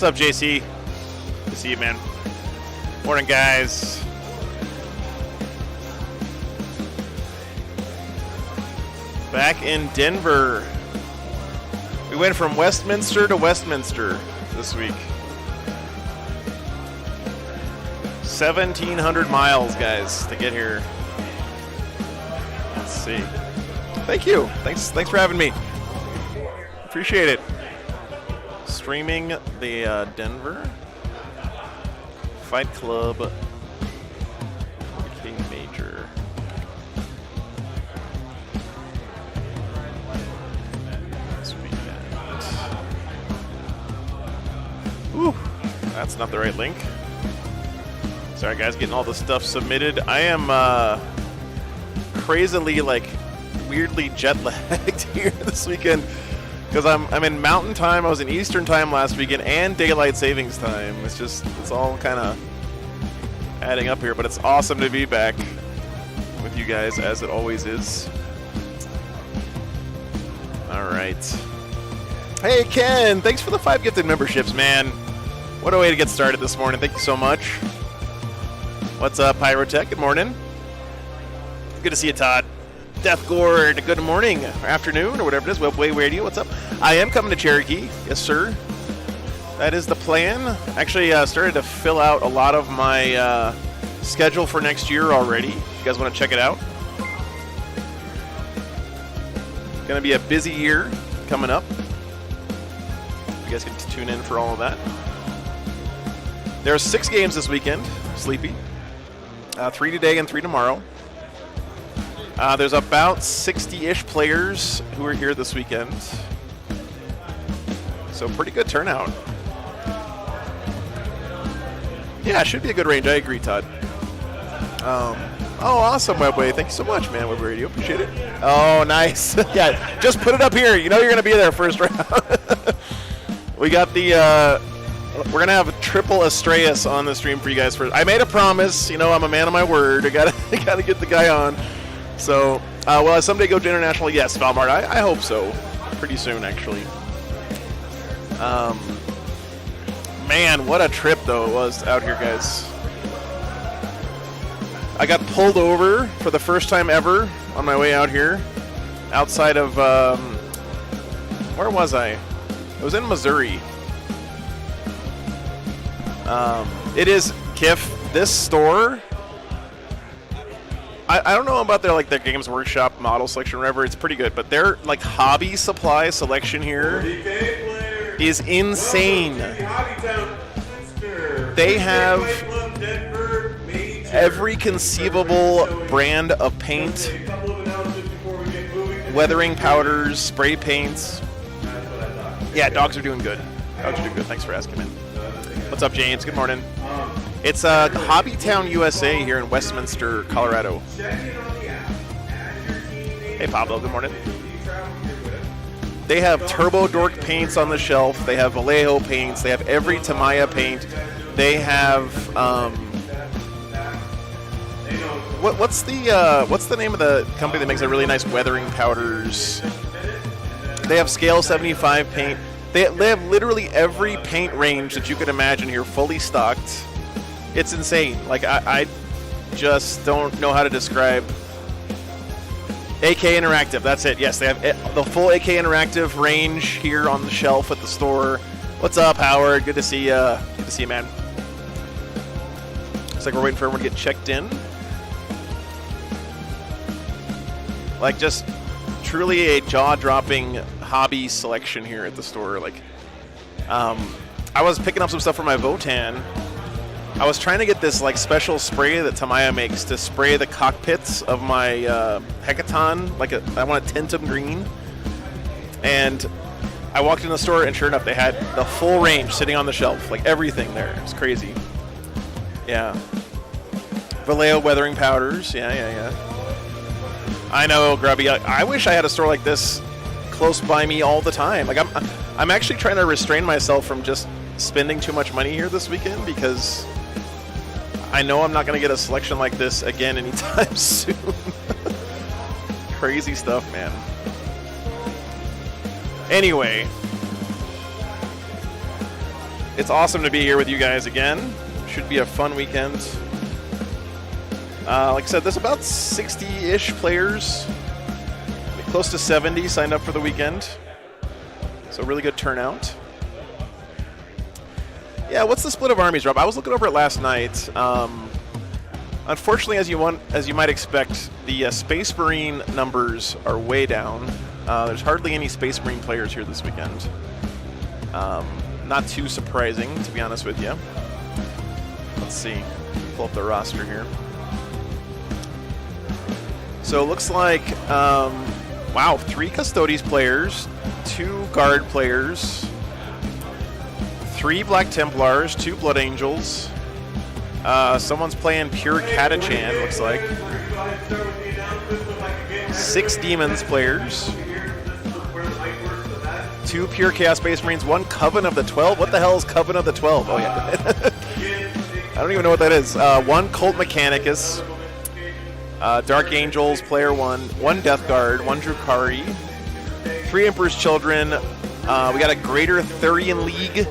What's up, JC? Good to see you, man. Morning, guys. Back in Denver. We went from Westminster to Westminster this week. 1,700 miles, guys, to get here. Let's see. Thank you. Thanks for having me. Appreciate it. Streaming the Denver Fight Club Major. This weekend. Ooh, that's not the right link. Sorry, guys, getting all the stuff submitted. I am crazily, weirdly jet-lagged here this weekend because I'm in Mountain Time. I was in Eastern Time last weekend and Daylight Savings Time. It's all kind of adding up here, but it's awesome to be back with you guys as it always is. All right. Hey, Ken, thanks for the 5 gifted memberships, man. What a way to get started this morning. Thank you so much. What's up, Pyrotech? Good morning. Good to see you, Todd. Death Gourd, good morning, or afternoon, or whatever it is. Webway Radio, what's up? I am coming to Cherokee. Yes, sir. That is the plan. Actually, started to fill out a lot of my schedule for next year already. If you guys want to check it out. Going to be a busy year coming up. You guys can tune in for all of that. There are 6 games this weekend. Sleepy. 3 today and 3 tomorrow. There's about 60-ish players who are here this weekend. So pretty good turnout. Yeah, it should be a good range. I agree, Todd. Oh, awesome, Webway. Thank you so much, man, Web Radio. Appreciate it. Oh, nice. Yeah, just put it up here. You know you're going to be there first round. We got the... we're going to have a triple Astraeus on the stream for you guys first. I made a promise. You know, I'm a man of my word. I gotta get the guy on. So, will I someday go to international? Yes, Valmart. I hope so. Pretty soon, actually. Man, what a trip, though, it was out here, guys. I got pulled over for the first time ever on my way out here. Outside of, where was I? It was in Missouri. It is, Kiff, this store... I don't know about their Games Workshop model selection or whatever. It's pretty good, but their hobby supply selection here is insane. They have every conceivable brand of paint, weathering powders, spray paints. Yeah, dogs are doing good. Dogs are doing good. Thanks for asking, man. What's up, James? Good morning. It's Hobbytown, USA here in Westminster, Colorado. Hey, Pablo. Good morning. They have Turbo Dork paints on the shelf. They have Vallejo paints. They have every Tamiya paint. They have what's the name of the company that makes a really nice weathering powders? They have Scale 75 paint. They have literally every paint range that you could imagine here, fully stocked. It's insane. I just don't know how to describe. AK Interactive, that's it. Yes, they have the full AK Interactive range here on the shelf at the store. What's up, Howard? Good to see you. Good to see you, man. Looks like we're waiting for everyone to get checked in. Just truly a jaw-dropping hobby selection here at the store. I was picking up some stuff for my Votan. I was trying to get this special spray that Tamiya makes to spray the cockpits of my Hecaton. I want to tint them green. And I walked in the store, and sure enough, they had the full range sitting on the shelf, everything there. It's crazy. Yeah. Vallejo weathering powders. Yeah. I know, Grubby. I wish I had a store like this close by me all the time. I'm actually trying to restrain myself from just spending too much money here this weekend because I know I'm not going to get a selection like this again anytime soon. Crazy stuff, man. Anyway, It's awesome to be here with you guys again. Should be a fun weekend. Like I said, there's about 60-ish players. Close to 70 signed up for the weekend. So really good turnout. Yeah, what's the split of armies, Rob? I was looking over it last night. Unfortunately, as you might expect, the Space Marine numbers are way down. There's hardly any Space Marine players here this weekend. Not too surprising, to be honest with you. Let's see. Pull up the roster here. So it looks like, wow, 3 Custodes players, 2 Guard players, 3 Black Templars, 2 Blood Angels. Someone's playing Pure Catachan, looks like. 6 Demons players. 2 Pure Chaos Space Marines, 1 Coven of the 12. What the hell is Coven of the 12? Oh, yeah. I don't even know what that is. 1 Cult Mechanicus. Dark Angels, player 1. 1 Death Guard, 1 Drukhari. 3 Emperor's Children. We got a Greater Thurian League.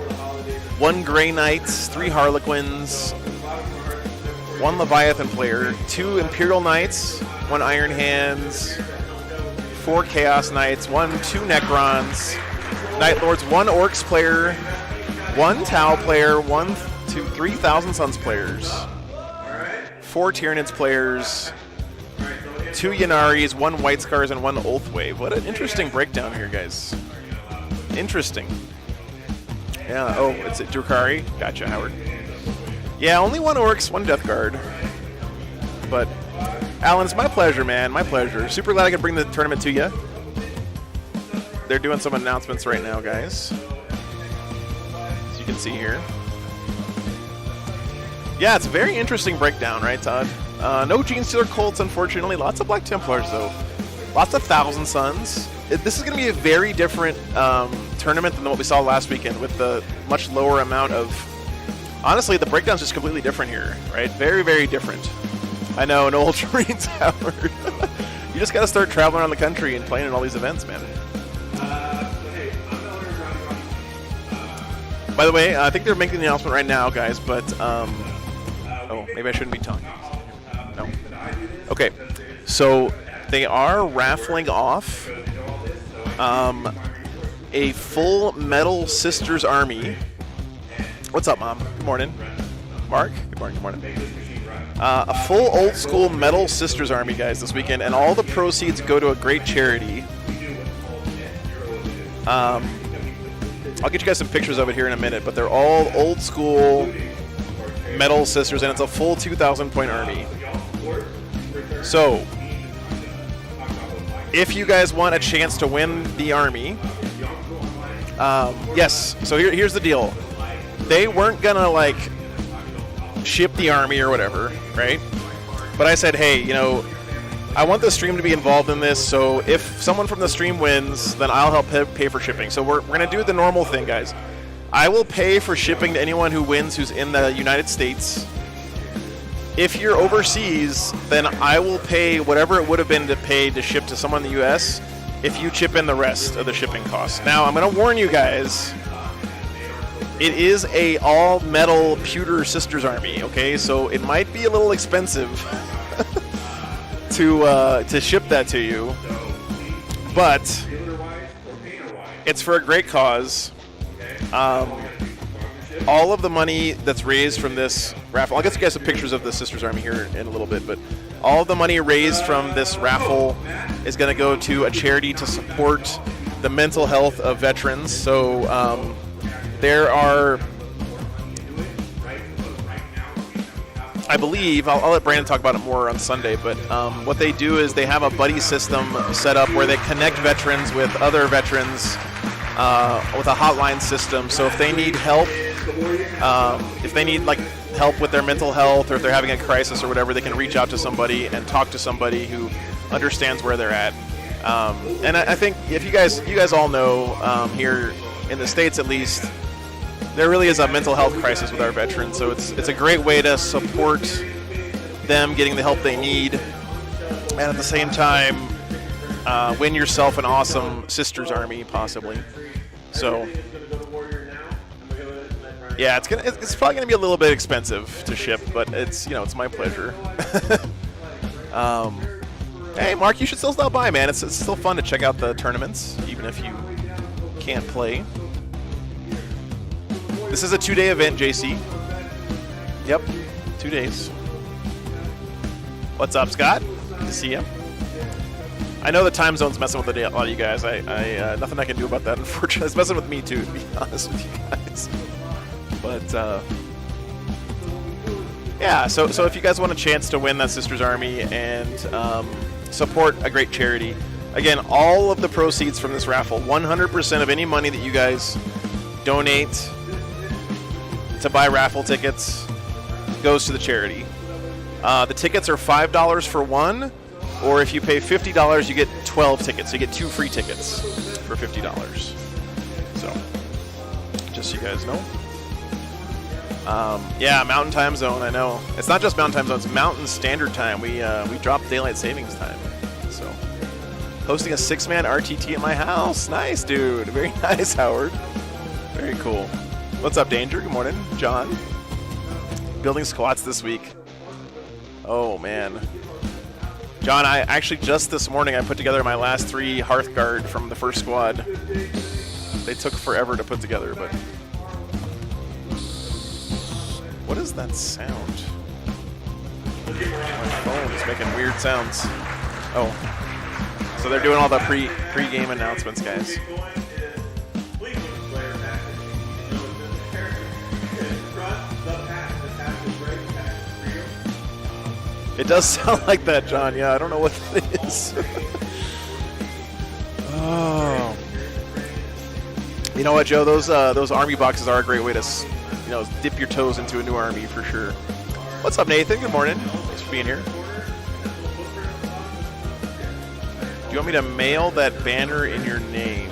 1 Grey Knights, 3 Harlequins. 1 Leviathan player. 2 Imperial Knights. 1 Iron Hands. 4 Chaos Knights. 2 Necrons. Night Lords, 1 Orcs player, 1 Tau player, 3 Thousand Suns players, 4 Tyranids players, 2 Yanaris, 1 White Scars, and 1 Oathwave. What an interesting breakdown here, guys. Interesting. Yeah, oh, it's a Drukhari. Gotcha, Howard. Yeah, only 1 Orcs, 1 Death Guard. But, Alan, it's my pleasure, man. My pleasure. Super glad I could bring the tournament to you. They're doing some announcements right now, guys. As you can see here. Yeah, it's a very interesting breakdown, right, Todd? No Gene Stealer Colts, unfortunately. Lots of Black Templars, though. Lots of Thousand Suns. This is going to be a very different tournament than what we saw last weekend with the much lower amount of... Honestly, the breakdown's just completely different here, right? Very, very different. I know, no Ultramarines, Howard. You just got to start traveling around the country and playing in all these events, man. By the way, I think they're making the announcement right now, guys, but, oh, maybe I shouldn't be talking. No. Okay, so they are raffling off a full Metal Sisters army. What's up, Mom? Good morning. Mark? Good morning, good morning. A full old school Metal Sisters army, guys, this weekend, and all the proceeds go to a great charity. I'll get you guys some pictures of it here in a minute, but they're all old school Metal Sisters, and it's a full 2,000-point army. So, if you guys want a chance to win the army, yes. So here's the deal. They weren't gonna like ship the army or whatever, right? But I said, hey, you know, I want the stream to be involved in this, so if someone from the stream wins, then I'll help pay for shipping. So we're going to do the normal thing, guys. I will pay for shipping to anyone who wins who's in the United States. If you're overseas, then I will pay whatever it would have been to pay to ship to someone in the U.S. if you chip in the rest of the shipping costs. Now, I'm going to warn you guys, it is a all-metal Pewter Sisters army, okay? So it might be a little expensive to ship that to you, but it's for a great cause. All of the money that's raised from this raffle, I'll get you guys some pictures of the Sisters Army here in a little bit, but all of the money raised from this raffle is going to go to a charity to support the mental health of veterans. So there are, I believe, I'll let Brandon talk about it more on Sunday, but what they do is they have a buddy system set up where they connect veterans with other veterans with a hotline system. So if they need help, if they need like help with their mental health, or if they're having a crisis or whatever, they can reach out to somebody and talk to somebody who understands where they're at. And I think if you guys all know, here in the States at least, there really is a mental health crisis with our veterans. So it's a great way to support them getting the help they need, and at the same time win yourself an awesome Sisters Army, possibly. So Yeah, it's probably gonna be a little bit expensive to ship, but it's it's my pleasure. Hey, Mark, you should still stop by, man. It's still fun to check out the tournaments, even if you can't play. This is a 2-day event, JC. Yep, 2 days. What's up, Scott? Good to see you. I know the time zone's messing with a lot of you guys. I nothing I can do about that, unfortunately. It's messing with me too, to be honest with you guys. But yeah, so if you guys want a chance to win that Sisters Army and support a great charity, again, all of the proceeds from this raffle, 100% of any money that you guys donate to buy raffle tickets goes to the charity. The tickets are $5 for one, or if you pay $50, you get 12 tickets. So you get 2 free tickets for $50. So, just so you guys know. Yeah, Mountain Time Zone, I know. It's not just Mountain Time Zone, it's Mountain Standard Time. We dropped Daylight Savings Time. So, hosting a 6-man RTT at my house. Nice, dude. Very nice, Howard. Very cool. What's up, Danger? Good morning. John. Building squats this week. Oh, man. John, I actually just this morning I put together my last 3 Hearthguard from the first squad. They took forever to put together, but... What is that sound? My phone is making weird sounds. Oh. So they're doing all the pre-game announcements, guys. It does sound like that, John. Yeah, I don't know what that is. Oh. You know what, Joe? Those army boxes are a great way to, dip your toes into a new army for sure. What's up, Nathan? Good morning. Thanks for being here. Do you want me to mail that banner in your name?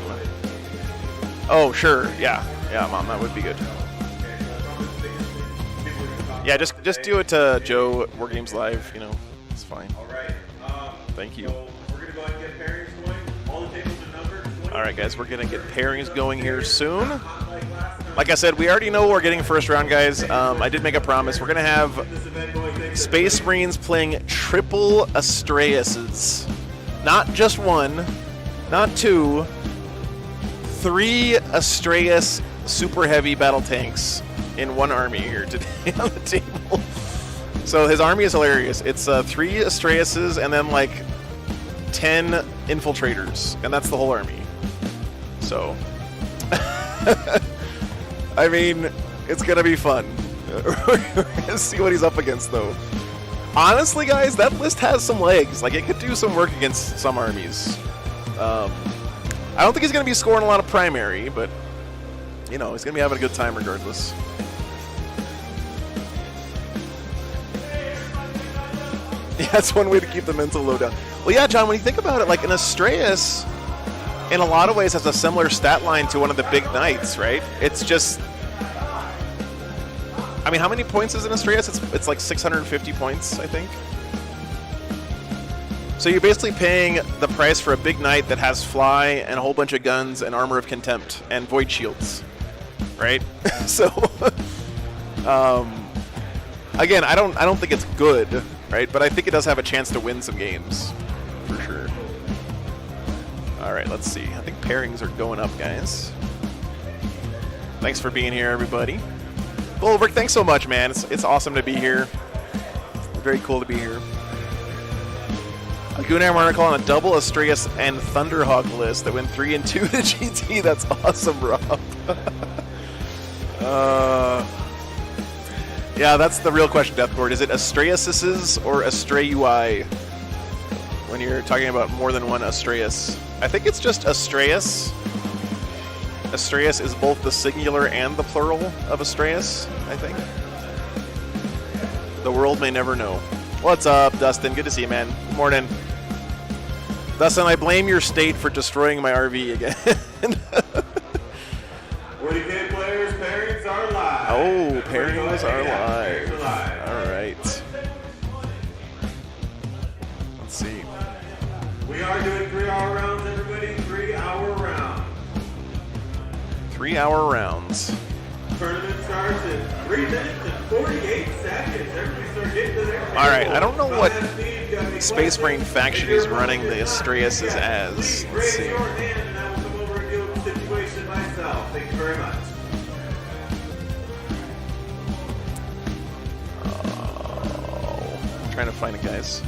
Oh, sure. Yeah, Mom, that would be good. Yeah, just do it to Joe at War Games Live. It's fine. All right. Thank you. So we're gonna go ahead and get pairings going. All the tables are numbered. All right, guys, we're gonna get pairings going here soon. Like I said, we already know we're getting first round, guys. I did make a promise. We're gonna have Space Marines playing triple Astraeuses, not just one, not 2, 3 Astraeus super heavy battle tanks in one army here today on the table. So his army is hilarious. It's 3 Astraeuses and then like 10 infiltrators, and that's the whole army. So, I mean, it's gonna be fun. We're gonna see what he's up against, though. Honestly, guys, that list has some legs. Like, it could do some work against some armies. I don't think he's gonna be scoring a lot of primary, but he's gonna be having a good time regardless. Yeah, that's one way to keep the mental load down. Well, yeah, John, when you think about it, like an Astraeus, in a lot of ways, has a similar stat line to one of the big knights, right? It's just, I mean, how many points is an Astraeus? It's like 650 points, I think. So you're basically paying the price for a big knight that has fly and a whole bunch of guns and armor of contempt and void shields, right? So, again, I don't think it's good, right? But I think it does have a chance to win some games, for sure. All right, let's see. I think pairings are going up, guys. Thanks for being here, everybody. Goldberg, thanks so much, man. It's awesome to be here. Very cool to be here. A Gunnar article on a double Astraeus and Thunderhawk list that went 3 and 2 to GT. That's awesome, Rob. Yeah, that's the real question, Deathboard. Is it Astraeuses or Astraeui when you're talking about more than one Astraeus? I think it's just Astraeus. Astraeus is both the singular and the plural of Astraeus, I think. The world may never know. What's up, Dustin? Good to see you, man. Good morning. Dustin, I blame your state for destroying my RV again. 40K players, pairings are live. Oh, pairings are live. All right. Let's see. We are doing 3-hour rounds, everybody. 3-hour round. 3-hour rounds. Tournament starts in 3 minutes and 48 seconds. Everybody start getting to their All right, I don't know what How that speed's gotta be Space quick. Marine faction he's running the Astraeus as. Please Let's raise see. your hand and I will come over and deal with the situation myself. Thank you very much. I'm trying to find it, guys.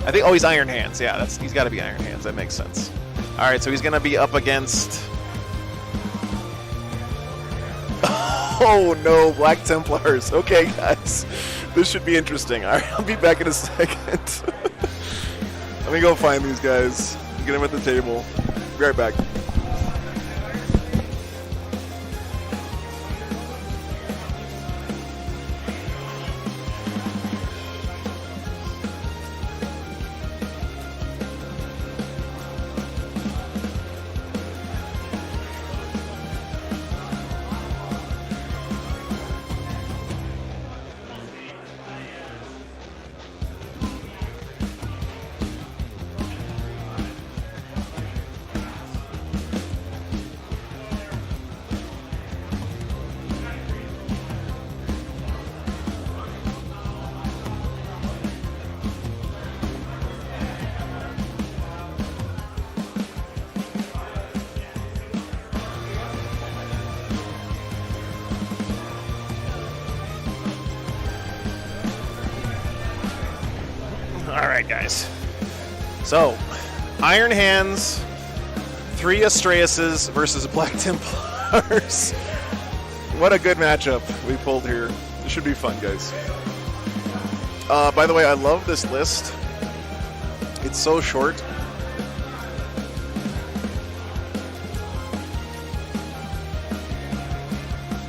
I think, oh, he's Iron Hands. Yeah, he's got to be Iron Hands. That makes sense. All right, so he's going to be up against... Oh, no, Black Templars. Okay, guys. This should be interesting. All right, I'll be back in a second. Let me go find these guys. Get them at the table. Be right back. Alright, guys. So, Iron Hands, 3 Astraeuses versus Black Templars. What a good matchup we pulled here. This should be fun, guys. By the way, I love this list. It's so short.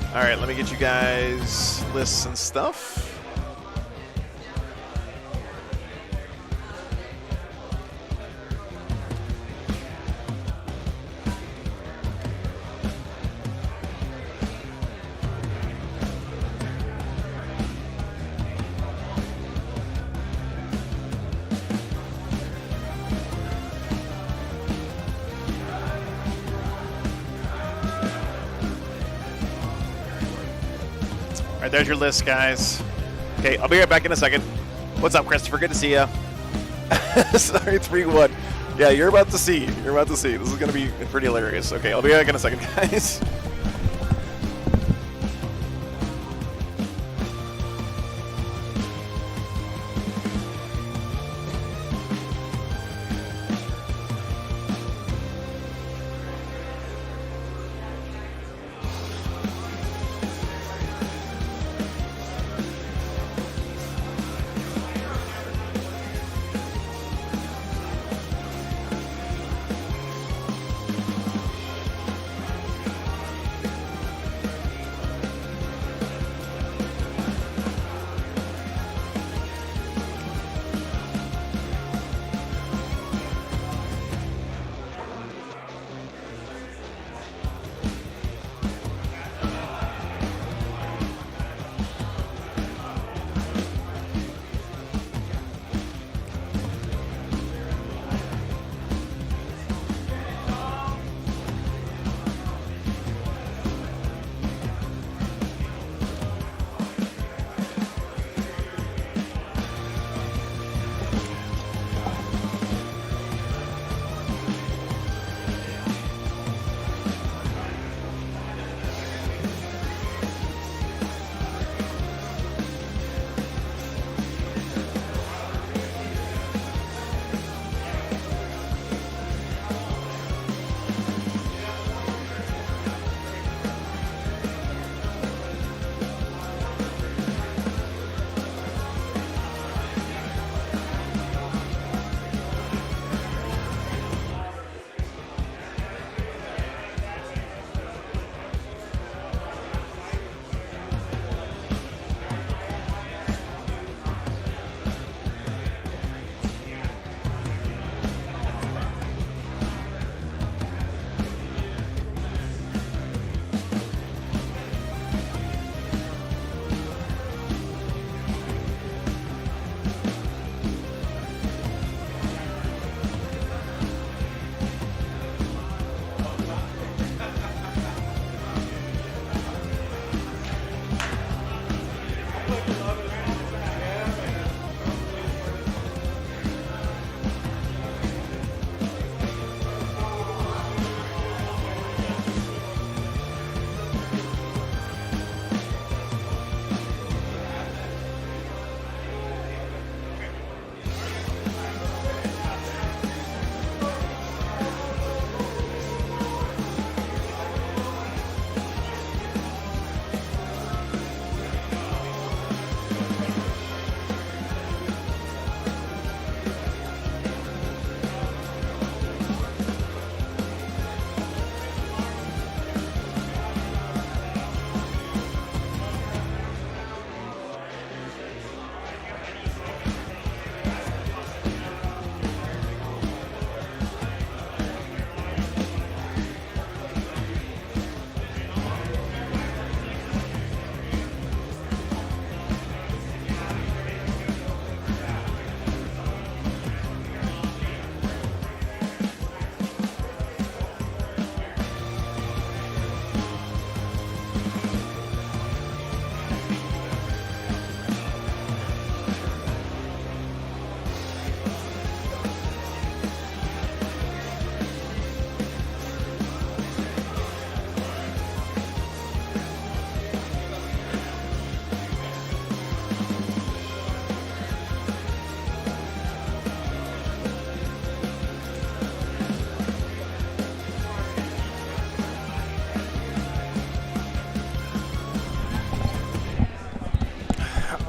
Alright, let me get you guys lists and stuff. All right, there's your list, guys. Okay, I'll be right back in a second. What's up, Christopher? Good to see you. Sorry, 3-1. Yeah, you're about to see. You're about to see. This is going to be pretty hilarious. Okay, I'll be back in a second, guys.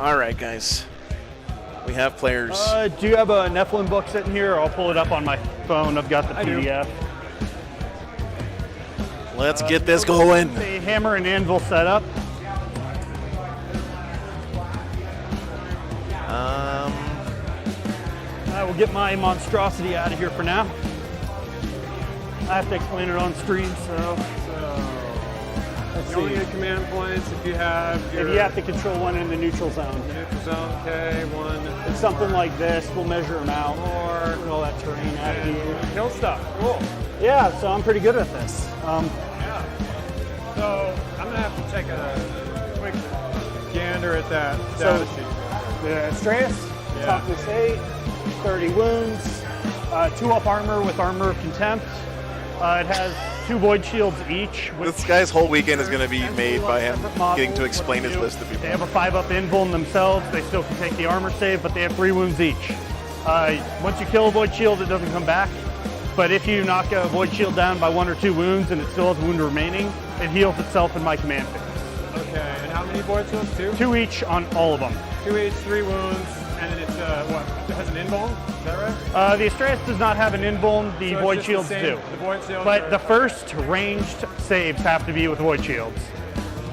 All right, guys. We have players. Do you have a Nephilim book sitting here? I'll pull it up on my phone. I've got the PDF. Let's get this going. A hammer and anvil setup. I will get my monstrosity out of here for now. I have to explain it on stream, so. You only get command points if you have your... If you have to control one in the neutral zone. Neutral zone, okay, one. It's something like this. We'll measure them out. Or put all that terrain out of here. Kill stuff, cool. Yeah, so I'm pretty good at this. Yeah. So I'm gonna have to take a quick gander at that data sheet. The Astreus, toughness 8, 30 wounds, 2 up armor with armor of contempt. It has 2 void shields each. This guy's whole weekend is going to be made by him getting to explain his list to people. They have a 5 up invuln themselves. They still can take the armor save, but they have 3 wounds each. Once you kill a void shield, it doesn't come back. But if you knock a void shield down by 1 or 2 wounds and it still has a wound remaining, it heals itself in my command phase. Okay, and how many void shields? 2? 2 each on all of them. 2 each, 3 wounds, and then it's what? It has an invuln? Is that right? The Astreus does not have an invuln. The So void shields do. The void shields But the first ranged saves have to be with void shields.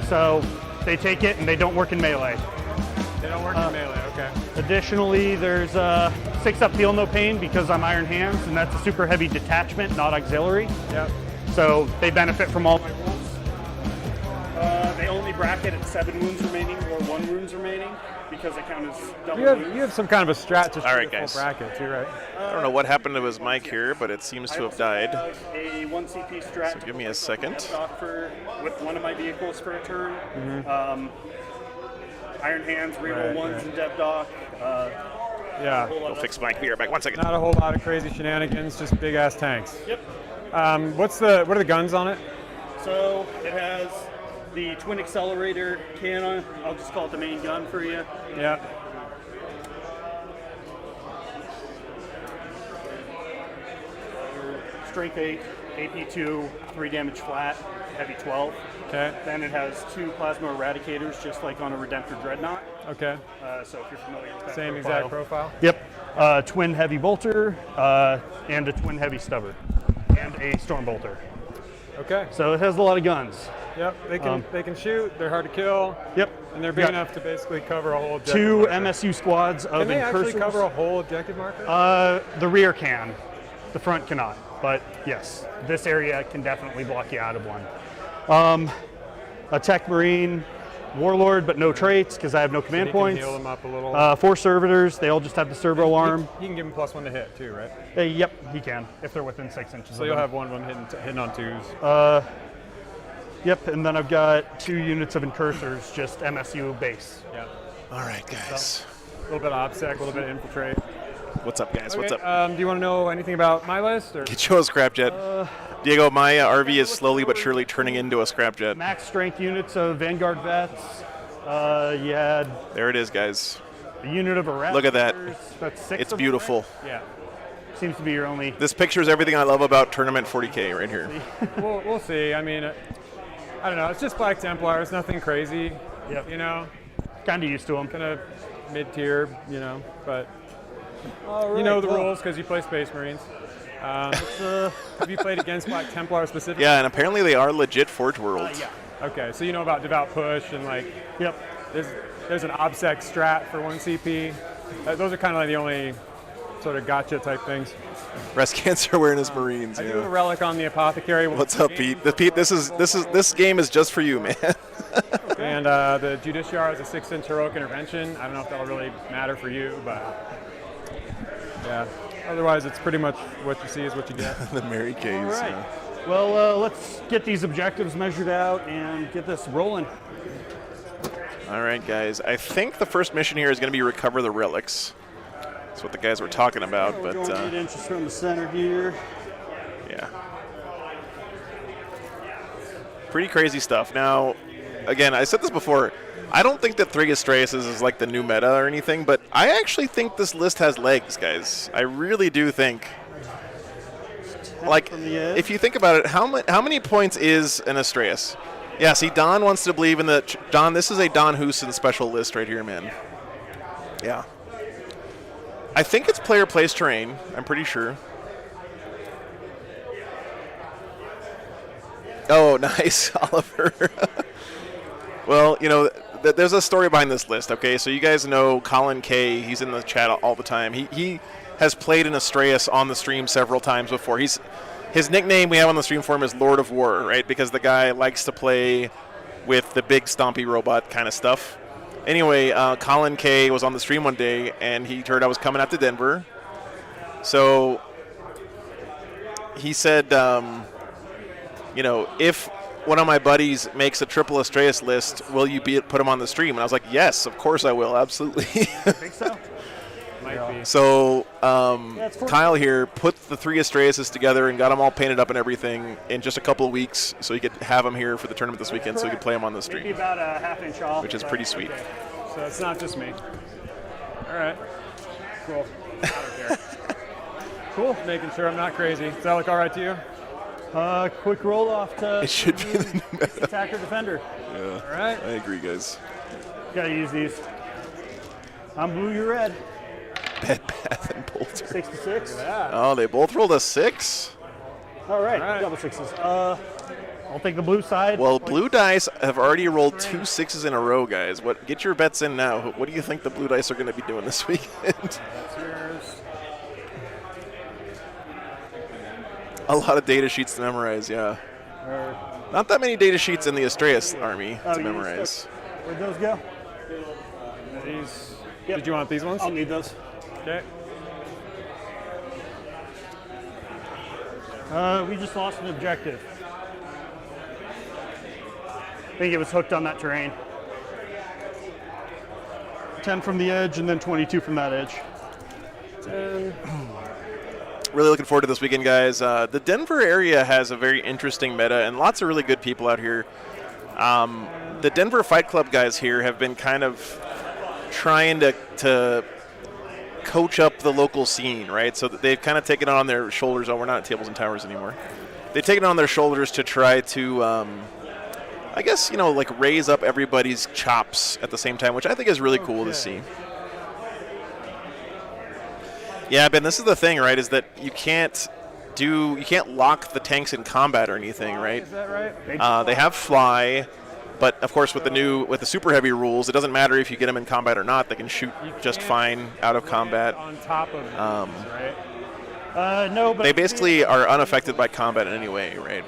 So they take it and they don't work in melee. They don't work in melee, okay. Additionally, there's 6 up feel no pain because I'm Iron Hands, and that's a super heavy detachment, not auxiliary. Yep. So they benefit from all my rules. They only bracket at 7 wounds remaining or 1 wounds remaining because they count as double wounds. You have some kind of a strat to All right, full guys. bracket too, right? I don't know what happened to his mic here, but it seems to have died. A 1 CP strat. So give me a second. With one of my vehicles for a turn. Iron Hands, reroll ones in Dev Dock. Yeah. We'll fix Mike. Be right back. 1 second. Not a whole lot of crazy shenanigans, just big ass tanks. Yep. What are the guns on it? So it has the twin accelerator cannon. I'll just call it the main gun for you. Yeah. Strength 8, AP 2, 3 damage flat, heavy 12. Okay. Then it has 2 plasma eradicators, just like on a Redemptor Dreadnought. Okay. So if you're familiar with that Same profile. exact profile. Yep. Twin heavy bolter and a twin heavy stubber and a storm bolter. Okay. So it has a lot of guns. Yep. They can shoot. They're hard to kill. Yep. And they're big enough to basically cover a whole objective 2 marker. MSU squads of Can they actually incursors. cover a whole objective marker? The rear can. The front cannot. But yes, this area can definitely block you out of one. A Tech Marine, Warlord, but no traits because I have no command He can points. heal them up a little. 4 servitors. They all just have the servo arm. You can give him +1 to hit too, right? Yep, he can if they're within 6 inches. So of you'll him. have one of them hitting on 2s. Yep, and then I've got 2 units of incursors, just MSU base. Yeah. All right, guys. A little bit of OBSEC, a little bit of infiltrate. What's up, guys? What's Okay, up? do you want to know anything about my list? Or? Get you a scrap jet. Diego, my RV is slowly but surely turning into a scrap jet. Max strength units of Vanguard vets. You had There it is, guys. a unit of Iraq. Look at that. That's 6 It's of beautiful. them. Yeah. Seems to be your only. This picture is everything I love about Tournament 40K right here. We'll see. I mean, I don't know. It's just Black Templar. It's nothing crazy. Yep. You know, Kind of used to them. kind of mid-tier, you know, but you know the rules because you play Space Marines. Have you played against Black Templar specifically? Yeah, and apparently they are legit Forge World. Yeah. Okay, so you know about Devout Push and like Yep. there's an OBSEC strat for 1 CP. Those are kind of like the only sort of gotcha type things. Breast cancer awareness Marines. I do Yeah. have a relic on the Apothecary. What's up, Pete? Pete, this game is just for you, man. And the Judiciar is a 6-inch heroic intervention. I don't know if that'll really matter for you, but yeah. Otherwise, it's pretty much what you see is what you get. The Mary Kays. All right. yeah. Well, let's get these objectives measured out and get this rolling. All right, guys. I think the first mission here is going to be recover the relics. That's what the guys were talking about, We're but going 8 inches from the center here. yeah. Pretty crazy stuff. Now, again, I said this before. I don't think that 3 Astraeus is like the new meta or anything, but I actually think this list has legs, guys. I really do think. Like, From the edge. if you think about it, how many points is an Astraeus? Yeah, see, Don wants to believe in the Don. This is a Don Husin special list right here, man. Yeah. I think it's player place terrain. I'm pretty sure. Oh, nice, Oliver. Well, you know, there's a story behind this list, okay? So you guys know Colin K. He's in the chat all the time. He has played an Astreus on the stream several times before. His nickname we have on the stream for him is Lord of War, right? Because the guy likes to play with the big stompy robot kind of stuff. Anyway, Colin K. was on the stream one day, and he heard I was coming out to Denver. So he said, you know, if one of my buddies makes a triple Astreus list, will you put him on the stream? And I was like, yes, of course I will, absolutely. I think so. Might be. So Kyle here put the 3 Astreuses together and got them all painted up and everything in just a couple of weeks, so you could have them here for the tournament this weekend, so you could play them on the Maybe stream, about a half-inch off. which is pretty sweet. Okay. So it's not just me. All right. Cool. I don't care. Cool. Making sure I'm not crazy. Does that look all right to you? Quick roll off to It should be the new meta. attacker defender. Yeah, All right. I agree, guys. Gotta use these. I'm blue, you're red. Bed Bath and Bolter. 6 to 6. Yeah. Oh, they both rolled a 6. All right, All right. double 6s. I'll take the blue side. Well, blue dice have already rolled 2 6s in a row, guys. Get your bets in now. What do you think the blue dice are going to be doing this weekend? That's yours. A lot of data sheets to memorize, yeah. Not that many data sheets in the Astreus army to you memorize. Where'd those go? These. Yep. Did you want these ones? I'll need those. Okay. We just lost an objective. I think it was hooked on that terrain. 10 from the edge and then 22 from that edge. Really looking forward to this weekend, guys. The Denver area has a very interesting meta and lots of really good people out here. The Denver Fight Club guys here have been kind of trying to coach up the local scene, right? So that they've kind of taken it on their shoulders. Oh, we're not at Tables and Towers anymore. They've taken it on their shoulders to try to, I guess, you know, like raise up everybody's chops at the same time, which I think is really cool to see. Yeah, Ben, this is the thing, right, is that you can't lock the tanks in combat or anything, right? Is that right? They have fly, but of course with the super heavy rules, it doesn't matter if you get them in combat or not. They can shoot just fine out of combat. On top of these, right? No, but They basically are unaffected by combat in any way, right?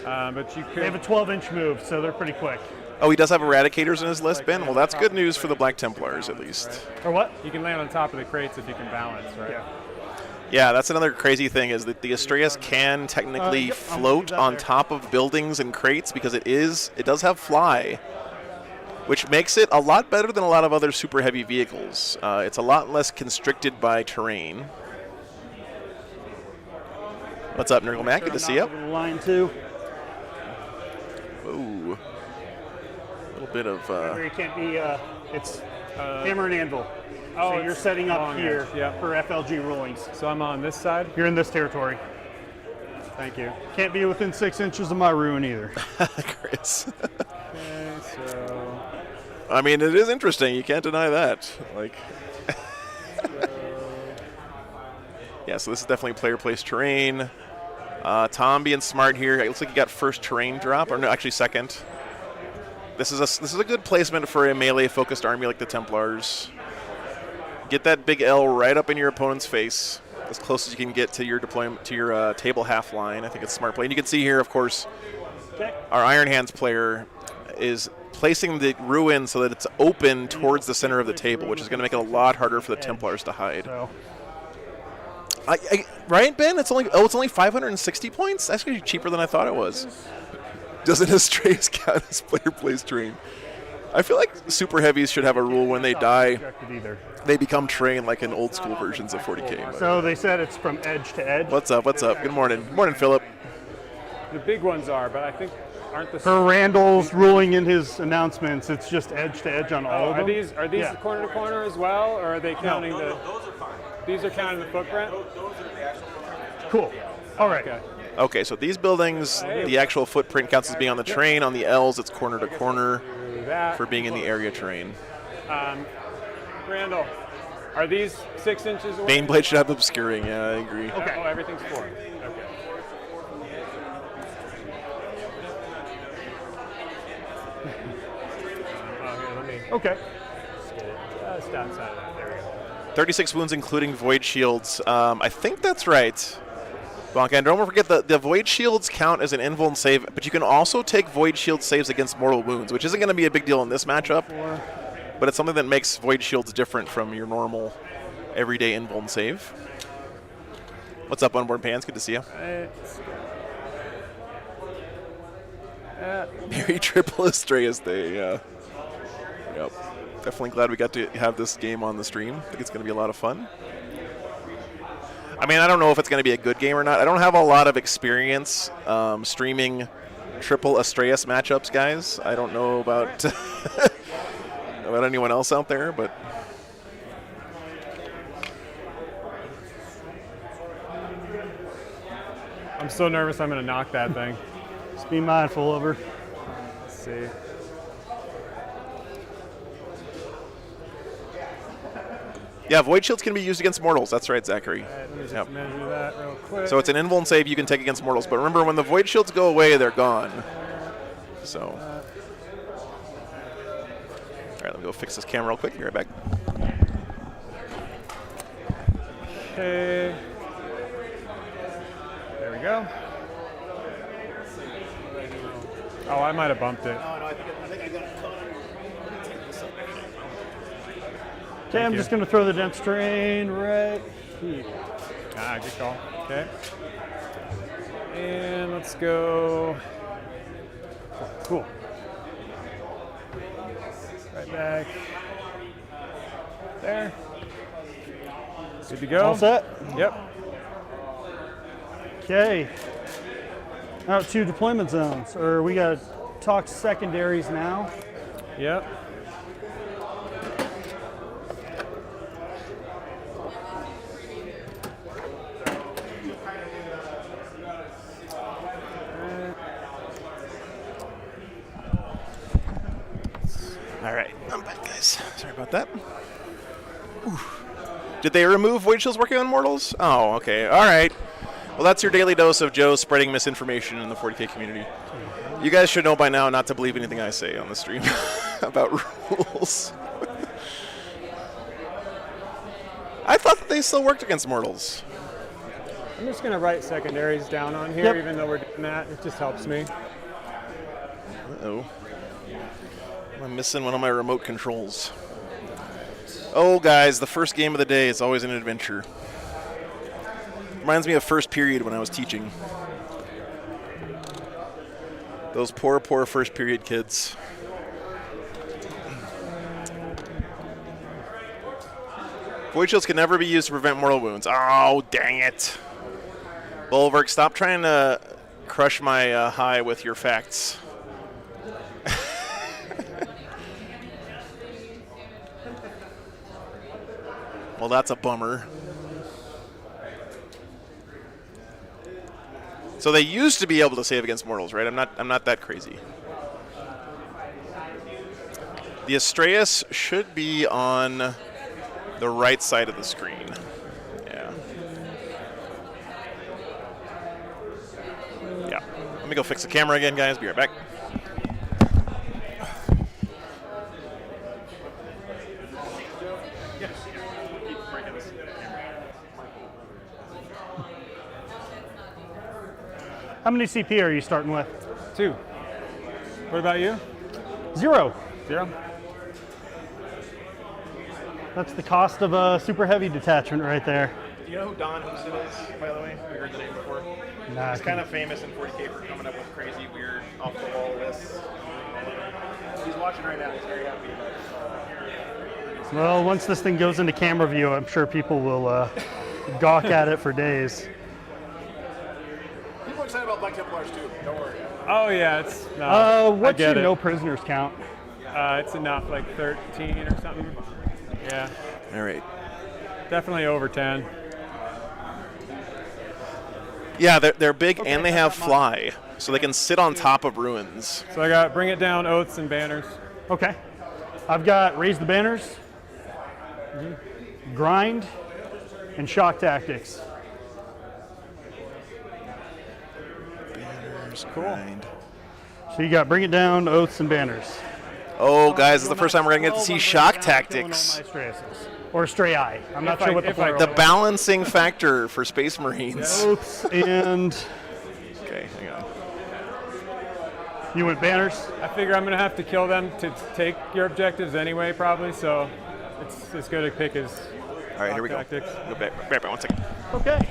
But you they have could. a 12-inch move, so they're pretty quick. Oh, he does have Eradicators in his list, Ben? Well, that's good news for the Black Templars, at least. Or what? You can land on top of the crates if you can balance, right? Yeah. Yeah, that's another crazy thing is that the Astreus can technically Yep, I'm float that on there. top of buildings and crates because it does have fly, which makes it a lot better than a lot of other super heavy vehicles. It's a lot less constricted by terrain. What's up, Nurgle Mac? Good to see you. Line 2. Ooh. A little bit of... Where it can't be, it's hammer and anvil. Oh, So you're it's setting up long here edge, yep. for FLG rulings. So I'm on this side. You're in this territory. Thank you. Can't be within 6 inches of my ruin either. Chris. Okay, so. I mean, it is interesting. You can't deny that. Like... Yeah, so this is definitely player place terrain. Tom being smart here. It looks like he got first terrain drop, or no, actually second. This is a good placement for a melee-focused army like the Templars. Get that big L right up in your opponent's face, as close as you can get to your deployment to your table half line. I think it's smart play. And you can see here, of course, our Iron Hands player is placing the ruin so that it's open towards the center of the table, which is going to make it a lot harder for the Templars to hide. So Right, Ben? It's only 560 points. That's actually cheaper than I thought it was. Doesn't Astreus count as player plays terrain? I feel like super heavies should have a rule when they die, either. they become terrain like in old school versions of 40K. but- So they said it's from edge to edge. What's up? What's up? Good morning. Good morning, Philip. The big ones are, but I think aren't the. Per Randall's ruling in his announcements, it's just edge to edge on all of Are them. these Yeah. corner to corner as well, or are they counting the? Those are fine. These are counting the footprint. Those are the actual footprints. Cool. All right. Okay. Okay, so these buildings, the actual footprint counts as being on the terrain. On the L's, it's corner to corner Do that. for being in the area terrain. Randall, are these 6 inches away? Baneblade should have obscuring. Yeah, I agree. Okay. Oh, everything's 4. Okay. Here, let me Okay. just get it just outside of that. There we go. 36 wounds, including void shields. I think that's right. Bonka, and don't forget the void shields count as an invuln save, but you can also take void shield saves against mortal wounds, which isn't going to be a big deal in this matchup. But it's something that makes void shields different from your normal, everyday invuln save. What's up, Unborn Pants? Good to see you. Very triple Astreus Day, yeah. Yep. Definitely glad we got to have this game on the stream. I think it's going to be a lot of fun. I mean, I don't know if it's going to be a good game or not. I don't have a lot of experience streaming triple Astreus matchups, guys. I don't know about about anyone else out there, but I'm so nervous I'm going to knock that thing. Just be mindful of her. Let's see. yeah, void shields can be used against mortals. That's right, Zachary. All right, let me just Yep. measure that real quick. So it's an invuln save you can take against mortals, but remember, when the void shields go away, they're gone. So, all right, let me go fix this camera real quick. Be right back. Okay. There we go. Oh, I might have bumped it. Okay, I'm you. just going to throw the dense terrain right here. Ah, good call. Okay. And let's go. Cool. Right back. There. Good to go. All set? Yep. Okay. Now 2 deployment zones, or we got to talk secondaries now. Yep. All right, I'm back, guys. Sorry about that. Ooh. Did they remove void shields working on mortals? Oh, okay. All right. Well, that's your daily dose of Joe spreading misinformation in the 40K community. You guys should know by now not to believe anything I say on the stream about rules. I thought that they still worked against mortals. I'm just going to write secondaries down on here, Yep. even though we're doing that. It just helps me. Uh-oh. I'm missing one of my remote controls. Oh, guys, the first game of the day is always an adventure. Reminds me of first period when I was teaching. Those poor, poor first period kids. Void shields can never be used to prevent mortal wounds. Oh, dang it. Bulwark, stop trying to crush my high with your facts. Well, that's a bummer. So they used to be able to save against mortals, right? I'm not that crazy. The Astreus should be on the right side of the screen. Yeah. Yeah. Let me go fix the camera again, guys. Be right back. How many CP are you starting with? 2. What about you? 0. 0? That's the cost of a super heavy detachment right there. Do you know who Don Husid is, by the way? We heard the name before. Nah, He's kind of famous in 40K for coming up with crazy, weird, off-the-wall lists. He's watching right now. He's very happy about it. well, once this thing goes into camera view, I'm sure people will gawk at it for days. People are excited about Black Templars, too. Don't worry. Oh, yeah. It's no, What's I your get it. no prisoners count? It's enough, like 13 or something. Yeah. All right. Definitely over 10. Yeah, they're big and they have fly, so they can sit on top of ruins. So I got bring it down, oaths, and banners. Okay. I've got raise the banners. grind, and shock tactics. Banners, grind. So you got bring it down, oaths, and banners. Oh, guys, this is the first time we're going to get to see shock tactics. Or stray eye. I'm not sure what the plural The is. balancing factor for Space Marines. Oaths and Okay, hang on. you went banners. I figure I'm going to have to kill them to take your objectives anyway, probably. So it's good to pick his. All right, here we go. Tactics. Go back 1 second. Okay.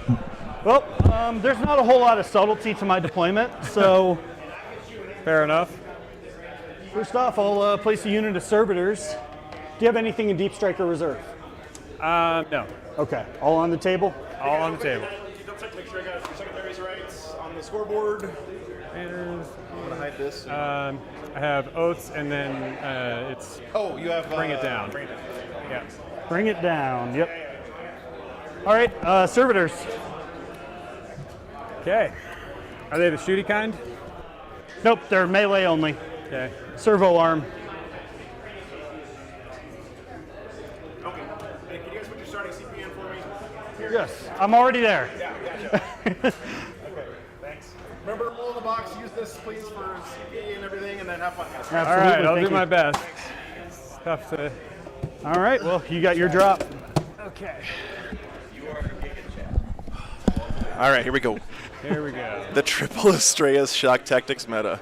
Well, there's not a whole lot of subtlety to my deployment, so Fair enough. first off, I'll place a unit of servitors. Do you have anything in Deep Strike or Reserve? No. Okay, all on the table? All on the table. Double check to make sure I got your secondaries right on the scoreboard. Banners. I'm going to hide this. I have oaths, and then it's Oh, you have... bring it down. Bring it down. Yeah. Bring it down, yep. All right, servitors. Okay. Are they the shooty kind? Nope, they're melee only. Okay. Servo arm. Okay. Hey, can you guys put your starting CP in for me? Yes, I'm already there. Yeah, gotcha. Okay, thanks. Remember, roll in the box, use this, please, for CP and everything, and then have fun, guys. Absolutely, All right, I'll thank do you. my best. It's tough to. All right, well, you got your drop. Okay. All right, here we go. Here we go. The triple Estrellas shock tactics meta.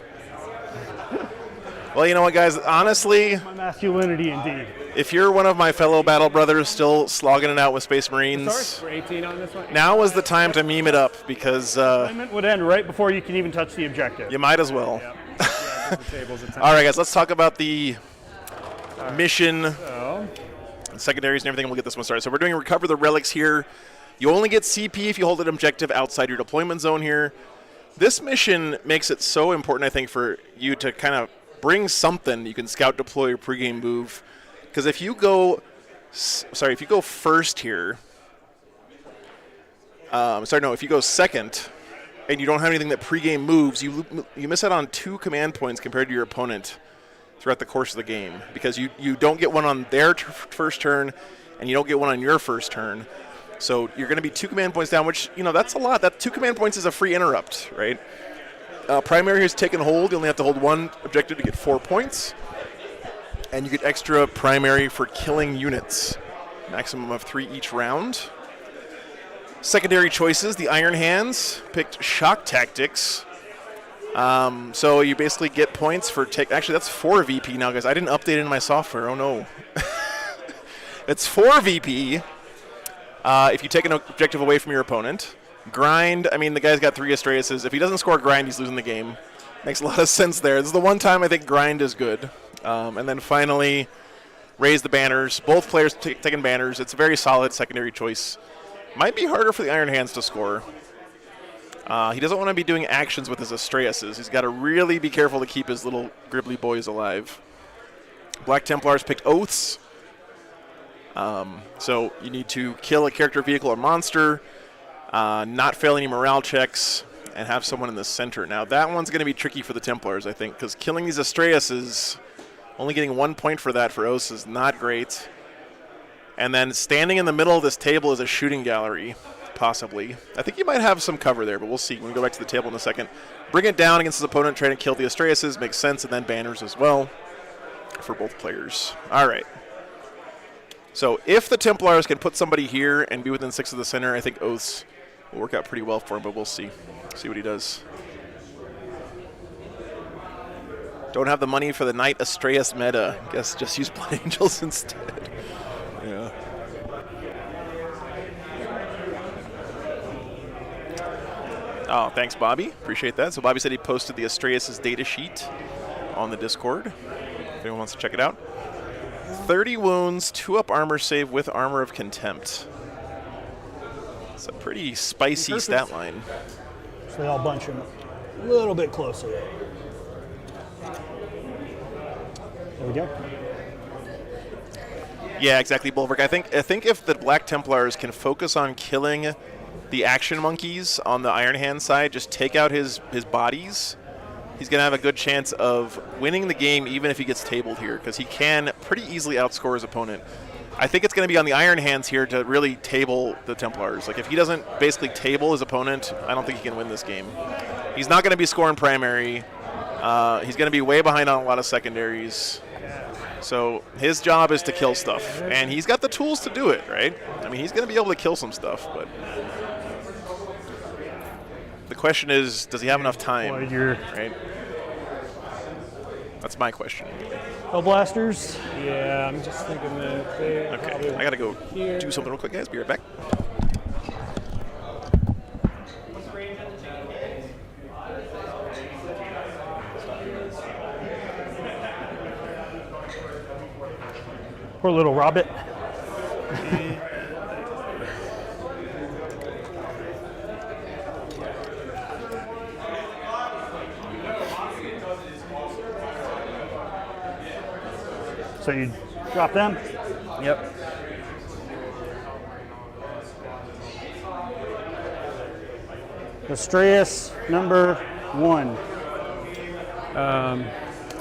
Well, you know what, guys? Honestly, My masculinity, indeed. if you're one of my fellow battle brothers still slogging it out with Space Marines, We're 18 on this one. now is the time to meme it up because Deployment would end right before you can even touch the objective. you might as well. Yep. Yeah, the table's a time. All right, guys, let's talk about the mission, So, secondaries, and everything. We'll get this one started. So we're doing recover the relics here. You only get CP if you hold an objective outside your deployment zone here. This mission makes it so important, I think, for you to kind of bring something you can scout, deploy, or pregame move. Because if you go, if you go first here, if you go second, and you don't have anything that pregame moves, you miss out on 2 command points compared to your opponent throughout the course of the game, because you don't get one on their first turn, and you don't get one on your first turn. So you're going to be 2 command points down, which, that's a lot. That 2 command points is a free interrupt, right? Primary has taken hold. You only have to hold 1 objective to get 4 points. And you get extra primary for killing units. Maximum of 3 each round. Secondary choices, the Iron Hands picked shock tactics. So you basically get points for actually, that's 4 VP now, guys. I didn't update it in my software. Oh, no. It's 4 VP. If you take an objective away from your opponent. Grind, I mean, the guy's got 3 Estrellas. If he doesn't score grind, he's losing the game. Makes a lot of sense there. This is the one time I think grind is good. And then finally, raise the banners. Both players taking banners. It's a very solid secondary choice. Might be harder for the Iron Hands to score. He doesn't want to be doing actions with his Estrellas. He's got to really be careful to keep his little gribbly boys alive. Black Templars picked Oaths. So you need to kill a character, vehicle, or monster, not fail any morale checks, and have someone in the center. Now that one's going to be tricky for the Templars, I think, because killing these Estrellas, only getting 1 point for that for Oaths is not great. And then standing in the middle of this table is a shooting gallery, possibly. I think you might have some cover there, but we'll see when we go back to the table in a second. Bring it down against his opponent, trying to kill the Estrellas makes sense, and then banners as well for both players. All right. So if the Templars can put somebody here and be within 6 of the center, I think Oaths will work out pretty well for him, but we'll see. See what he does. Don't have the money for the Knight Estrellas meta. Guess just use Blood Angels instead. Yeah. Oh, thanks, Bobby. Appreciate that. So Bobby said he posted the Estrellas data sheet on the Discord. If anyone wants to check it out. 30 wounds, 2 up armor save with Armor of Contempt. It's a pretty spicy stat line. So they all bunch them a little bit closer. There we go. Yeah, exactly, Bulwark. I think if the Black Templars can focus on killing the action monkeys on the Iron Hand side, just take out his bodies, he's going to have a good chance of winning the game even if he gets tabled here, because he can pretty easily outscore his opponent. I think it's going to be on the Iron Hands here to really table the Templars. Like, if he doesn't basically table his opponent, I don't think he can win this game. He's not going to be scoring primary. He's going to be way behind on a lot of secondaries. So his job is to kill stuff, and he's got the tools to do it, right? I mean, he's going to be able to kill some stuff, but the question is, does he have enough time, right? That's my question. Hell blasters. Yeah, I'm just thinking that they. Okay, I got to go do something real quick, guys. Be right back. Poor little Robbit. So you drop them? Yep. Astreus number 1.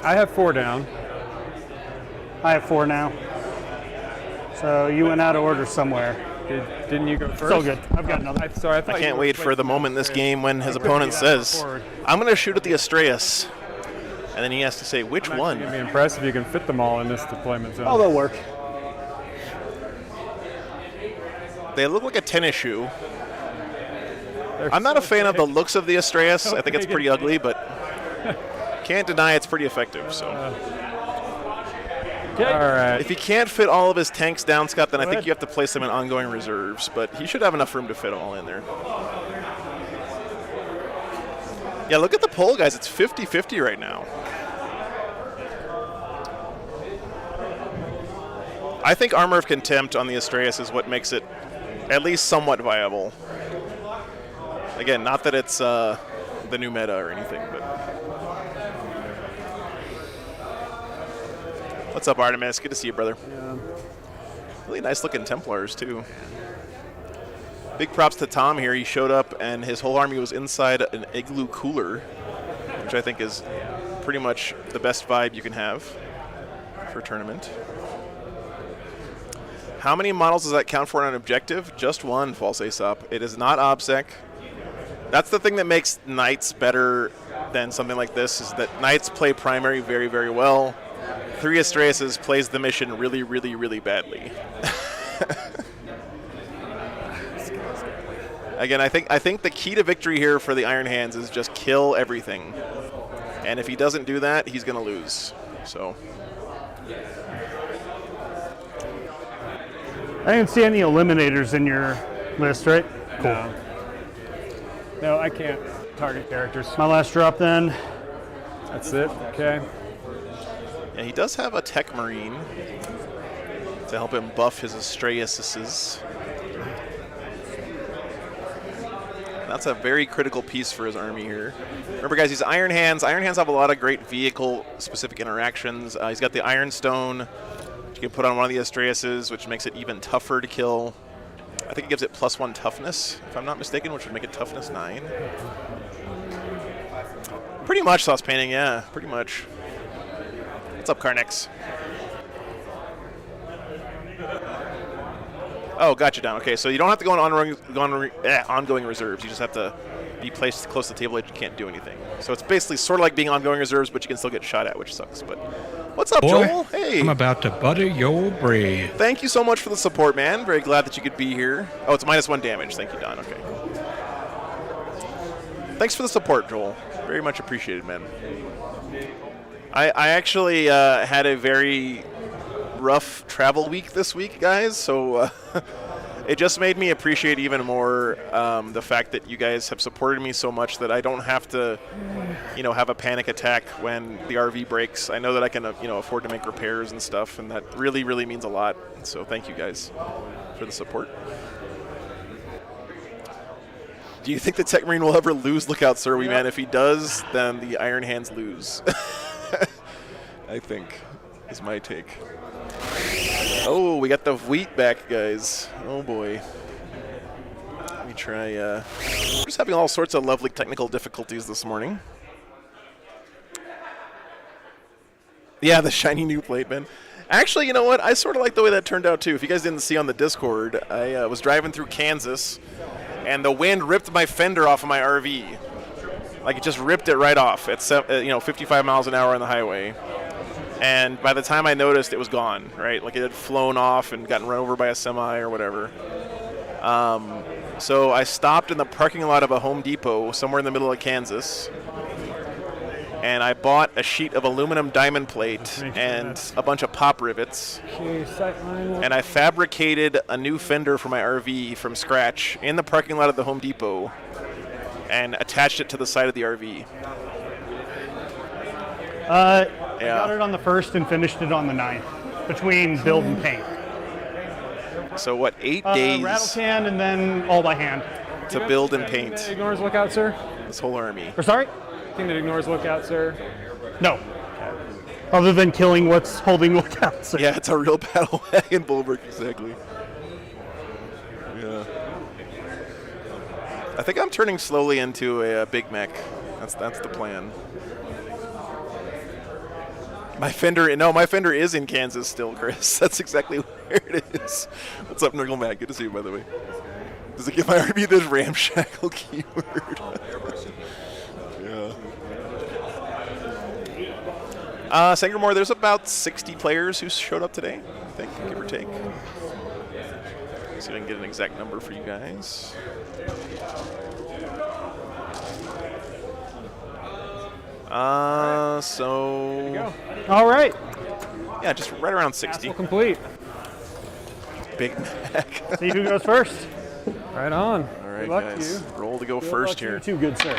I have 4 down. I have 4 now. So you went out of order somewhere. Didn't you go first? So good. I've got another. I can't wait for the moment in this game when his opponent says, I'm going to shoot at the Astreus. And then he has to say, which one? It's going to be impressed if you can fit them all in this deployment zone. Oh, they'll work. They look like a tennis shoe. I'm not a fan of the looks of the Astreus. I think it's pretty ugly, but can't deny it's pretty effective. So, all right. if he can't fit all of his tanks down, Scott, then I think you have to place them in ongoing reserves. But he should have enough room to fit all in there. Yeah, look at the poll, guys. It's 50-50 right now. I think Armor of Contempt on the Astreus is what makes it at least somewhat viable. Again, not that it's the new meta or anything, but... What's up, Artemis? Good to see you, brother. Yeah. Really nice-looking Templars, too. Big props to Tom here. He showed up, and his whole army was inside an igloo cooler, which I think is pretty much the best vibe you can have for a tournament. How many models does that count for on an objective? Just 1, False Aesop. It is not OBSEC. That's the thing that makes Knights better than something like this, is that Knights play primary very, very well. 3 Astreuses plays the mission really, really, really badly. Again, I think the key to victory here for the Iron Hands is just kill everything. And if he doesn't do that, he's going to lose. So... I didn't see any eliminators in your list, right? Cool. No, I can't target characters. My last drop then. That's it. Okay. Yeah, he does have a Tech Marine to help him buff his Astreuses. That's a very critical piece for his army here. Remember, guys, these Iron Hands. Iron Hands have a lot of great vehicle-specific interactions. He's got the Iron Stone. You can put on one of the Astreuses, which makes it even tougher to kill. I think it gives it +1 toughness, if I'm not mistaken, which would make it toughness 9. Pretty much, Sauce Painting, yeah, pretty much. What's up, Carnex? Oh, gotcha, down. Okay, so you don't have to go on ongoing reserves. You just have to be placed close to the table edge. You can't do anything. So it's basically sort of like being ongoing reserves, but you can still get shot at, which sucks. But what's up, Boy, Joel? Hey. I'm about to butter your bread. Thank you so much for the support, man. Very glad that you could be here. Oh, it's -1 damage. Thank you, Don. Okay. Thanks for the support, Joel. Very much appreciated, man. I actually had a very rough travel week this week, guys, so it just made me appreciate even more the fact that you guys have supported me so much that I don't have to, have a panic attack when the RV breaks. I know that I can, afford to make repairs and stuff, and that really, really means a lot. So thank you guys for the support. Do you think the Tech Marine will ever lose Lookout Survey, man? If he does, then the Iron Hands lose. I think is my take. Oh, we got the wheat back, guys. Oh, boy. Let me try. We're just having all sorts of lovely technical difficulties this morning. Yeah, the shiny new plate, man. Actually, you know what? I sort of like the way that turned out, too. If you guys didn't see on the Discord, I was driving through Kansas, and the wind ripped my fender off of my RV. Like, it just ripped it right off at 55 miles an hour on the highway. And by the time I noticed, it was gone, right? Like, it had flown off and gotten run over by a semi or whatever. So I stopped in the parking lot of a Home Depot somewhere in the middle of Kansas, and I bought a sheet of aluminum diamond plate and a bunch of pop rivets. And I fabricated a new fender for my RV from scratch in the parking lot of the Home Depot and attached it to the side of the RV. I got it on the 1st and finished it on the 9th between build and paint. So what, 8 days? Rattle can and then all by hand. To build and paint. That ignores lookout, sir? This whole army. Or sorry? Thing that ignores lookout, sir? No. Other than killing what's holding lookout, sir. Yeah, it's a real battle wagon bulwark, exactly. Yeah. I think I'm turning slowly into a Big Mac. That's the plan. My fender is in Kansas still, Chris. That's exactly where it is. What's up, Nurgle Matt? Good to see you, by the way. Does it give my RB this ramshackle keyword? Yeah. Sangamore, there's about 60 players who showed up today, I think, give or take. See if I can get an exact number for you guys. So... All right. Yeah, just right around 60. Castle complete. Big Mac. See who goes first. Right on. All right, Good luck guys. to you. Roll to go Good first luck to here. you too, good sir.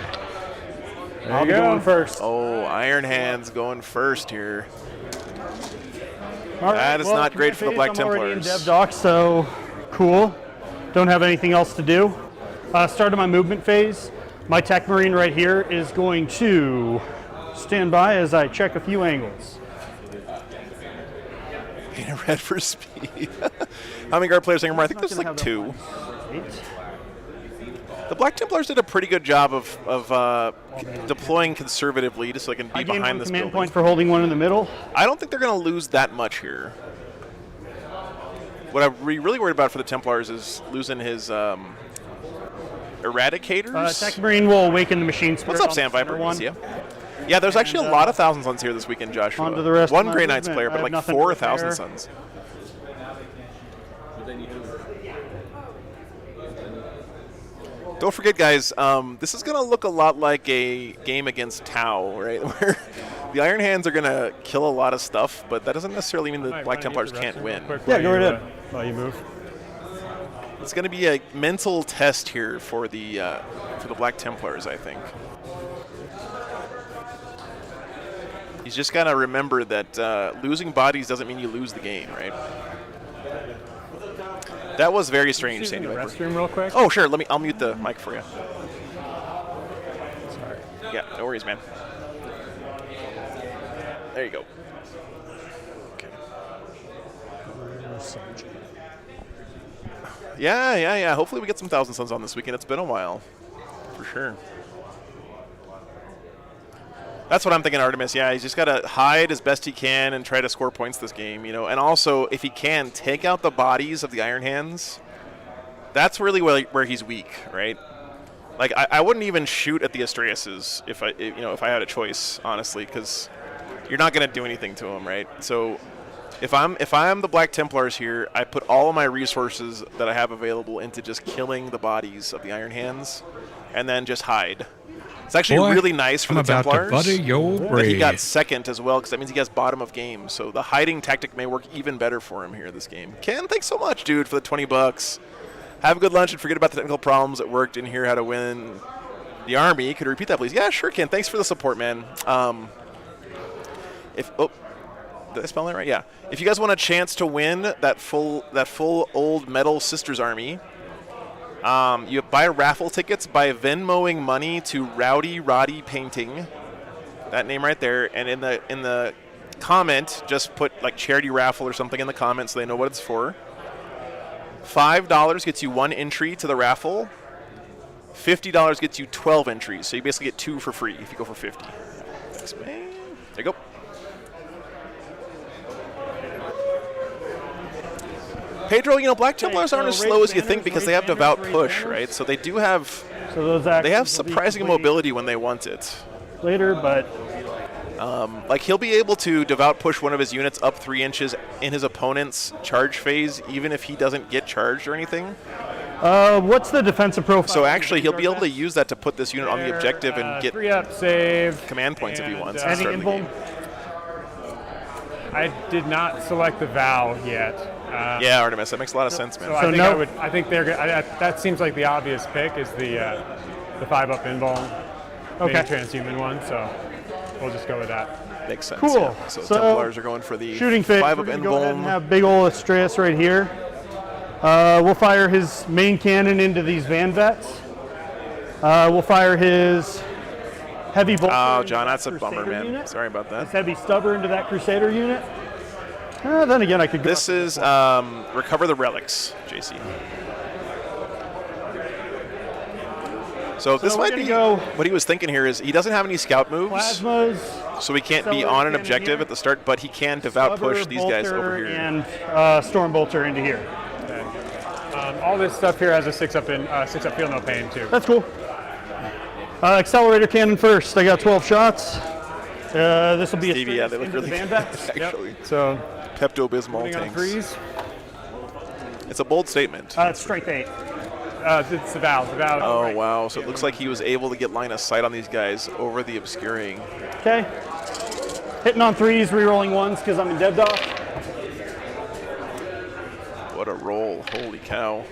There I'll you be go. going first. Oh, Iron Hands going first here. All right, That is well, not great for the phase, Black I'm already in Templars. dev doc, so cool. Don't have anything else to do. Started my movement phase. My Tech Marine right here is going to stand by as I check a few angles. Painted red for speed. How many guard players, Sangamore? I think there's like 2. 8. The Black Templars did a pretty good job of deploying conservatively just so I can be I gained behind one this command building. point for holding one in the middle. I don't think they're going to lose that much here. What I'm really worried about for the Templars is losing his Eradicators. Tech Marine will awaken the machine spirit. What's up, on Sam the center Viper? one. Yeah. Yeah, there's actually a lot of Thousand Suns here this weekend, Joshua. On to the rest of One my Grey Knights movement. player, I but have like nothing 4 to Thousand repair. Suns. Don't forget, guys, this is going to look a lot like a game against Tau, right? Where the Iron Hands are going to kill a lot of stuff, but that doesn't necessarily mean the Might Black wanna Templars use the can't restroom win. real quick Yeah, while go right you, ahead. While you move. It's going to be a mental test here for the Black Templars, I think. He's just got to remember that losing bodies doesn't mean you lose the game, right? That was very strange, Use the Sandy Viper. restroom real quick. Oh, sure. I'll mute the mic for you. Sorry. Yeah, no worries, man. There you go. Okay. Yeah. Hopefully we get some Thousand Suns on this weekend. It's been a while, for sure. That's what I'm thinking, Artemis. Yeah, he's just got to hide as best he can and try to score points this game, you know. And also, if he can, take out the bodies of the Iron Hands. That's really where he's weak, right? Like, I wouldn't even shoot at the Astraeus if I had a choice, honestly, because you're not going to do anything to him, right? So if I'm the Black Templars here, I put all of my resources that I have available into just killing the bodies of the Iron Hands, and then just hide. It's actually Boy, really nice for I'm the about Templars to butter your that he got bread. second as well, because that means he gets bottom of game. So the hiding tactic may work even better for him here this game. Ken, thanks so much, dude, for the $20. Have a good lunch and forget about the technical problems at work. Didn't hear how to win the Army. Could you repeat that, please? Yeah, sure, Ken. Thanks for the support, man. Did I spell that right? Yeah. If you guys want a chance to win that full old metal Sisters Army, you buy raffle tickets by Venmoing money to Rowdy Roddy Painting. That name right there, and in the comment, just put like charity raffle or something in the comments so they know what it's for. $5 gets you 1 entry to the raffle. $50 gets you 12 entries, so you basically get 2 for free if you go for 50. Thanks, man. There you go. Pedro, you know, Black Templars aren't as so slow as you raise think because banners, they have raise devout banners, push, raise right? So they do have So those they have actions will be surprising completed mobility when they want it. later, but Like he'll be able to devout push one of his units up 3 inches in his opponent's charge phase, even if he doesn't get charged or anything. what's the defensive profile? So actually, he'll be able to use that to put this unit on the objective and get 3-up save. command points if he and, wants. uh, to Any start the invuln? game. I did not select the Vow yet. Yeah, Artemis, that makes a lot of sense, man. So I So think no- I would. I think they're. That seems like the obvious pick is the 5-up invuln, Okay. mini transhuman one. So we'll just go with that. Makes sense. Cool. Yeah. So Templars are going for the Shooting phase. 5 We're of gonna go ahead and invuln. have big ol' Astreus right here. We'll fire his main cannon into these van vets. We'll fire his heavy bolter. Oh, into John, that that's a bummer, Crusader man. unit. Sorry about that. His heavy stubber into that Crusader unit. Then again, I could go. This is recover the relics, JC. So this we're might gonna be go what he was thinking here is he doesn't have any scout moves, Plasmas, so he can't be Accelerate on an cannon objective here. at the start, but he can devout stubber, push these guys bolter, over here. and storm bolter into here. All this stuff here has a 6-up feel no pain too. That's cool. Accelerator cannon first. I got 12 shots. This will be a Stevie, yeah, they straight look into really the good, van vets. actually. So Pepto-Bismol putting on tanks. freeze. It's a bold statement. It's strength 8. It's the Vow. The Vow. Oh, right. wow. So it looks like he was able to get line of sight on these guys over the obscuring. Okay. Hitting on 3s, rerolling 1s because I'm in dead dock. What a roll. Holy cow.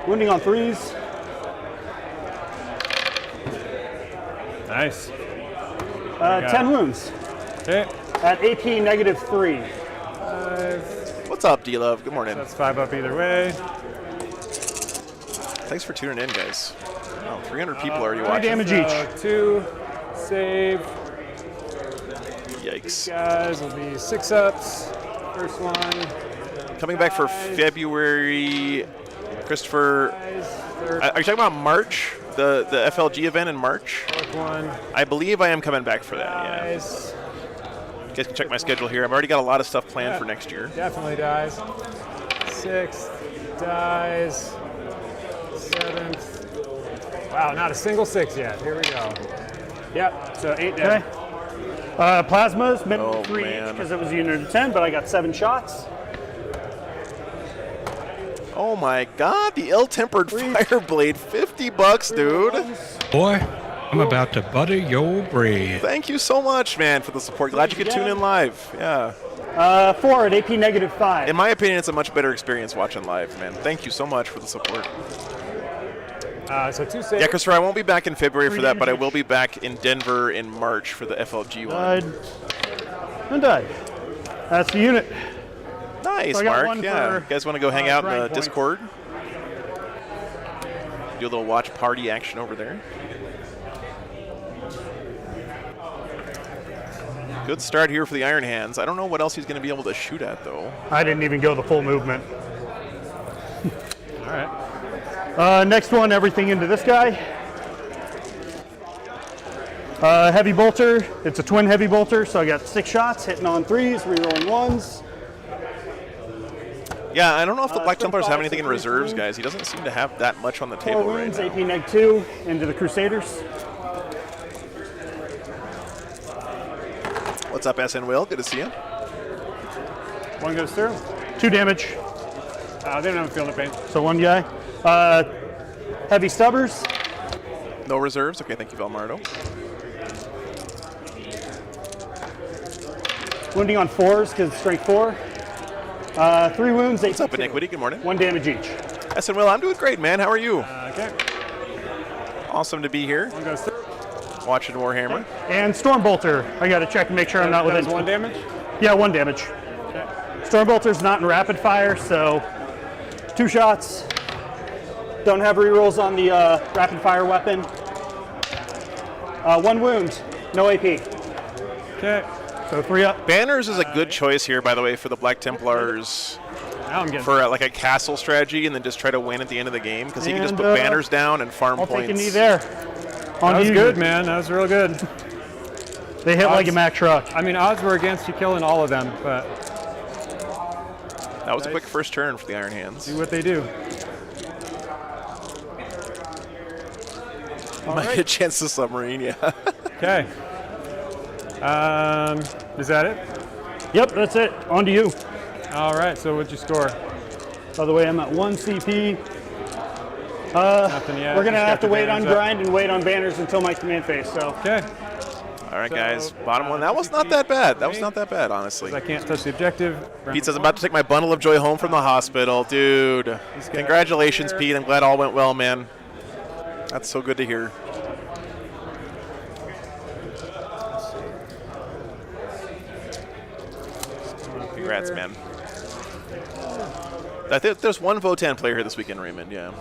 Wounding on 3s. Nice. 10 wounds Okay. at AP -3. What's up, D-Love? Good morning. That's 5-up either way. Thanks for tuning in, guys. Oh, 300 people already 3 watching. damage each. 2 save. Yikes. Guys will be 6-ups. First one. Coming back for February, Christopher. Third Are you talking about March? The FLG event in March? fourth one. I believe I am coming back for that, yeah. Dies. You guys can check my schedule here. I've already got a lot of stuff planned for next year. Definitely dies. 6th dies. 7th. Wow, not a single 6 yet. Here we go. Yep. So 8 dead. Okay. Plasmas, minimum Oh, 3 man. each because it was a unit of 10, but I got 7 shots. Oh my god, the ill-tempered Fireblade. $50, dude. Boy, I'm about to butter your bread. Thank you so much, man, for the support. Glad you could tune in live. Yeah. 4 at AP -5. In my opinion, it's a much better experience watching live, man. Thank you so much for the support. So 2 saves. Yeah, Christopher, I won't be back in February for 3 that, but I damage will each. be back in Denver in March for the FLG one. Died. And died. That's the unit. Nice, So I got Mark. one Yeah. for, You guys want to go hang out in the grind points. Discord? Do a little watch party action over there. Good start here for the Iron Hands. I don't know what else he's going to be able to shoot at, though. I didn't even go the full movement. All right. Next one, everything into this guy. Heavy bolter. It's a twin heavy bolter, so I got 6 shots, hitting on 3s, rerolling 1s. Yeah, I don't know if the Black Sprint Templars have 5, anything in so 3 reserves, wounds. guys. He doesn't seem to have that much on the 4 table right wounds, now. AP -2 into the Crusaders. What's up, SN Will? Good to see you. 1 goes through. 2 damage, They don't have a field of pain. so 1 guy. Heavy stubbers. No reserves? Okay, thank you, Valmardo. Wounding on 4s because strength 4. 3 wounds, 8. What's up, Iniquity? Good morning. 1 damage each. SN Will, I'm doing great, man. How are you? Okay. Awesome to be here. 1 goes through. Watching Warhammer. And Storm Bolter. I got to check and make sure I'm not That within. was 1 damage. Yeah, 1 damage. Storm Bolter's not in rapid fire, so 2 shots. Don't have rerolls on the rapid fire weapon. 1 wound, no AP. Okay. So 3 up. Banners is a good choice here, by the way, for the Black Templars Now I'm getting. for like a castle strategy and then just try to win at the end of the game because he can just And, put banners down and farm I'll points. take a knee there. On That was you. good, man. That was real good. They hit like a Mack truck. I mean, odds were against you killing all of them, but That was a quick first turn for the Iron Hands. Do what they do. Might get a chance to submarine, yeah. Okay. Is that it? Yep, that's it. On to you. All right. So what'd you score? By the way, I'm at 1 CP. Nothing yet. We're going to Just have to got the wait on banners up. grind and wait on banners until my command phase. So Okay. All right, So, guys. Bottom one. That was not that bad. That was not that bad, honestly. I can't touch the objective. Pizza's about to take my bundle of joy home from the hospital. Dude, congratulations, Pete. I'm glad all went well, man. That's so good to hear. Congrats, man. I think there's one Votan player here this weekend, Raymond, yeah.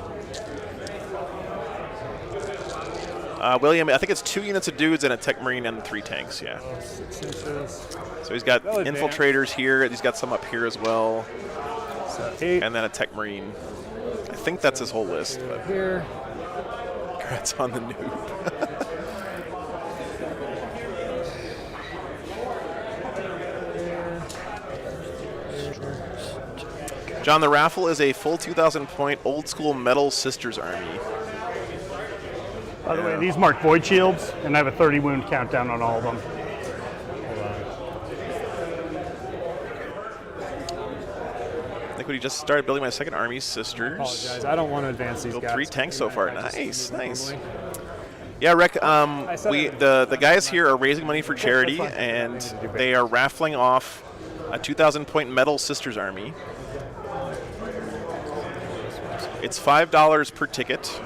William, I think it's 2 units of dudes and a Tech Marine and 3 tanks, yeah. 6 inches. So he's got Well advanced. infiltrators here. He's got some up here as well. So 8 And then a Tech Marine. I think that's his whole list, but here. congrats on the noob. John, the raffle is a full 2,000 point old school metal sisters army. by the way, these mark void shields, and I have a 30 wound countdown on all of them. I think we just started building my second army, sisters. Apologize. I don't want to advance these Built guys. 3 tanks so far. I just Nice, do it nice. normally. Yeah, Rick. said We it. the guys here are raising money for charity, fine. and they are raffling off a 2,000 point metal sisters army. It's $5 per ticket.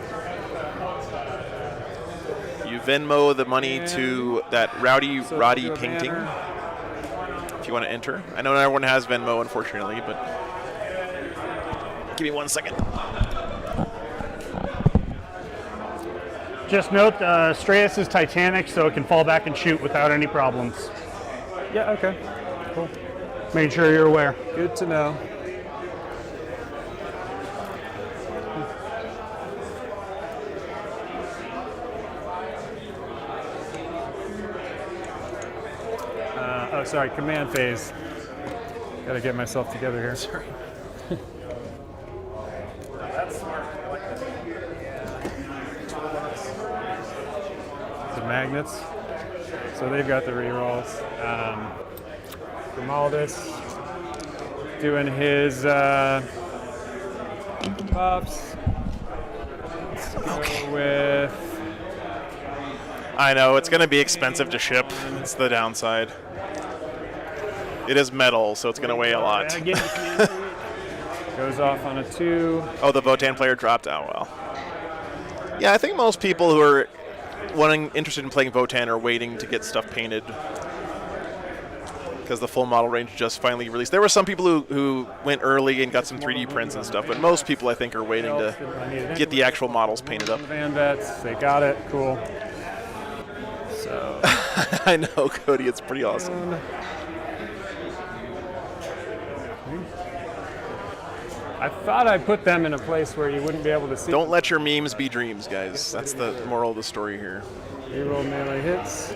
You Venmo the money to that Rowdy So Roddy do a painting banner. if you want to enter. I know not everyone has Venmo, unfortunately, but give me 1 second. Just note, Strayus is Titanic, so it can fall back and shoot without any problems. Yeah, okay. Cool. Make sure you're aware. Good to know. Oh, sorry, command phase. Gotta get myself together here. Sorry. The magnets. So they've got the rerolls. Gamaldus doing his buffs. Let's go with I know, it's going to be expensive to ship. It's the downside. It is metal, so it's going to weigh a lot. goes off on a 2. Oh, the Votan player dropped out. Well, yeah, I think most people who are interested in playing Votan are waiting to get stuff painted because the full model range just finally released. There were some people who went early and got some 3D prints and stuff, but most people I think are waiting to get the actual models painted up. Van vets, they got it. Cool. So I know, Cody, it's pretty awesome. I thought I put them in a place where you wouldn't be able to see. Don't let your memes be dreams, guys. That's the moral of the story here. Reroll melee hits.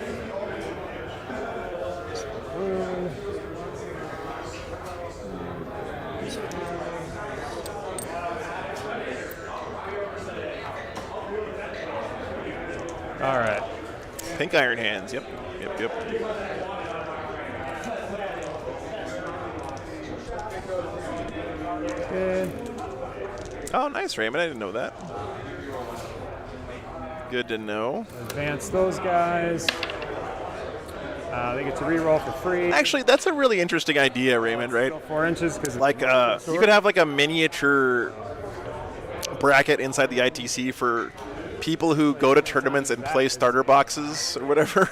All right. Pink Iron Hands, yep. Good. Oh, nice, Raymond. I didn't know that. Good to know. Advance those guys. They get to reroll for free. Actually, that's a really interesting idea, Raymond, right? Go 4 inches because Like, you could have like a miniature bracket inside the ITC for people who go to tournaments and play starter boxes or whatever.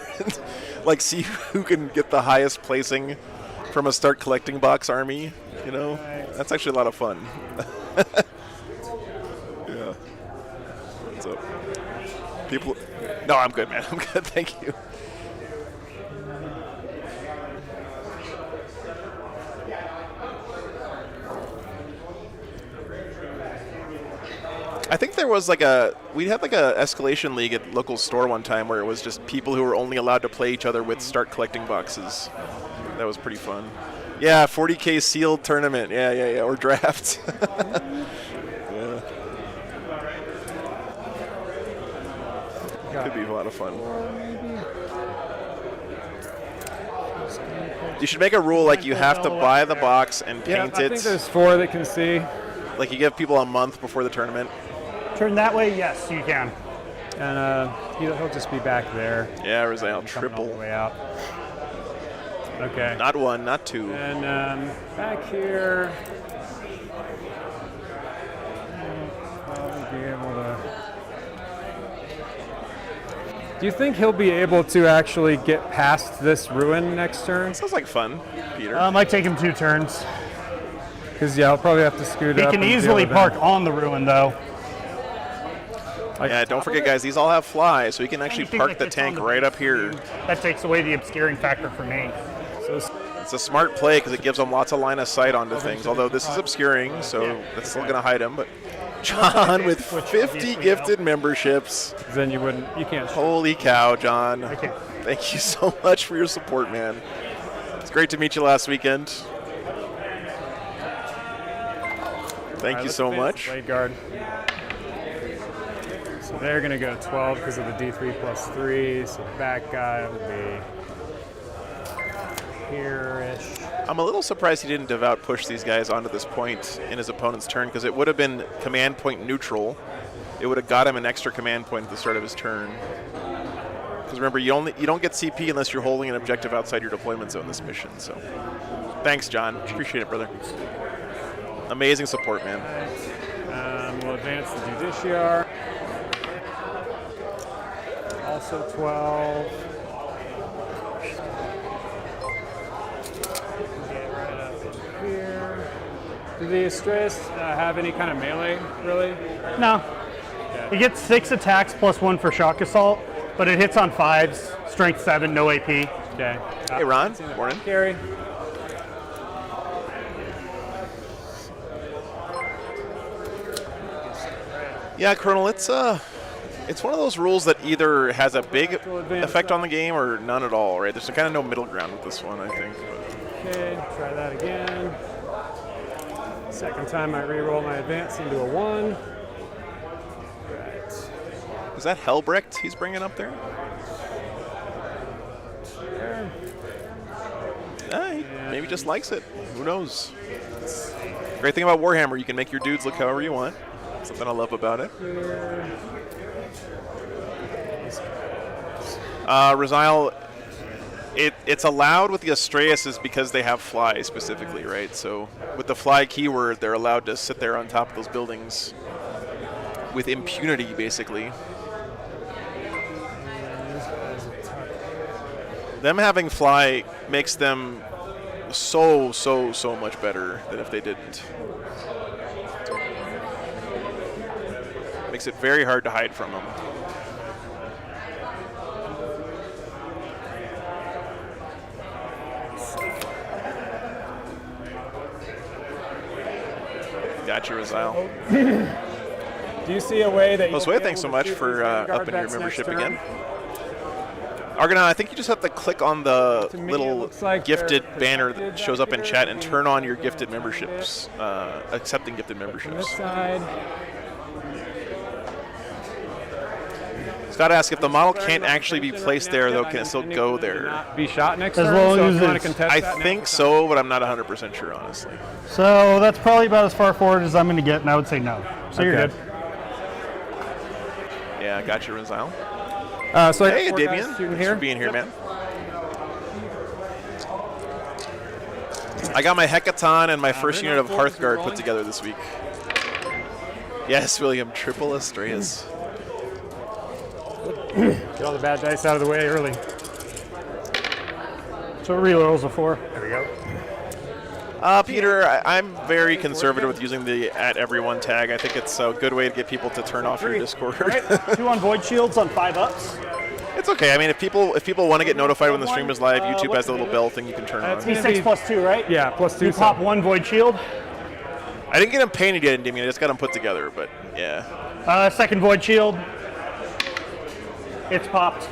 Like, see who can get the highest placing from a start collecting box army, you know? That's actually a lot of fun. Yeah. What's up? People. No, I'm good, man. I'm good. Thank you. I think there was we had like a escalation league at local store one time where it was just people who were only allowed to play each other with start collecting boxes. That was pretty fun. Yeah, 40K sealed tournament. Yeah, or draft. Yeah. Could be a lot of fun. You should make a rule like you have to buy the box and paint I it. think there's 4 that can see. Like you give people a month before the tournament. Turn that way, yes, you can. And he'll just be back there. Yeah, Rosale, Coming all triple. the way out. Okay. Not 1, not 2. And back here, be able to. Do you think he'll be able to actually get past this ruin next turn? Sounds like fun, Peter. Might take him 2 turns. Because I'll probably have to scoot He up. can and easily deal with park him. on the ruin, though. Yeah, don't forget, guys, these all have fly, so you can actually Anything park that the gets on tank the right up here. That takes away the obscuring factor for me. It's a smart play because it gives them lots of line of sight onto things, although this is obscuring, so that's still going to hide him. But John with 50 gifted memberships. Then you can't. Holy cow, John. I can't. Thank you so much for your support, man. It's great to meet you last weekend. Thank you so much. Late guard. So they're going to go 12 because of the D3 plus 3. So the back guy will be here-ish. I'm a little surprised he didn't devout push these guys onto this point in his opponent's turn because it would have been command point neutral. It would have got him an extra command point at the start of his turn. Because remember, you don't get CP unless you're holding an objective outside your deployment zone this mission. So, thanks, John. Appreciate it, brother. Amazing support, man. We'll advance the Judiciar. Also 12. Get right up in here. Do the Astris have any kind of melee, really? No. He gets 6 attacks plus 1 for shock assault, but it hits on 5s, strength 7, no AP. Okay. Hey, Ron. Morning. Gary. Yeah, Colonel, it's one of those rules that either has a big effect on the game or none at all, right? There's kind of no middle ground with this one, I think. But. Okay, try that again. Second time I re-roll my advance into a 1. Right. Is that Helbrecht he's bringing up there? He maybe just likes it. Who knows? Great thing about Warhammer, you can make your dudes look however you want. Something I love about it. Rosile, it's allowed with the Astraeus because they have fly specifically, right? So with the fly keyword, they're allowed to sit there on top of those buildings with impunity, basically. Them having fly makes them so much better than if they didn't. Makes it very hard to hide from them. Gotcha, Rosile. Do you see a way that Josue, thanks so much for upping your membership again. Argonaut, I think you just have to click on the little gifted banner that shows up in chat and turn on your gifted memberships, accepting gifted memberships. This side. Scott asked if the model can't actually be placed there, though, can it still go there? Be shot next As turn. long So as if you want to it's- contest I that think now, so, but I'm not 100% sure, honestly. So that's probably about as far forward as I'm going to get, and I would say no. So you're Okay. good. Yeah, gotcha, Rosile. So I Hey, got 4 guys Davian. shooting Thanks here. for being here, man. I got my Hecaton and my first unit of Hearthguard put together this week. Yes, William, triple Astraeus. Get all the bad dice out of the way early. So what rerolls are for. There we go. Peter, I'm very conservative with using the @everyone tag. I think it's a good way to get people to turn off your Discord. 2 on void shields on 5 ups. It's okay. I mean, if people want to get notified when the stream is live, YouTube has a little bell thing you can turn on. D6 plus 2, right? Yeah, plus 2. You pop 1 void shield. I didn't get them painted yet, Damien. I just got them put together, but yeah. Second void shield. It's popped.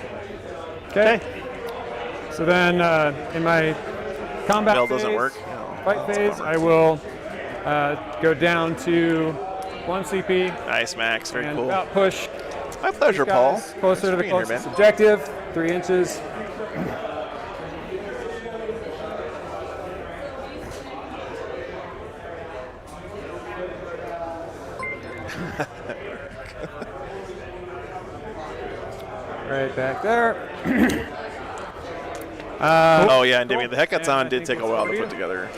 Okay. So then in my combat Bell phase, doesn't work. Yeah. fight phase, I will go down to 1 CP Nice, Max. Very and cool. about push My pleasure, these Paul. guys closer to the Thanks for being closest here, objective, 3 inches. Right back there. Oh yeah, and Damien, the And Hackathon I did think take a that's while to over put to you. together.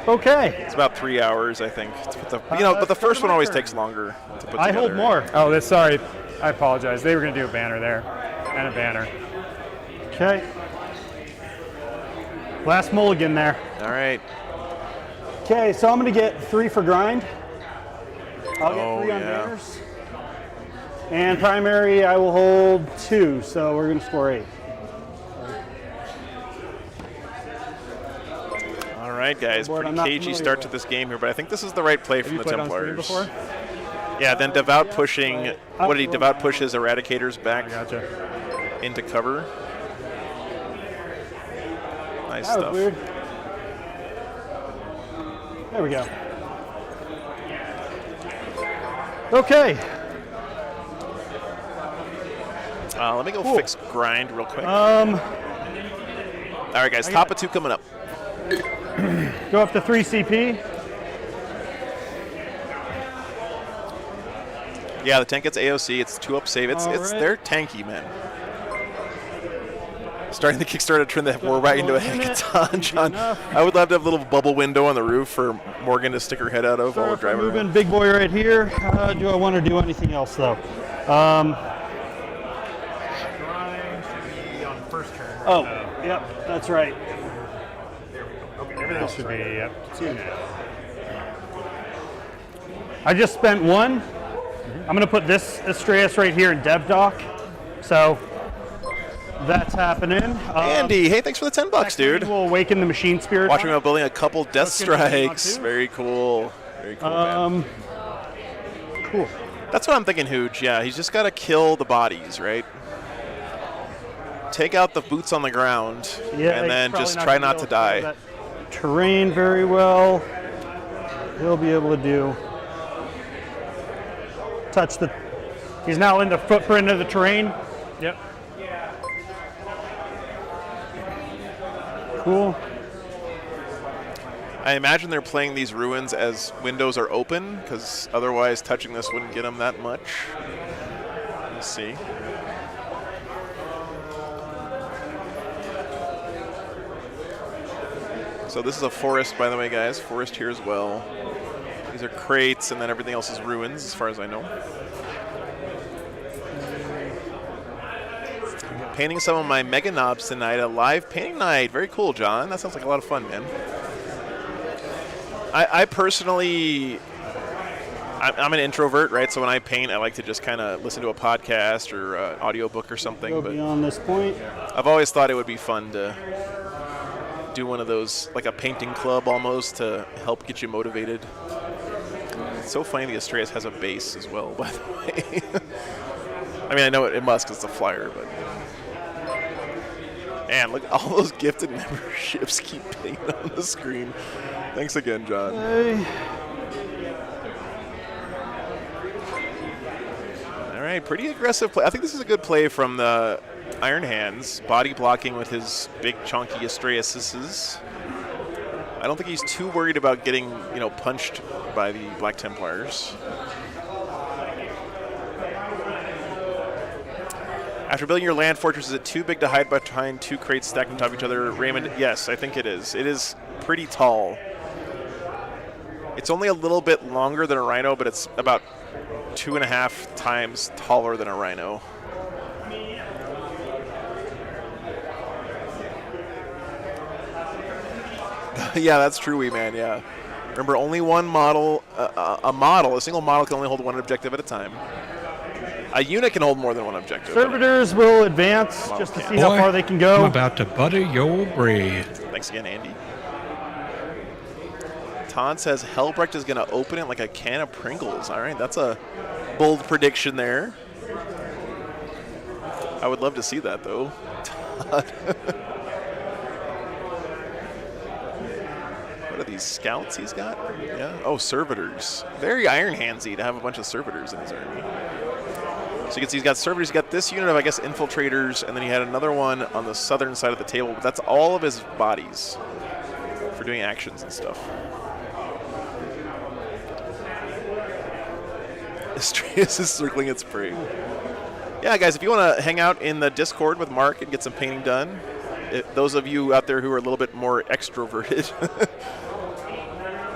Okay. It's about 3 hours, I think. To put the, but the first one always takes longer to put I together. hold more. Oh, sorry. I apologize. They were going to do a banner there and a banner. Okay. Last mulligan there. All right. Okay, so I'm going to get 3 for grind. I'll get Oh, 3 on yeah. banners. And primary, I will hold 2, so we're going to score 8. All right, guys. Board, Pretty I'm not cagey familiar start to with. this game here, but I think this is the right play Have from you the played on screen Templars. before? Yeah, then Devout pushing. What did he? Devout pushes Eradicators I back gotcha. into cover. Nice That was stuff. weird. There we go. Okay. Let me go Cool. fix grind real quick. All right, guys. Top of 2 coming up. Go up to 3 CP. Yeah, the tank gets AOC. It's 2-up save. It's All right. they're tanky, man. Starting the Kickstarter turn that war right into a hackathon, John. enough. I would love to have a little bubble window on the roof for Morgan to stick her head out of while we're If I'm driving moving around. big boy right here. Do I want to do anything else though? Oh, yep, that's right. This should be up to 2 now. I just spent 1. I'm going to put this Astreus right here in dev dock. So that's happening. Andy, hey, thanks for the $10, dude. We'll awaken the machine spirit. Watching about building a couple Death Let's get to the Strikes. mod, too. Very cool. Very cool, man. Cool. That's what I'm thinking, Hooch. Yeah, he's just got to kill the bodies, right? Take out the boots on the ground, Yeah, and then he's just probably try gonna not be to able follow die. that terrain very well. He'll be able to do. Touch the. He's now in the footprint of the terrain. Yep. Cool. I imagine they're playing these ruins as windows are open, because otherwise touching this wouldn't get them that much. Let's see. So this is a forest, by the way, guys. Forest here as well. These are crates, and then everything else is ruins, as far as I know. Painting some of my Mega Knobs tonight. A live painting night. Very cool, John. That sounds like a lot of fun, man. I personally, I'm an introvert, right? So when I paint, I like to just kind of listen to a podcast or an audiobook or something. Go But beyond this point. I've always thought it would be fun to do one of those, like a painting club almost, to help get you motivated. It's so funny the Astreus has a base as well, by the way. I mean, I know it must because it's a flyer, but. Man, look, all those gifted memberships keep playing on the screen. Thanks again, John. Okay. All right, pretty aggressive play. I think this is a good play from the Iron Hands, body blocking with his big chunky Astreuses. I don't think he's too worried about getting, punched by the Black Templars. After building your land fortress, is it too big to hide behind 2 crates stacked on top of each other? Raymond, yes, I think it is. It is pretty tall. It's only a little bit longer than a rhino, but it's about 2.5 times taller than a rhino. Yeah, that's true, wee man, yeah. Remember, only one model, a single model can only hold one objective at a time. A unit can hold more than one objective. Servitors will advance just to see how Boy, far they can I'm go. about to butter your bread. Thanks again, Andy. Todd says Hellbrecht is going to open it like a can of Pringles. All right, that's a bold prediction there. I would love to see that, though. Todd. What are these scouts he's got? Yeah. Oh, servitors. Very Iron Handsy to have a bunch of servitors in his army. So you can see he's got servitors. He's got this unit of, I guess, infiltrators, and then he had another one on the southern side of the table. But that's all of his bodies for doing actions and stuff. Astreus is circling its prey. Yeah, guys, if you want to hang out in the Discord with Mark and get some painting done, those of you out there who are a little bit more extroverted,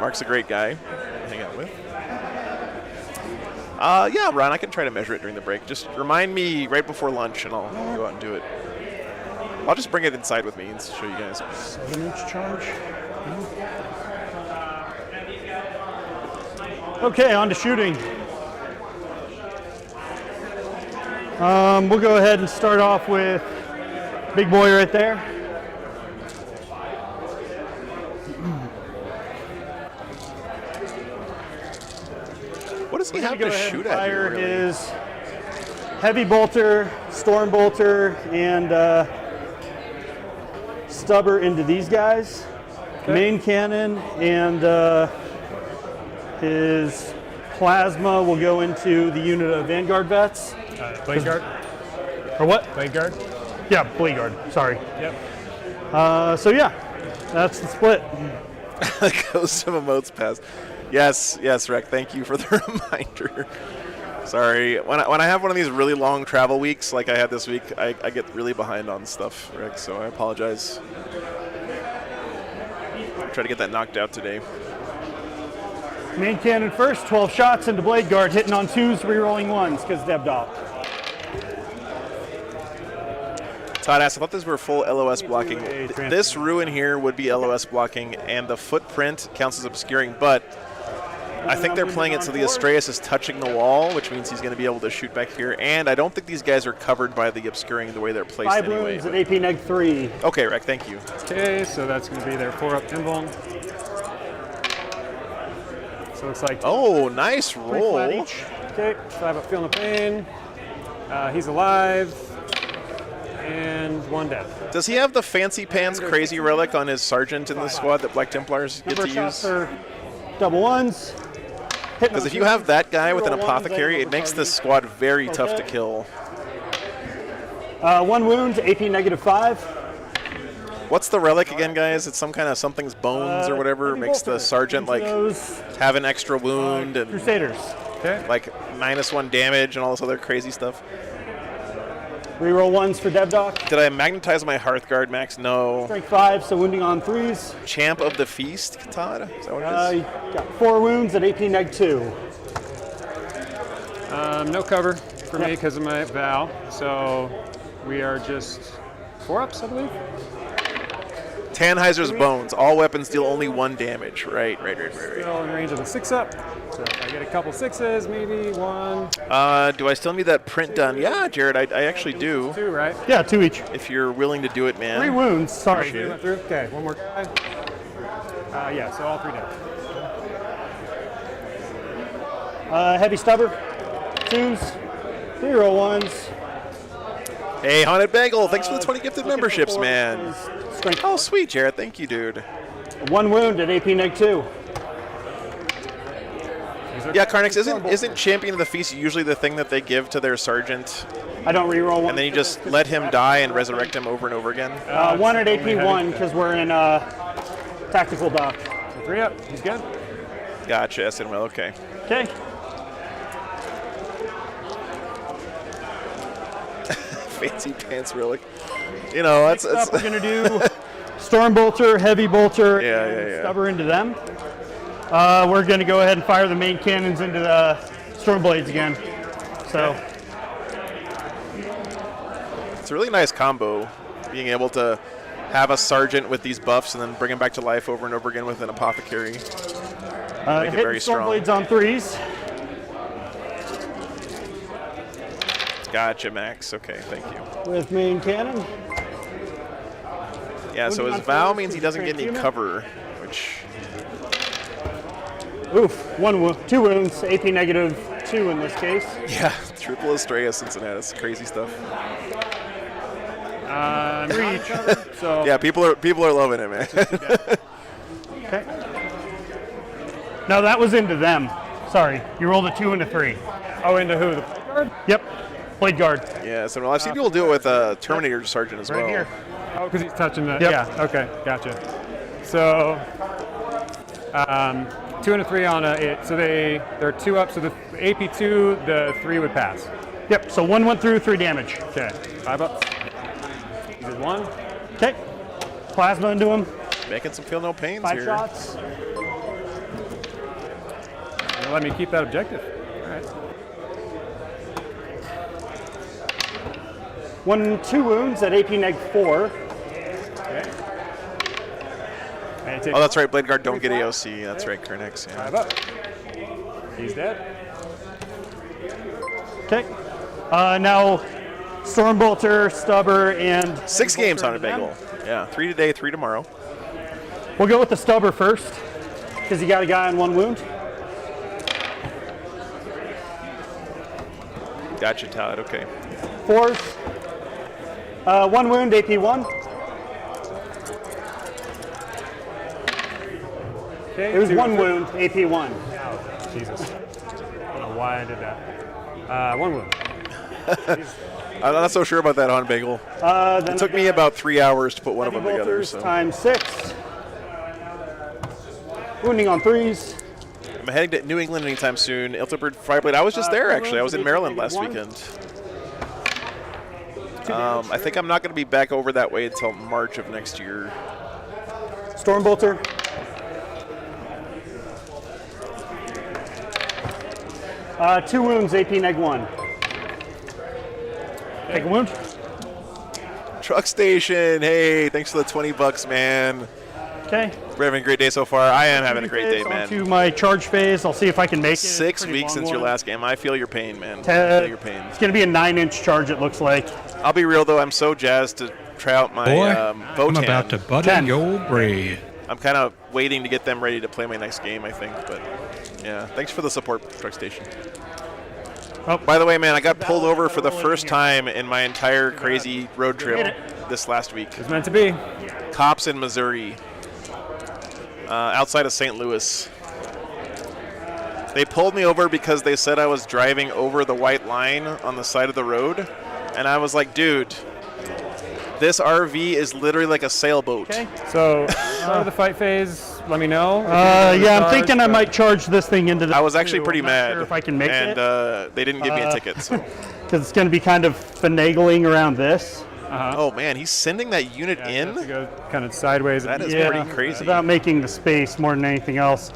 Mark's a great guy to hang out with. Yeah, Ron, I can try to measure it during the break. Just remind me right before lunch, and I'll go out and do it. I'll just bring it inside with me and show you guys. 7-inch charge. Okay, on to shooting. We'll go ahead and start off with big boy right there. What does he have Go to ahead shoot and at fire here, really? his heavy bolter, storm bolter, and stubber into these guys. Okay. Main cannon and his plasma will go into the unit of Vanguard vets. Blade guard? Or what? Blade guard? Yeah, blade guard. Sorry. Yep. So yeah, that's the split. Ghost of Emotes pass. Yes, Rec. Thank you for the reminder. Sorry. When I have one of these really long travel weeks like I had this week, I get really behind on stuff, Rec, so I apologize. I'll try to get that knocked out today. Main cannon first, 12 shots into blade guard, hitting on 2s, rerolling 1s, because Deb Doc. Todd asked, I thought these were full LOS blocking. This ruin here would be LOS blocking, and the footprint counts as obscuring, but I think they're playing it so the Astreus is touching the wall, which means he's going to be able to shoot back here, and I don't think these guys are covered by the obscuring the way they're placed 5 anyway. wounds at AP neg 3. Okay, Rec, thank you. Okay, so that's going to be their 4-up emblem. So it looks like Oh, nice 3 roll. flat each. okay, 5-up feeling the pain. He's alive. And 1 dead. Does he have the fancy pants crazy relic on his sergeant in the squad that Black Templars get Number to of shots use? are double 1s. Because if you have that guy with an apothecary, it makes this squad very tough to kill. 1 wound, AP negative 5. What's the relic again, guys? It's some kind of something's bones or whatever. It makes the sergeant like Those have an extra wound and Crusaders. Okay. like -1 damage and all this other crazy stuff. Reroll 1s for Deb Doc. Did I magnetize my Hearthguard, Max? No. Strength 5, so wounding on 3s. Champ of the Feast, Todd? Is that what it You got 4 wounds at AP neg 2. No cover for me because of my vow. So we are just 4-ups, I believe. Tannheiser's Bones. All weapons deal only 1 damage. Right. Still in range of the 6-up. So if I get a couple 6s, maybe 1, Do I still need that print done? Yeah, Jared, I actually do. 2, right? Yeah, 2 each. If you're willing to do it, man. 3 wounds, sorry. Appreciate it. Went through. Okay, 1 more guy. Yeah, so all 3 dead. Heavy stubber, 2s. Reroll 1s. Hey, Haunted Bagel, thanks for the 20 gifted memberships, man. Strength Oh, sweet, Jared. Thank you, dude. 1 wound at AP neg 2. Yeah, Carnix, isn't Champion of the Feast usually the thing that they give to their sergeant, I don't reroll 1. and then you just let him die and resurrect him over and over again? 1 at only AP 1 heavy. because we're in tactical dock. So 3-up, he's good. Gotcha, Essenwell, okay. Okay. Fancy pants relic. You know, that's Next up, we're going to do Storm Bolter, Heavy Bolter, Yeah, and yeah, yeah. Stubber into them. We're going to go ahead and fire the main cannons into the Storm Blades again. So, it's a really nice combo, being able to have a sergeant with these buffs and then bring him back to life over and over again with an apothecary. Make it hitting very Storm strong. Blades on 3s. Gotcha, Max. Okay, thank you. With main cannon. Yeah, so Wounding his on vow fours, means he he's doesn't get any transhuman. cover, which... Oof, 2 wounds, AP negative 2 in this case. Yeah, triple Estrella Cincinnati. Crazy stuff. So Yeah, people are loving it, man. Okay. No, that was into them. Sorry, you rolled a 2 and a 3. Oh, into who? The blade guard? Yep, blade guard. Yeah, so well, I've seen people do it with Terminator Sergeant as Right well. here. Oh, because he's touching the. Yep. Yeah. Okay. Gotcha. So, 2 and a 3 on a. So they're 2 up. So the AP2, the 3 would pass. Yep, so 1 went through, 3 damage. Okay. 5 up. He did 1. Okay. Plasma into him. Making some feel no pains 5 here. shots. You'll let me keep that objective. All right. 1, 2 wounds at AP neg 4. Okay. And Oh, that's right. Blade Guard don't get AOC. That's right, Kernex. Yeah. 5 up. He's dead. Okay. Now, Stormbolter, Stubber, and 6 games on a bagel. Yeah, 3 today, 3 tomorrow. we'll go with the Stubber first, because you got a guy on 1 wound. Gotcha, Todd. Okay. 4s. 1 wound, AP 1. Okay. It was 2 1 and 3. wound, AP 1. Oh, Jesus. I don't know why I did that. 1 wound. I'm not so sure about that on bagel. Then It took me about 3 hours to put one of them together. bolters So times 6. Wounding on 3s. I'm heading to New England anytime soon. Iltibird Fireblade. I was just there actually. I was in Maryland last weekend. I think I'm not going to be back over that way until March of next year. Stormbolter. Two wounds, AP neg 1. Take a wound. Truck station. Hey, thanks for the $20, man. Okay. We're having a great day so far. I am having a great day, man. To my charge phase. I'll see if I can make it. 6 Pretty weeks long since your one. last game. I feel your pain, man. I feel your pain. It's going to be a 9-inch charge, it looks like. I'll be real though. I'm so jazzed to try out my Boy, I'm Votan. about to butter 10. your bread. I'm kind of waiting to get them ready to play my next game, I think. But yeah, thanks for the support, Truck Station. Oh. By the way, man, I got pulled over for the first time in my entire crazy road trip this last week. It's meant to be. Cops in Missouri, outside of St. Louis. They pulled me over because they said I was driving over the white line on the side of the road. And I was like, dude, this RV is literally like a sailboat. Okay. So, start of the fight phase. Let me know. Yeah, I'm thinking I might charge this thing into the. I was actually too. pretty I'm not mad. sure if I can make and it. They didn't give me a ticket. So. Because it's going to be kind of finagling around this. Oh, man, he's sending that unit Yeah, in? you have to go kind of sideways. That is Yeah, pretty crazy. About making the space more than anything else.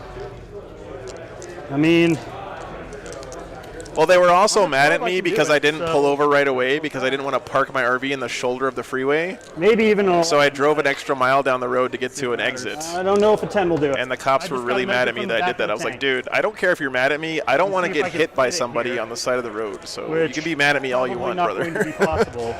I mean, Well, they were also mad at me can do because it, I didn't so- pull over right away because I didn't want to park my RV in the shoulder of the freeway. maybe even a. So I drove an extra mile down the road to get to an exit. I don't know if a 10 will do it. And the cops were really mad at me that I did that. I was like, dude, I don't care if you're mad at me. I don't want to see if I get can hit by fit it somebody here. on the side of the road. So you Which can be mad at me all you Probably want, not brother. going to be possible.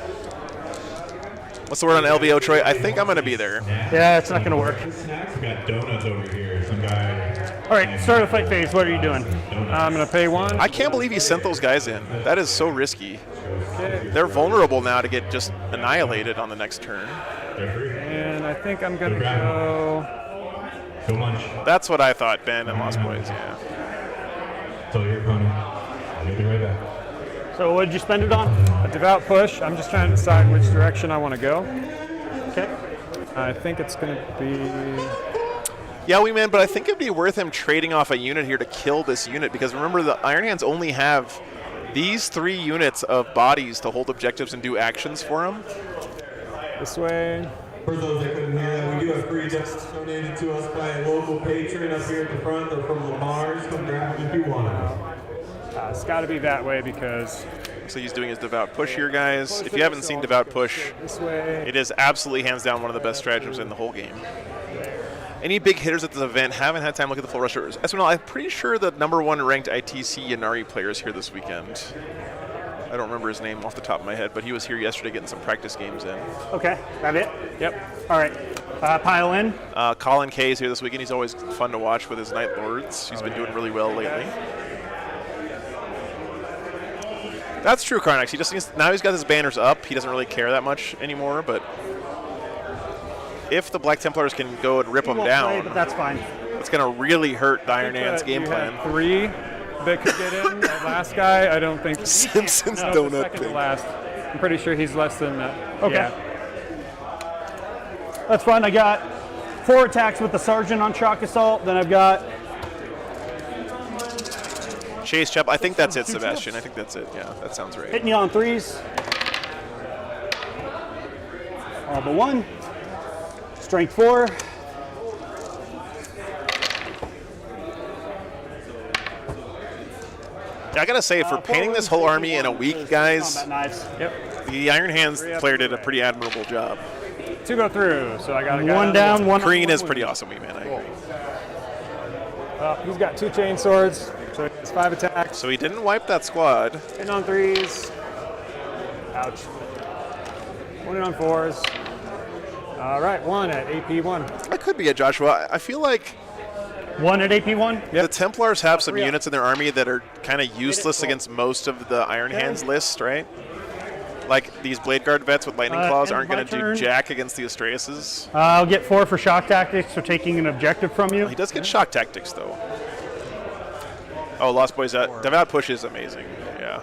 What's the word on LVO, Troy? I think I'm going to be there. Yeah, it's not going to work. Snacks. We got donuts over here. Some guy. All right, start of the fight phase. What are you doing? I'm going to pay 1. I can't believe he sent those guys in. That is so risky. They're vulnerable now to get just annihilated on the next turn. And I think I'm going to go. Go lunch. That's what I thought, Ben and Lost Boys, yeah. Tell your opponent. I'll be right back. So what did you spend it on? A devout push. I'm just trying to decide which direction I want to go. Okay. I think it's going to be. Yeah, Wee-Man, but I think it'd be worth him trading off a unit here to kill this unit because remember, the Iron Hands only have these 3 units of bodies to hold objectives and do actions for them. This way. For those that couldn't hear that, we do have free decks donated to us by a local patron up here at the front. They're from Lamar's. Come grab them if you want. It's got to be that way because. So he's doing his Devout Push here, guys. If you haven't seen Devout Push, This way. it is absolutely hands down one of the best stratagems in the whole game. Any big hitters at this event? Haven't had time to look at the full roster. Esmeralda, I'm pretty sure the #1 ranked ITC Yanari player is here this weekend. I don't remember his name off the top of my head, but he was here yesterday getting some practice games in. Okay, that it? Yep. All right. Pile in. Colin K is here this weekend. He's always fun to watch with his Night Lords. He's been doing really well lately. That's true, Karnax. He just needs, now he's got his banners up. He doesn't really care that much anymore, but if the Black Templars can go and rip He them won't play, down, but that's fine. it's going to really hurt the Iron Hands game You plan. had 3 that could get in. That last guy, I don't think. Simpsons No, the donut second to thing. last. I'm pretty sure he's less than that. Okay. Yeah. That's fine. I got 4 attacks with the Sergeant on Shock Assault. Then I've got Chase Chop. I think that's it, Sebastian. I think that's it. Yeah, that sounds right. hitting you on 3s. All but 1. Strength 4. I gotta say, for painting this whole army in a week, guys, Combat knives. Yep. the Iron Hands player did a pretty admirable job. 2 go through. So I got a guy 1 down, 1. Green is pretty awesome, man. I agree. He's got 2 chain swords, so he has 5 attacks. So he didn't wipe that squad. In on 3s. Ouch. 1 in on 4s. All right, 1 at AP 1. That could be a Joshua. I feel like 1 at AP1. the Templars have some units in their army that are kind of useless against most of the Iron Hands list, right? Like these Blade Guard vets with Lightning Claws and aren't going my to do turn. jack against the Astraeus. I'll get 4 for Shock Tactics for taking an objective from you. He does get shock tactics, though. Oh, Lost Boys. Devout Push is amazing. Yeah.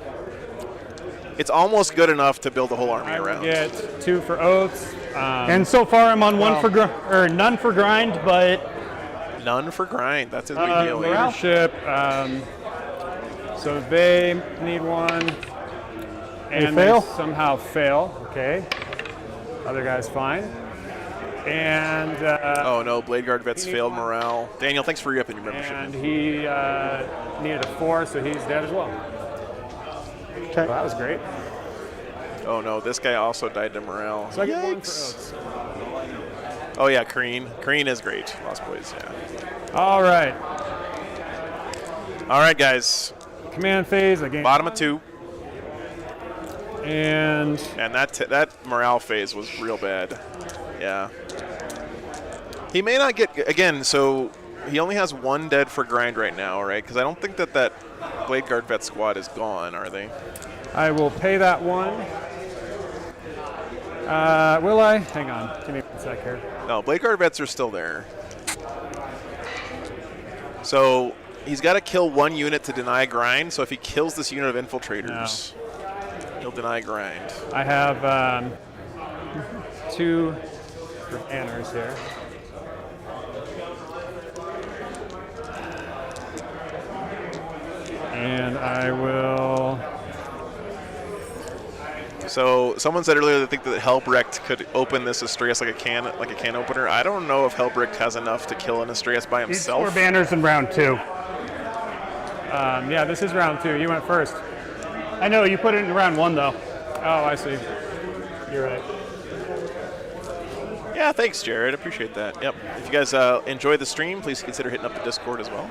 It's almost good enough to build a whole army I will around. get 2 for Oaths. And so far I'm on none for grind, but None for grind. That's his big deal. Yeah. Leadership. So they need 1. And fail? they somehow fail. Okay. Other guy's fine. And Oh no, Blade Guard vets failed morale. Daniel, thanks for re-upping your membership. and he needed a 4, so he's dead as well. okay. Well, that was great. Oh no, this guy also died to morale. So I get 1 for Yikes. Oaths. Oh yeah, Kreen. Kreen is great. Lost Boys, yeah. All right. All right, guys. Command phase. I gained Bottom of 2. And And that morale phase was real bad. Yeah. He may not get, again, so he only has 1 dead for grind right now, right? Because I don't think that Blade Guard vet squad is gone, are they? I will pay that 1. Will I? Hang on. Give me 1 sec here. No, Blade Guard vets are still there. So he's got to kill 1 unit to deny grind. So if he kills this unit of infiltrators, he'll deny grind. I have 2 banners here. And I will. So someone said earlier they think that Helbrecht could open this Astraeus like a can opener. I don't know if Helbrecht has enough to kill an Astraeus by These himself. 4 banners in round 2. Yeah, this is round 2. You went first. I know, you put it in round 1 though. Oh, I see. You're right. Yeah, thanks, Jared. Appreciate that. Yep. If you guys enjoy the stream, please consider hitting up the Discord as well.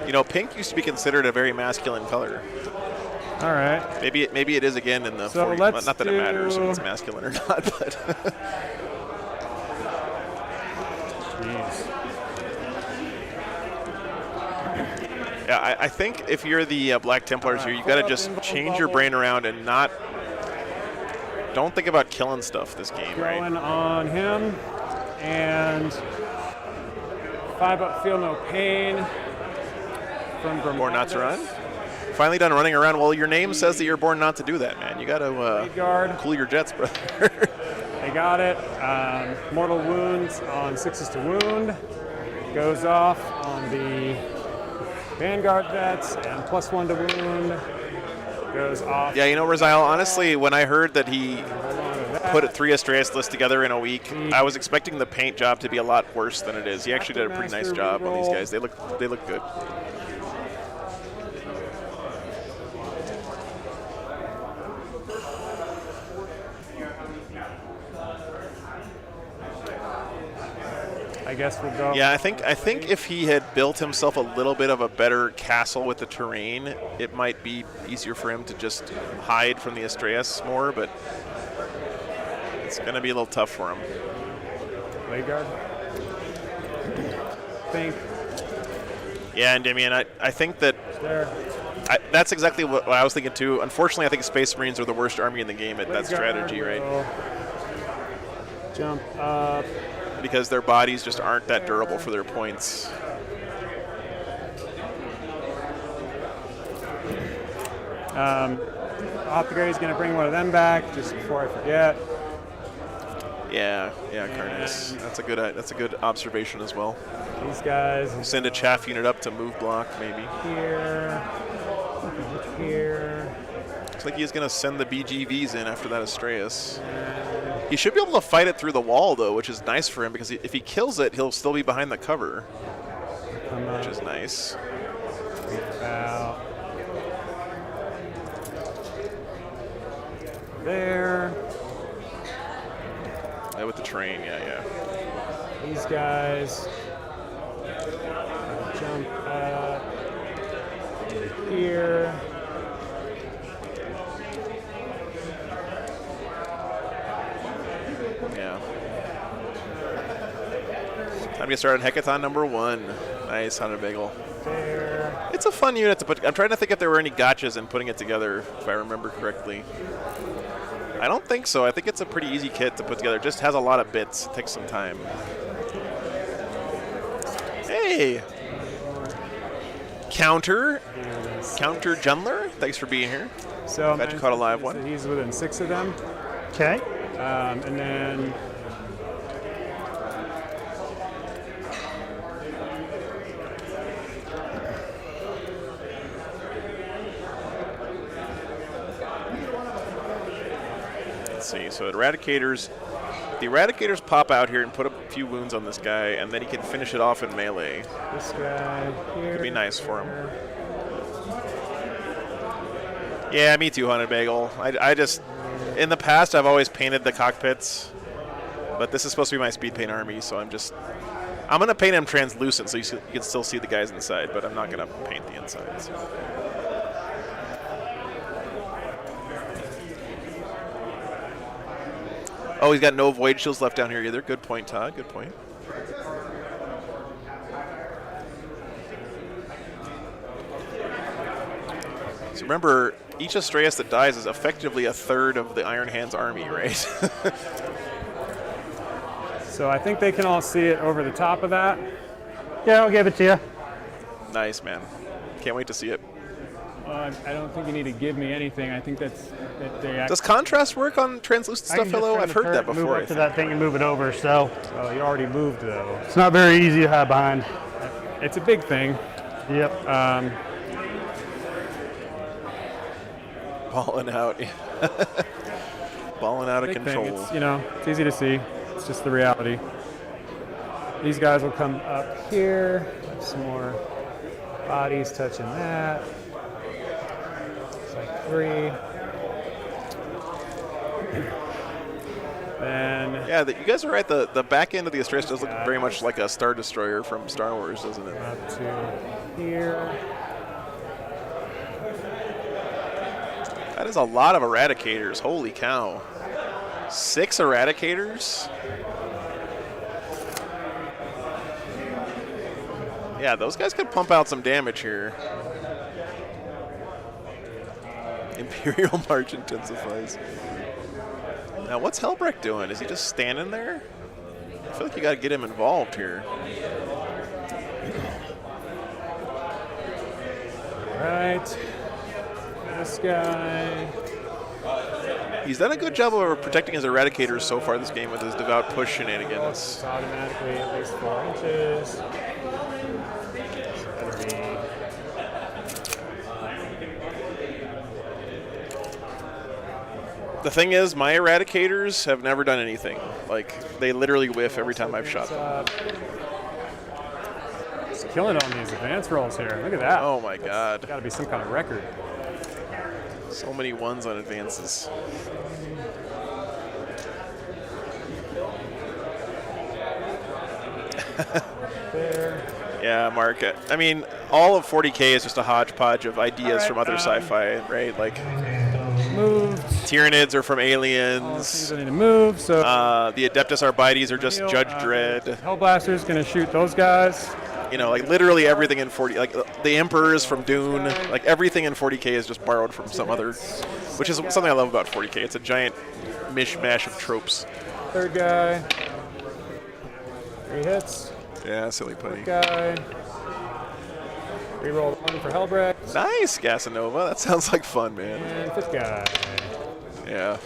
You know, pink used to be considered a very masculine color. All right. Maybe it is again in the So 40. let's Not that it matters if do- it's masculine or not, but Jeez. yeah, I think if you're the Black Templars here, you got to just change your brain around and don't think about killing stuff this game, right? Going on him. And 5 up, feel no pain. From Born not to run. Finally done running around. Well, your name says that you're born not to do that, man. You got to Guard. cool your jets, brother. They got it. Mortal wounds on 6s to wound. Goes off on the Vanguard vets and +1 to wound. Goes off. Yeah, you know, Raziel, honestly, when I heard that he put a 3 Astraeus list together in a week, I was expecting the paint job to be a lot worse than it is. He actually did a pretty nice job on these guys. They look good. I guess we'll go. Yeah, I think if he had built himself a little bit of a better castle with the terrain, it might be easier for him to just hide from the Astraeus more, but It's going to be a little tough for him. Blade guard. Think. Yeah, and Damien, I think that There. that's exactly what I was thinking too. Unfortunately, I think Space Marines are the worst army in the game at that Blade guard strategy, right? will Jump up. Because their bodies just aren't that durable for their points. Optigrade's going to bring one of them back just before I forget. Yeah, Carnix. That's a good observation as well. These guys Send a chaff unit up to move block, maybe. here. Looks like he's going to send the BGVs in after that Astreus. He should be able to fight it through the wall, though, which is nice for him, because if he kills it, he'll still be behind the cover, which is nice. About there. Yeah, with the train, yeah. These guys jump up here. Yeah. Time to get started on Hecaton number 1. Nice, Hunter Bagel. There. It's a fun unit to put. I'm trying to think if there were any gotchas in putting it together, if I remember correctly. I don't think so. I think it's a pretty easy kit to put together. It just has a lot of bits. It takes some time. Hey! Counter Jundler, thanks for being here. So Glad you caught a live one. He's within 6 of them. Okay. And then Let's see. So the Eradicators pop out here and put a few wounds on this guy, and then he can finish it off in melee. this guy here. Could be nice for him. Yeah, me too, Hunted Bagel. I just, in the past, I've always painted the cockpits, but this is supposed to be my speed paint army, so I'm going to paint them translucent so you can still see the guys inside, but I'm not going to paint the insides. Oh, he's got no void shields left down here either. Good point, Todd. Good point. So remember, each Astreus that dies is effectively a third of the Iron Hands army, right? So I think they can all see it over the top of that. Yeah, I'll give it to you. Nice, man. Can't wait to see it. I don't think you need to give me anything. I think that they Does contrast work on translucent I can stuff, just Hello? turn I've the heard turret, that before. Move I up to think. that thing and move it over, so Well, you already moved though. it's not very easy to hide behind. It's a big thing. Yep. Balling out. Balling out of Big control. thing. It's easy to see. It's just the reality. These guys will come up here. Some more bodies touching that. It's like 3. Then Yeah, you guys are right. The back end of the Astreus does look very much like a Star Destroyer from Star Wars, doesn't it? up to here. That is a lot of Eradicators. Holy cow. 6 Eradicators? Yeah, those guys could pump out some damage here. Imperial March intensifies. Now, what's Helbrecht doing? Is he just standing there? I feel like you got to get him involved here. Right. This guy. He's done a good job of protecting his Eradicators so far this game with his Devout Push shenanigans. It's automatically at least 4 inches. So that'll be The thing is, my Eradicators have never done anything. Like, they literally whiff every time I've shot them. It's killing on these advance rolls here. Look at that. Oh my god. Got to be some kind of record. So many ones on advances. There. Yeah, Mark. I mean, all of 40K is just a hodgepodge of ideas from other sci-fi, right? Like, moved. Tyranids are from Things Aliens. I need to move. So The Adeptus Arbites are just Judge Dredd. Hellblaster's going to shoot those guys. You know, like literally everything in 40. Like the Emperor is from Dune. Like everything in 40K is just borrowed from some other, which is something I love about 40K. It's a giant mishmash of tropes. Third guy. 3 hits. Yeah, silly putty. Guy. Reroll 1 for Hellbrecht. Nice, Gasanova. That sounds like fun, man. And 5th guy. Yeah.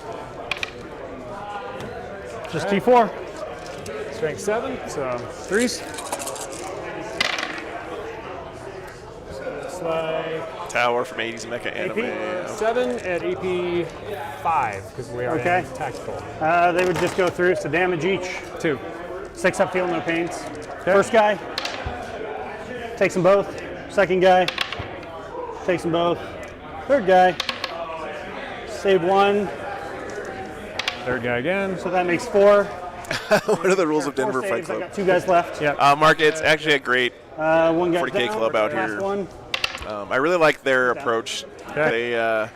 Just T4. Strength 7, so 3s. So it's like Tower from 80s Mecha Anime. 7 at AP 5, because we are Okay. in tactical. They would just go through, so damage each. 2. 6 up, feel no pains. First guy, takes them both. Second guy, takes them both. Third guy, save 1, Third guy again. so that makes 4. What are the rules of 4 Denver Fight saves, I Club? got 2 guys left. Yeah. Mark, it's actually a great 1 guy 40K down, club out last here. one. I really like their approach. Okay.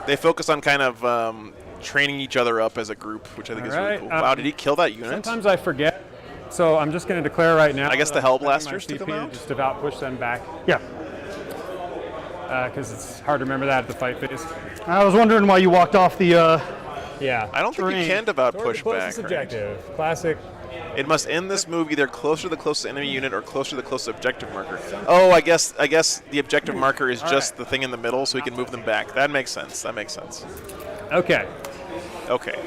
They focus on kind of training each other up as a group, which I think is really Alright, cool. Wow, did he kill that unit? Sometimes I forget, so I'm just going to declare right now. I guess the that I'm setting Hellblasters my took CP him out? Just about push them back, Yeah. because it's hard to remember that at the fight phase. I was wondering why you walked off the. Yeah. I don't think you Terrain. can about Toward the push back. closest Right? objective. Classic. It must end this move either closer to the closest enemy unit or closer to the closest objective marker. Oh, I guess the objective marker is just the thing in the middle, so we can move them back. That makes sense. That makes sense. Okay. Okay.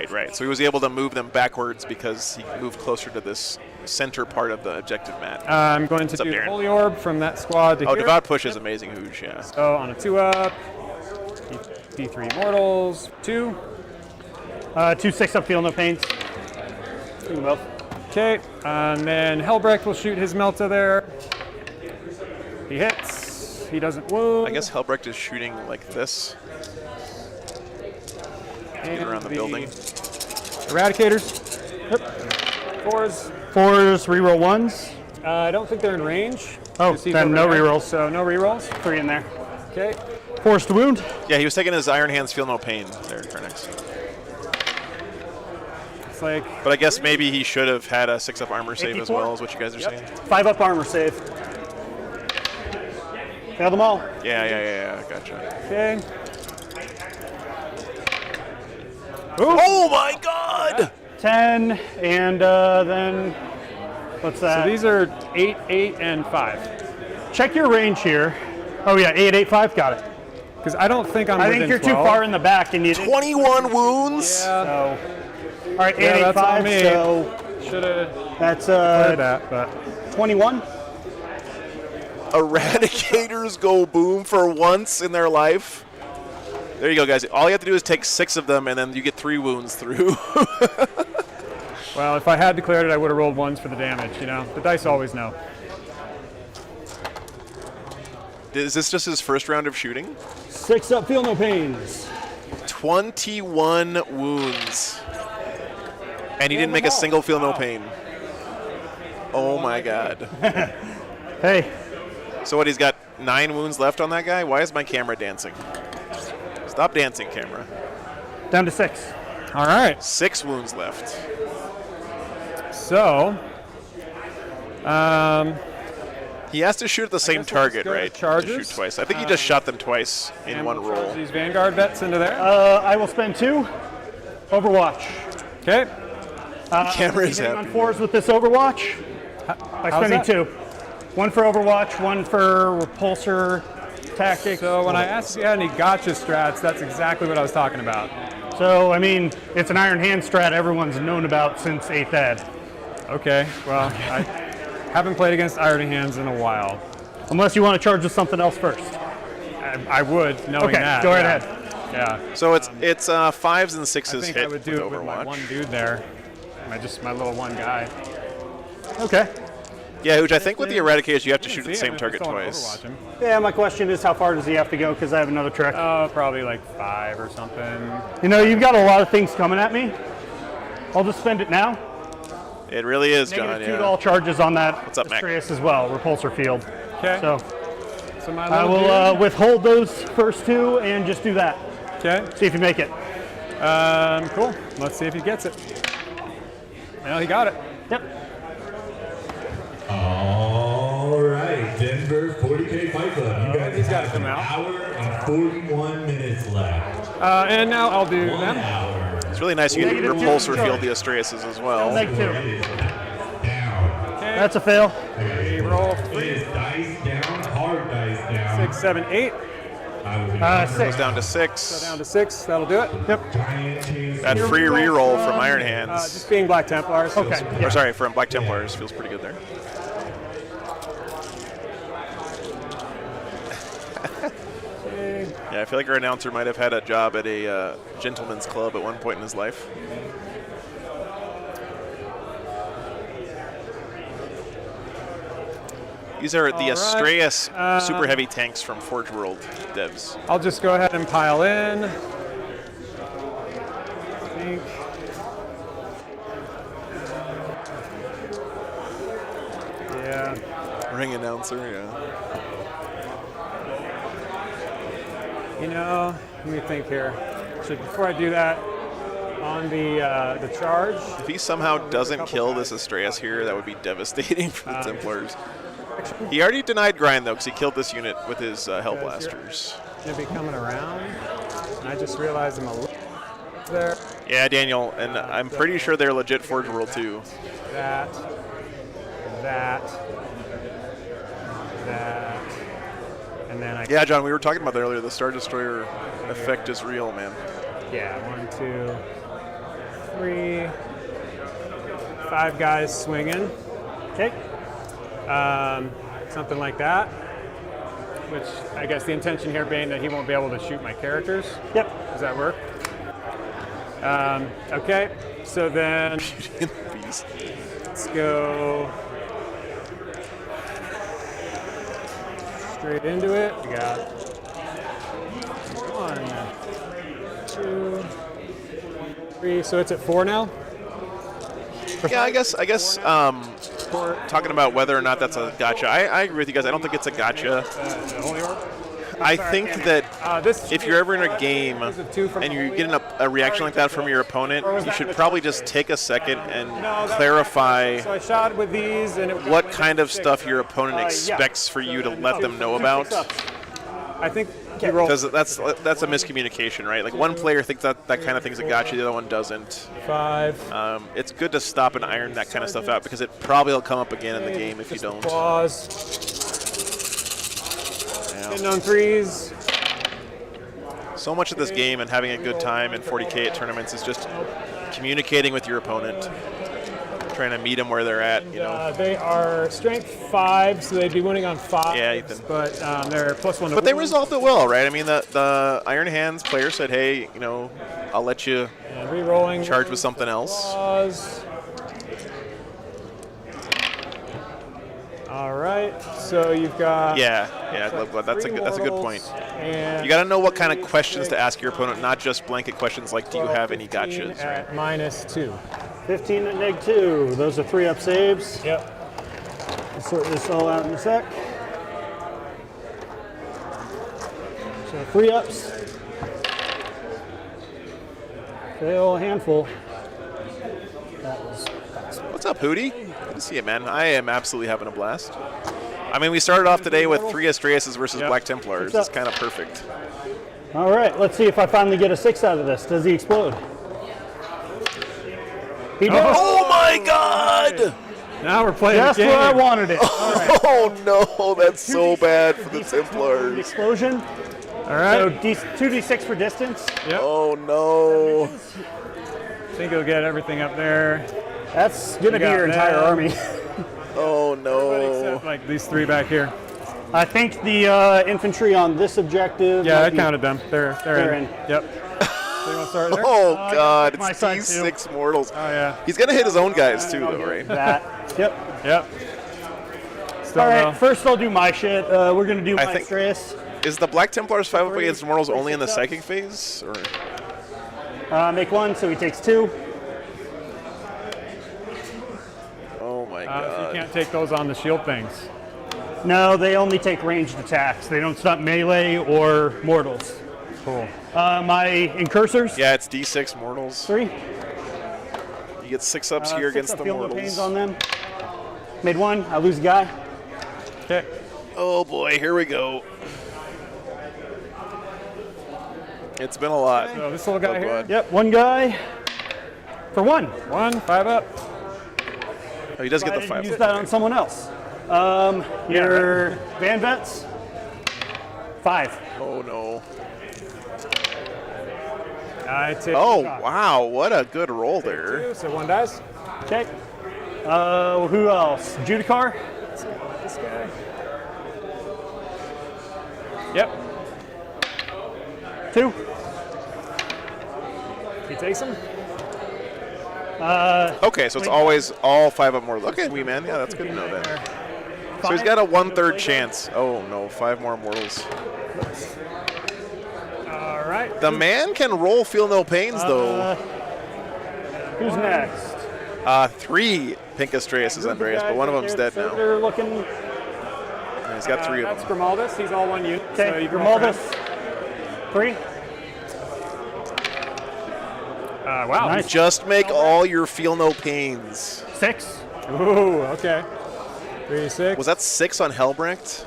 Right. So he was able to move them backwards because he moved closer to this center part of the objective mat. I'm going to What's up, do the Darren? Holy Orb from that squad to Oh, here. Devout Push is amazing, Hoosh, yeah. So on a 2-up, D3 Mortals, 2. 2 6 up, feel no pains. Do them both. Okay, and then Hellbrecht will shoot his Melta there. He hits. He doesn't wound. I guess Hellbrecht is shooting like this. And Get around the building. Eradicators. Yep. 4s. 4s, reroll 1s. I don't think they're in range. Oh, Just see then over no there. rerolls. So no rerolls. 3 in there. Okay. Forced wound. Yeah, he was taking his Iron Hands Feel No Pain there, Turnix. It's like But I guess maybe he should have had a 6-up armor save as 84? well, is what you guys are saying. 5 up armor save. Fail them all. Yeah, gotcha. okay. Oh my god! 10, and then what's that? So these are 8, 8, and 5. Check your range here. Oh yeah, 8, 8, 5. Got it. Because I don't think I'm. I think within you're 12. too far in the back, and you didn't. 21 wounds? So, all right, 8, Yeah, 8, that's on 5. me. So Should have that's played that, but 21. Eradicators go boom for once in their life. There you go, guys. All you have to do is take 6 of them, and then you get 3 wounds through. well, if I had declared it, I would have rolled 1s for the damage. You know, the dice always know. Is this just his first round of shooting? 6 up, feel no pains. 21 wounds. And he didn't make a single Feel No Pain. Oh my god. Hey, So what, he's got 9 wounds left on that guy? Why is my camera dancing? Stop dancing, camera. down to 6. All right. 6 wounds left. So, He has to shoot at the same guess we'll just target, go to right? To charges. shoot twice. I think he just shot them twice in and one we'll charge roll. these Vanguard vets into there. I will spend 2. Overwatch. Okay. Camera is Hitting on happy. 4s with this Overwatch. By how's spending that? 2. 1 for Overwatch, 1 for repulsor tactics. So when I asked if you had any gotcha strats, that's exactly what I was talking about. So, I mean, it's an Iron Hand strat everyone's known about since 8th Ed. Okay. Well, I haven't played against Iron Hands in a while. Unless you want to charge with something else first. I would, knowing Okay, that. go right yeah. ahead. Yeah. So it's 5s and 6s I think hit I would with do it with my Overwatch. one dude there. My little one guy. Okay. Yeah, which I think with the Eradicators you have to shoot at the See, I same mean, target if I still wanna twice. Overwatch him. Yeah, my question is how far does he have to go? Because I have another trick. Oh, probably like 5 or something. You know, you've got a lot of things coming at me. I'll just spend it now. It really is, John. Negative 2 Yeah. to all charges on that What's up, Mac? Astreus as well, repulsor field. Okay. So my I little will dude- withhold those first two and just do that. Okay. See if you make it. Cool. Let's see if he gets it. Well, he got it. Yep. All right, Denver 40K Fight Club. You guys he's gotta have come an out. hour and 41 minutes left. And now I'll do 1 them. hour. It's really nice you can Negative two. repulsor field the Astraeus as well. Negative 2. It is down. Okay. That's a fail. We roll It is dice down, hard dice down. 6, 7, 8. I will be 6. Goes down to 6. Down to 6. That'll do it. Yep. giant chase. That free reroll from Iron Hands. Just being Black Templars. Okay. Or sorry, from Black Templars feels pretty good there. Yeah, I feel like our announcer might have had a job at a gentleman's club at one point in his life. These are the All right. Astraeus super heavy tanks from Forge World devs. I'll just go ahead and pile in. I think. Yeah. Ring announcer, yeah. You know, let me think here. So before I do that, on the charge, If he somehow doesn't kill this Astraeus here, that would be devastating for the Templars. He already denied grind though, because he killed this unit with his Hell Blasters. gonna be coming around, and I just realized I'm a little there. Yeah, Daniel, and I'm pretty sure they're legit Forge World too. That, and then I. Yeah, John, we were talking about that earlier. The Star Destroyer effect is real, man. Yeah, 1, 2, 3, 5 guys swinging. Okay. Something like that. Which I guess the intention here being that he won't be able to shoot my characters. Yep. Does that work? Okay, so then Beast. let's go straight into it. We got 1, 2, 3. So it's at 4 now. Yeah, I guess. Talking about whether or not that's a gotcha, I agree with you guys. I don't think it's a gotcha. The Holy Orb. I think that This if you're ever in a game and you're getting a reaction like that from your opponent, you should probably just take a second and clarify So I shot with these, and it what kind of stuff your opponent expects for you to let them know about. I think he rolled Because that's a miscommunication, right? Like one player thinks that kind of thing's a gotcha, the other one doesn't. 5. It's good to stop and iron that kind of stuff out because it probably will come up again in the game if you don't. Claws. Yeah. Hitting on 3s. So much of this game and having a good time in 40K at tournaments is just communicating with your opponent, trying to meet them where they're at. You know. They are strength 5, so they'd be winning on 5. Yeah, Ethan. But they're +1 to But they wound. resolved it well, right? I mean, the Iron Hands player said, "Hey, you know, I'll let you And re-rolling. charge with something else." Claws. All right, so you've got. Yeah, that's a good point. And You got to know what kind of questions to ask your opponent, not just blanket questions like, "Do you have any 15 gotchas?" At -2. 15 at -2. Those are 3-up saves. Yep. I'll sort this all out in a sec. So 3-ups. Fail a handful. That was What's up, Hootie? Good to see you, man. I am absolutely having a blast. I mean, we started off today with 3 Astraeuses versus Yep. Black Templars. It's kind of perfect. all right. Let's see if I finally get a 6 out of this. Does he explode? He does. Oh my God! Now we're playing Just the game. where I wanted it. Oh no, that's so bad for the Templars. Explosion. All right. So 2d6 for distance. Yep. Oh no. I think he'll get everything up there. That's gonna be got your entire that. army. Oh no. Except like these 3 back here. I think the infantry on this objective. Yeah, might I be- counted them. They're They're in. in. Yep. So you want to start there? Oh God, my it's side, T6 mortals. Oh yeah. He's gonna hit his own guys too, though, right? That. Yep. Yep. Still All right. no. First, I'll do my shit. We're gonna do I my think- Astraeus. Is the Black Templars 5 up against mortals only in the psychic phase, or? Make 1, so he takes 2. Oh my So God. you can't take those on the shield things. No, they only take ranged attacks. They don't stop melee or mortals. Cool. My incursors? Yeah, it's D6 mortals. 3. You get 6 ups here Six against up, the feel no mortals. pains on them. Made 1. I lose a guy. Okay. Oh boy, here we go. It's been a lot. So this little guy Oh, here. God. Yep, 1 guy for 1. 1, 5 up. Oh, he does get the I 5. use that on someone else. Your Van Vets? 5. Oh no. I take Oh a shot. wow, what a good roll there. 2, so 1 dies. Okay. Who else? Judicar? This guy. Yep. 2. He takes him. Okay, so it's always all 5 up mortals. Okay, wee man, yeah, that's good to know then. So he's got a 1/3 chance. Oh no, 5 more mortals. All right. The man can roll feel no pains though. Who's next? 3 Pink Astreus Andreas, but one of them's dead now. They're looking. And he's got 3 of That's them. Grimaldus. He's all 1 unit. So Okay, you can roll for him. Grimaldus. 3. Wow. Nice. Just make all your feel no pains. 6. Ooh, okay. 3, 6. Was that 6 on Helbrecht?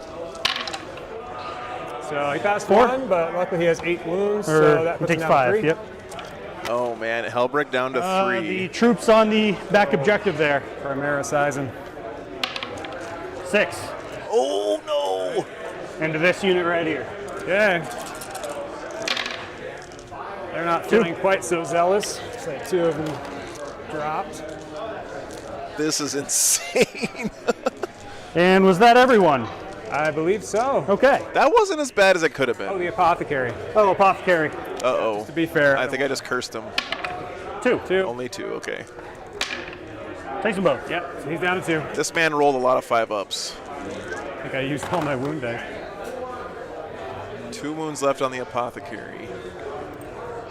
So he passed 4. 1, but luckily he has 8 wounds, Or so that he puts him takes down to 5. 3. Yep. Oh man, Helbrecht down to 3. The troops on the back objective there. Primera sizing. 6. Oh no! Into this unit right here. Okay. They're not feeling quite so zealous. So 2 of them dropped. This is insane. And was that everyone? I believe so. Okay. That wasn't as bad as it could have Oh, been. the apothecary. Oh, apothecary. Uh-oh. To be fair, I think I just cursed him. 2. 2. Only 2, okay. Takes them both. Yep, so he's down to 2. This man rolled a lot of 5 ups. I think I used all my wound dice. 2 wounds left on the apothecary.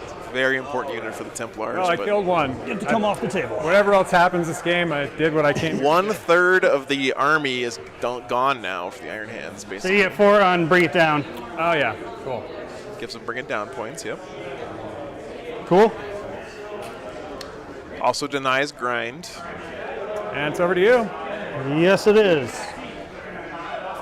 It's a very important unit for the Templars. Oh, I but killed 1. Get to come off the table. Whatever else happens this game, I did what I came. 1/3 of the army is gone now for the Iron Hands, So basically. you get 4 on Bring It Down. Oh yeah, cool. Gives them bring it down points, yep. Cool. Also denies grind. And it's over to you. Yes, it is.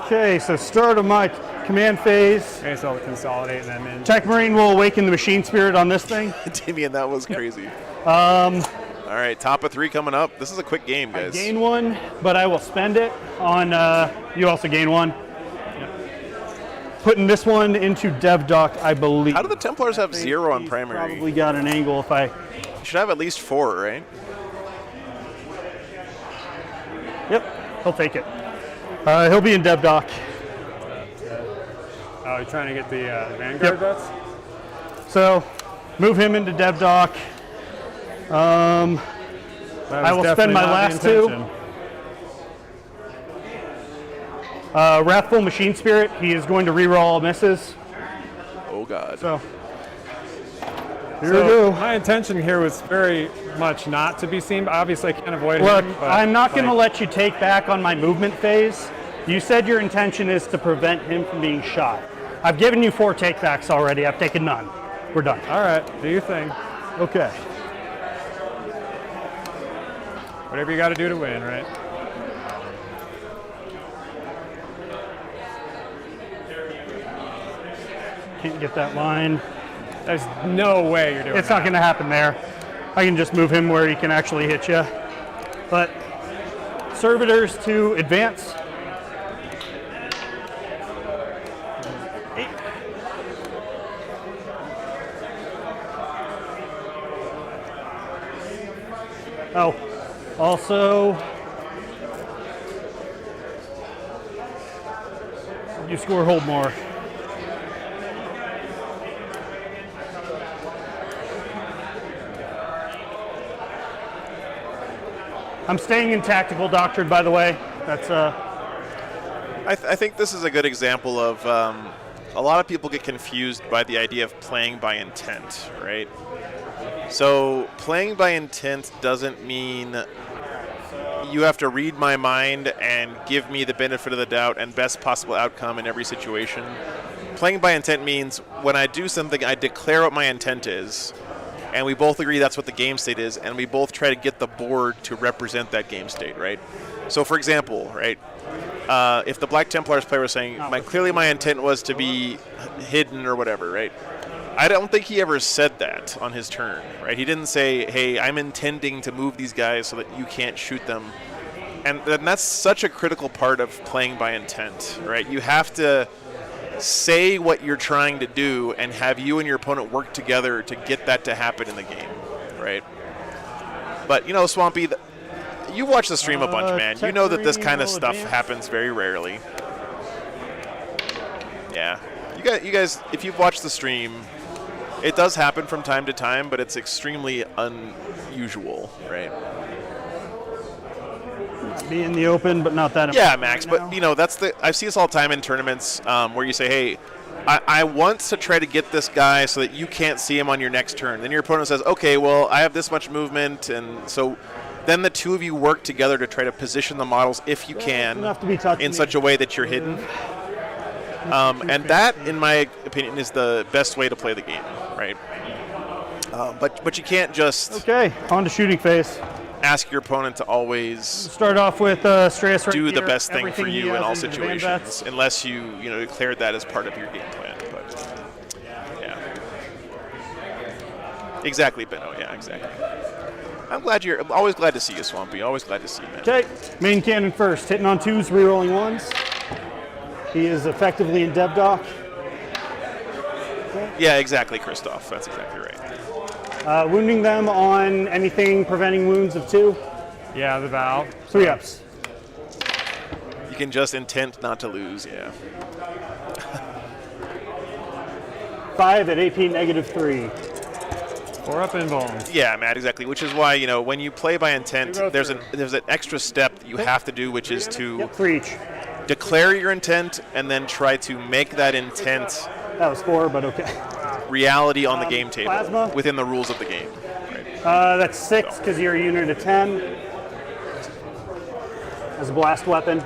Okay, so start of my command phase. Okay, so I'll consolidate them in. Tech Marine will awaken the machine spirit on this thing. Damien, that was crazy. All right, top of 3 coming up. This is a quick game, I guys. gain 1, but I will spend it on. You also gain 1. Putting this one into dev doc, I believe. How do the Templars have 0 on He's primary? Probably got an angle if I. You should have at least 4, right? Yep, he'll take it. He'll be in dev doc. Oh, you're trying to get the Vanguard Yep. vets? So, move him into dev doc. That I was will spend definitely my not the last 2. intention. Wrathful Machine Spirit. He is going to reroll all misses. Oh, God. So, here we So go. my intention here was very much not to be seen, but obviously I can't avoid Look, him. But I'm not going to like, let you take back on my movement phase. You said your intention is to prevent him from being shot. I've given you 4 takebacks already. I've taken none. We're done. All right, do your thing. Okay. Whatever you got to do to win, right? Can't get that line. There's no way you're doing It's not going to happen there. I can just move him where he can actually hit you. But servitors to advance. 8. Oh, also, you score hold more. I'm staying in tactical doctrine, by the way. That's I think this is a good example of a lot of people get confused by the idea of playing by intent, right? So playing by intent doesn't mean you have to read my mind and give me the benefit of the doubt and best possible outcome in every situation. Playing by intent means when I do something, I declare what my intent is, and we both agree that's what the game state is, and we both try to get the board to represent that game state, right? So, for example, right, if the Black Templars player was saying, clearly my intent was to be hidden or whatever, right? I don't think he ever said that on his turn, right? He didn't say, hey, I'm intending to move these guys so that you can't shoot them. And that's such a critical part of playing by intent, right? You have to say what you're trying to do and have you and your opponent work together to get that to happen in the game, right? But, Swampy, you watch the stream a bunch, man. You know that this kind of stuff happens very rarely. Yeah. You guys, if you've watched the stream, it does happen from time to time, but it's extremely unusual, right? Be in the open, but not that. Yeah, Max. Right but that's I see this all the time in tournaments where you say, "Hey, I want to try to get this guy so that you can't see him on your next turn." Then your opponent says, "Okay, well, I have this much movement," and so then the two of you work together to try to position the models, if you can, in such a way that you're hidden. And that, in my opinion, is the best way to play the game, right? But you can't just Okay, on to shooting phase. ask your opponent to always Start off with Strayus right do the here. best thing Everything for he you in has all is advanced situations, bets. unless you declared that as part of your game plan. But yeah, exactly, Benno. Yeah, exactly. I'm always glad to see you, Swampy. Always glad to see you, man. Okay, main cannon first. Hitting on 2s, rerolling 1s. He is effectively in Dev Dock. Yeah, exactly, Christoph. That's exactly right. Wounding them on anything preventing wounds of 2. Yeah, the valve. 3 ups. You can just intent not to lose. Yeah. 5 at AP -3. 4 up invulns. Yeah, Matt, exactly. Which is why when you play by intent, there's an extra step that you have to do, which is to Yep, 3 each. declare your intent and then try to make that intent That was 4, but okay. reality on the game table plasma. within the rules of the game. Right? That's 6 because you're a unit of 10. As a blast weapon.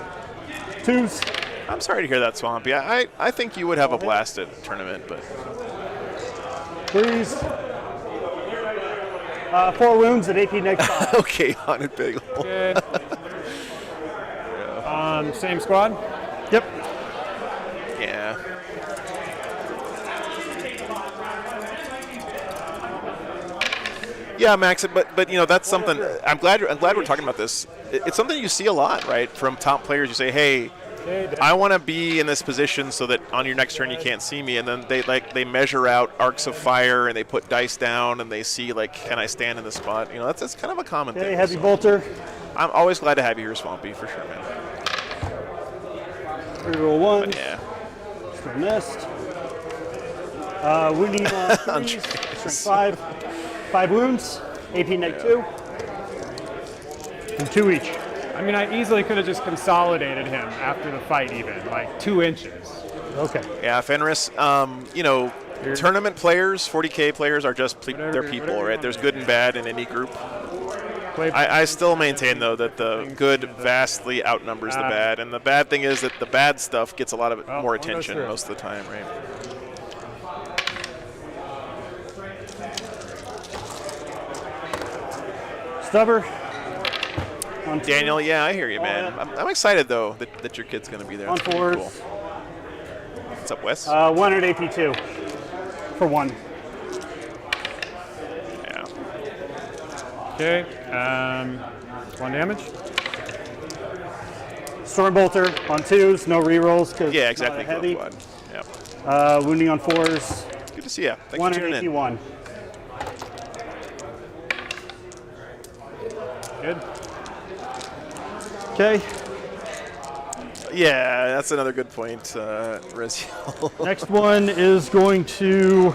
2s. I'm sorry to hear that, Swampy. I think you would have a blast at a tournament, but 3s. 4 wounds at AP -5. okay, Haunted Bagel. Good. Same squad. Yep. Yeah. Yeah, Max, but that's something. I'm glad we're talking about this. It's something you see a lot, right? From top players, you say, "Hey, I want to be in this position so that on your next turn you can't see me," and then they measure out arcs of fire and they put dice down and they see can I stand in this spot? That's kind of a common Okay, thing. heavy So bolter. I'm always glad to have you here, Swampy, for sure, man. Reroll 1. But yeah. Still missed. Wounding on 3s. Strength 5. 5 wounds. AP -2. And 2 each. I mean, I easily could have just consolidated him after the fight, even like 2 inches. Okay. Yeah, Fenris. Tournament players, 40K players are just they're people, right? There's good and bad in any group. I still maintain, though, that the good vastly outnumbers the bad. And the bad thing is that the bad stuff gets a lot of more attention most of the time, right? Stubber. On Daniel, yeah, I hear you, man. I'm excited, though, that your kid's going to be there. On That's pretty 4s. cool. What's up, Wes? 1 at AP2. For 1. Yeah. Okay. 1 damage. Stormbolter on 2s. No rerolls because Yeah, exactly. heavy. Glove Squad. Yep. Wounding on 4s. Good to see you. Thanks 1 for at tuning in. AP1. Good. Okay. Yeah, that's another good point, Reziel. Next one is going to.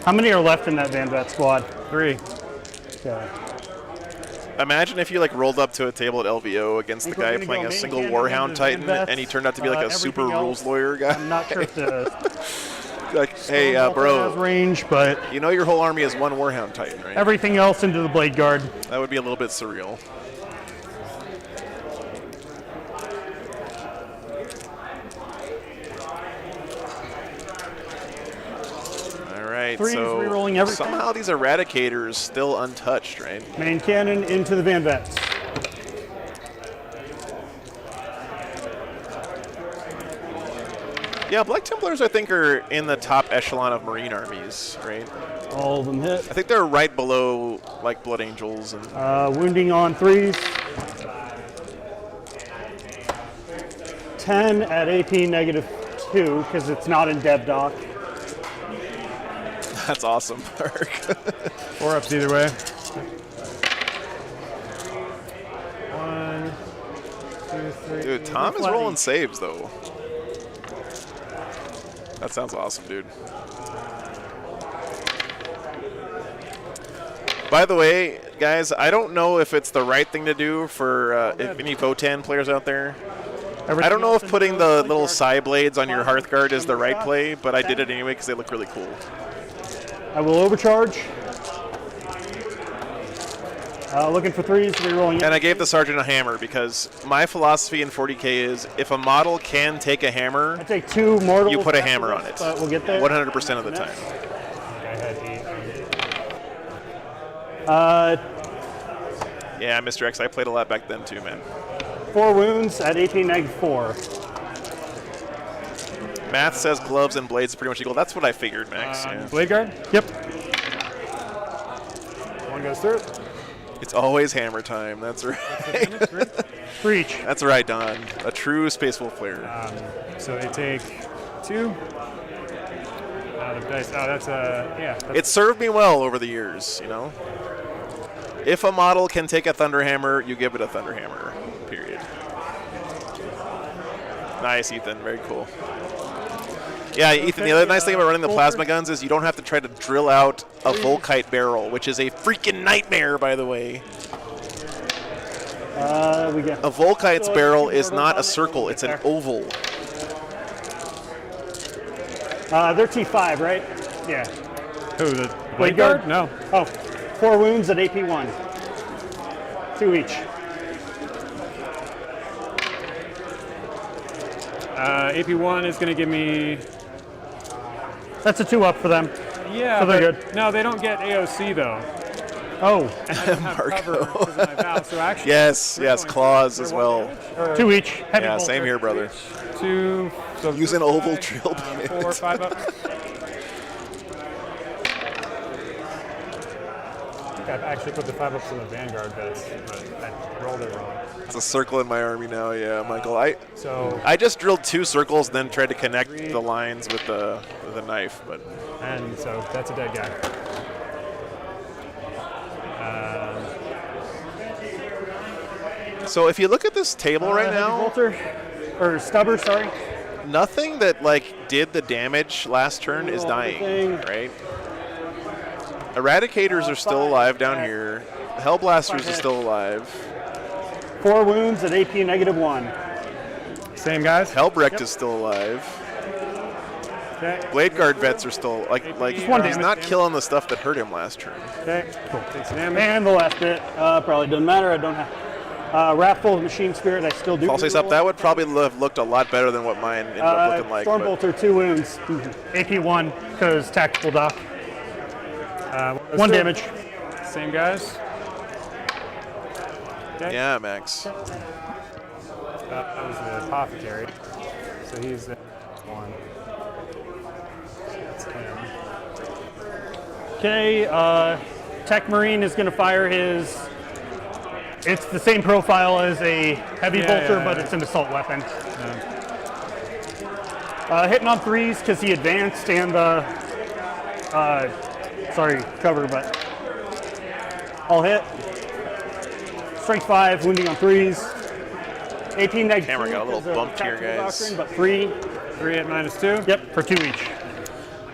How many are left in that Van Vet squad? 3. Okay. Imagine if you rolled up to a table at LVO against the Think we're guy gonna playing go a main single cannon Warhound into Titan, Van Vets. and he turned out to be like a super Everything rules else, lawyer guy. I'm not sure if the Like, hey, Stormbolter has bro, range, but you know your whole army is one Warhound Titan, right? everything else into the Blade Guard. That would be a little bit surreal. right, Threes, so rerolling everything. somehow these Eradicators still untouched, right? Main cannon into the Van Vets. Yeah, Black Templars, I think, are in the top echelon of Marine armies, right? All of them hit. I think they're right below, like, Blood Angels. And Wounding on 3s. 10 at AP -2 because it's not in dev doc. that's awesome, Mark. 4 ups either way. 1, 2, 3. Dude, Tom is rolling saves, though. That sounds awesome, dude. By the way, guys, I don't know if it's the right thing to do for if any Votan players out there. I don't know if putting the little side blades on your Hearthguard is the right play, but I did it anyway because they look really cool. I will overcharge. Looking for 3s, rerolling. And I gave the Sergeant a hammer because my philosophy in 40K is if a model can take a hammer, I take 2 mortals. you put a after hammer this, on it. But we'll get there. 100% of the time. I had 8. Yeah, Mr. X, I played a lot back then too, man. 4 wounds at AP -4. Math says gloves and blades are pretty much equal. That's what I figured, Max. Yeah. Blade guard. Yep. 1 goes through. It's always hammer time. That's right. For each. That's right, Don. A true Space Wolf player. So they take 2 out of dice. Oh, that's yeah. That's It served me well over the years, you know? If a model can take a Thunderhammer, you give it a Thunderhammer, period. Nice, Ethan. Very cool. Yeah, Ethan, the other nice thing about running the plasma guns is you don't have to try to drill out a Volkite barrel, which is a freaking nightmare, by the way. We got A Volkite's barrel is not a circle, it's an oval. they're T5, right? Yeah. who, the Blade blade guard? guard? No. Oh, 4 wounds at AP 1. 2 each. AP1 is going to give me. That's a 2 up for them. Yeah, So they're but good. No, they don't get AOC though. Oh, Cover because of my vow. So actually, Yes, yes, claws as well. 2 each. Heavy Yeah, bolter. same here, brother. 2. So Use an oval drill bit. 4, 5 up. I think I've actually put the 5 ups in the Vanguard vest, but I rolled it wrong. It's a circle in my army now, yeah, Michael. So I just drilled 2 circles and then tried to connect the lines with the knife, but and so that's a dead guy. so if you look at this table right Heavy now, bolter. Or stubber, sorry. nothing that like did the damage last turn is dying, everything. right? Eradicators are still alive down here. Hellblasters are still alive. 4 wounds at AP -1. Same guys. Hellbrecht is still alive. Okay. Blade Guard vets are still like Just 1 he's damage. not killing the stuff that hurt him last turn. Okay. Cool. Takes some damage. And the last bit probably doesn't matter. I don't have. Raffle, Machine Spirit, I still do. I'll say something, that would probably have looked a lot better than what mine ended up looking like. Storm but- Bolter, 2 wounds. AP 1 because tactical dock. Goes 1 through. damage. Same guys. Okay. Yeah, Max. That was the apothecary. So he's the 1. That's him. Okay, Tech Marine is going to fire his. It's the same profile as a heavy Yeah, bolter, yeah, but yeah. it's an assault weapon. Hitting on 3s because he advanced and the. Sorry, cover, but I'll hit. Strength 5, wounding on 3s. 18 -2. Camera got a little because of bumped here, tactical guys. doctrine, but 3. 3 at -2. Yep, for 2 each.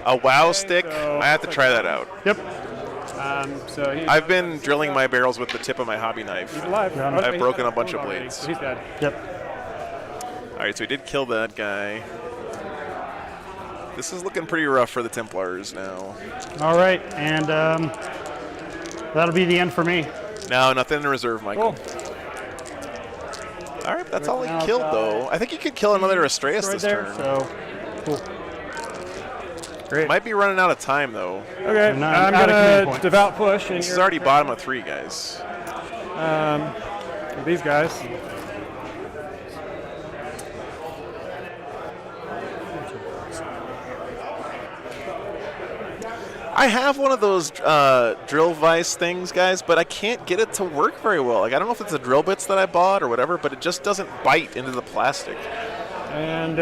A WoW stick, so- I have to try that out. Yep. So he's I've been drilling my barrels with the tip of my hobby knife. alive. Yeah, Oh, I've he's broken got a bunch of wound already, blades. so he's dead. Yep. All right, so we did kill that guy. This is looking pretty rough for the Templars now. All right, and that'll be the end for me. No, nothing in reserve, Michael. Cool. All right, that's all he Now, killed, though. I think he could kill another Astreus Right this there, turn. so cool. Great. Might be running out of time though. Okay, And I'm out of command gonna points. devout push. This is already bottom of 3, guys. These guys. I have one of those drill vise things, guys, but I can't get it to work very well. Like, I don't know if it's the drill bits that I bought or whatever, but it just doesn't bite into the plastic. And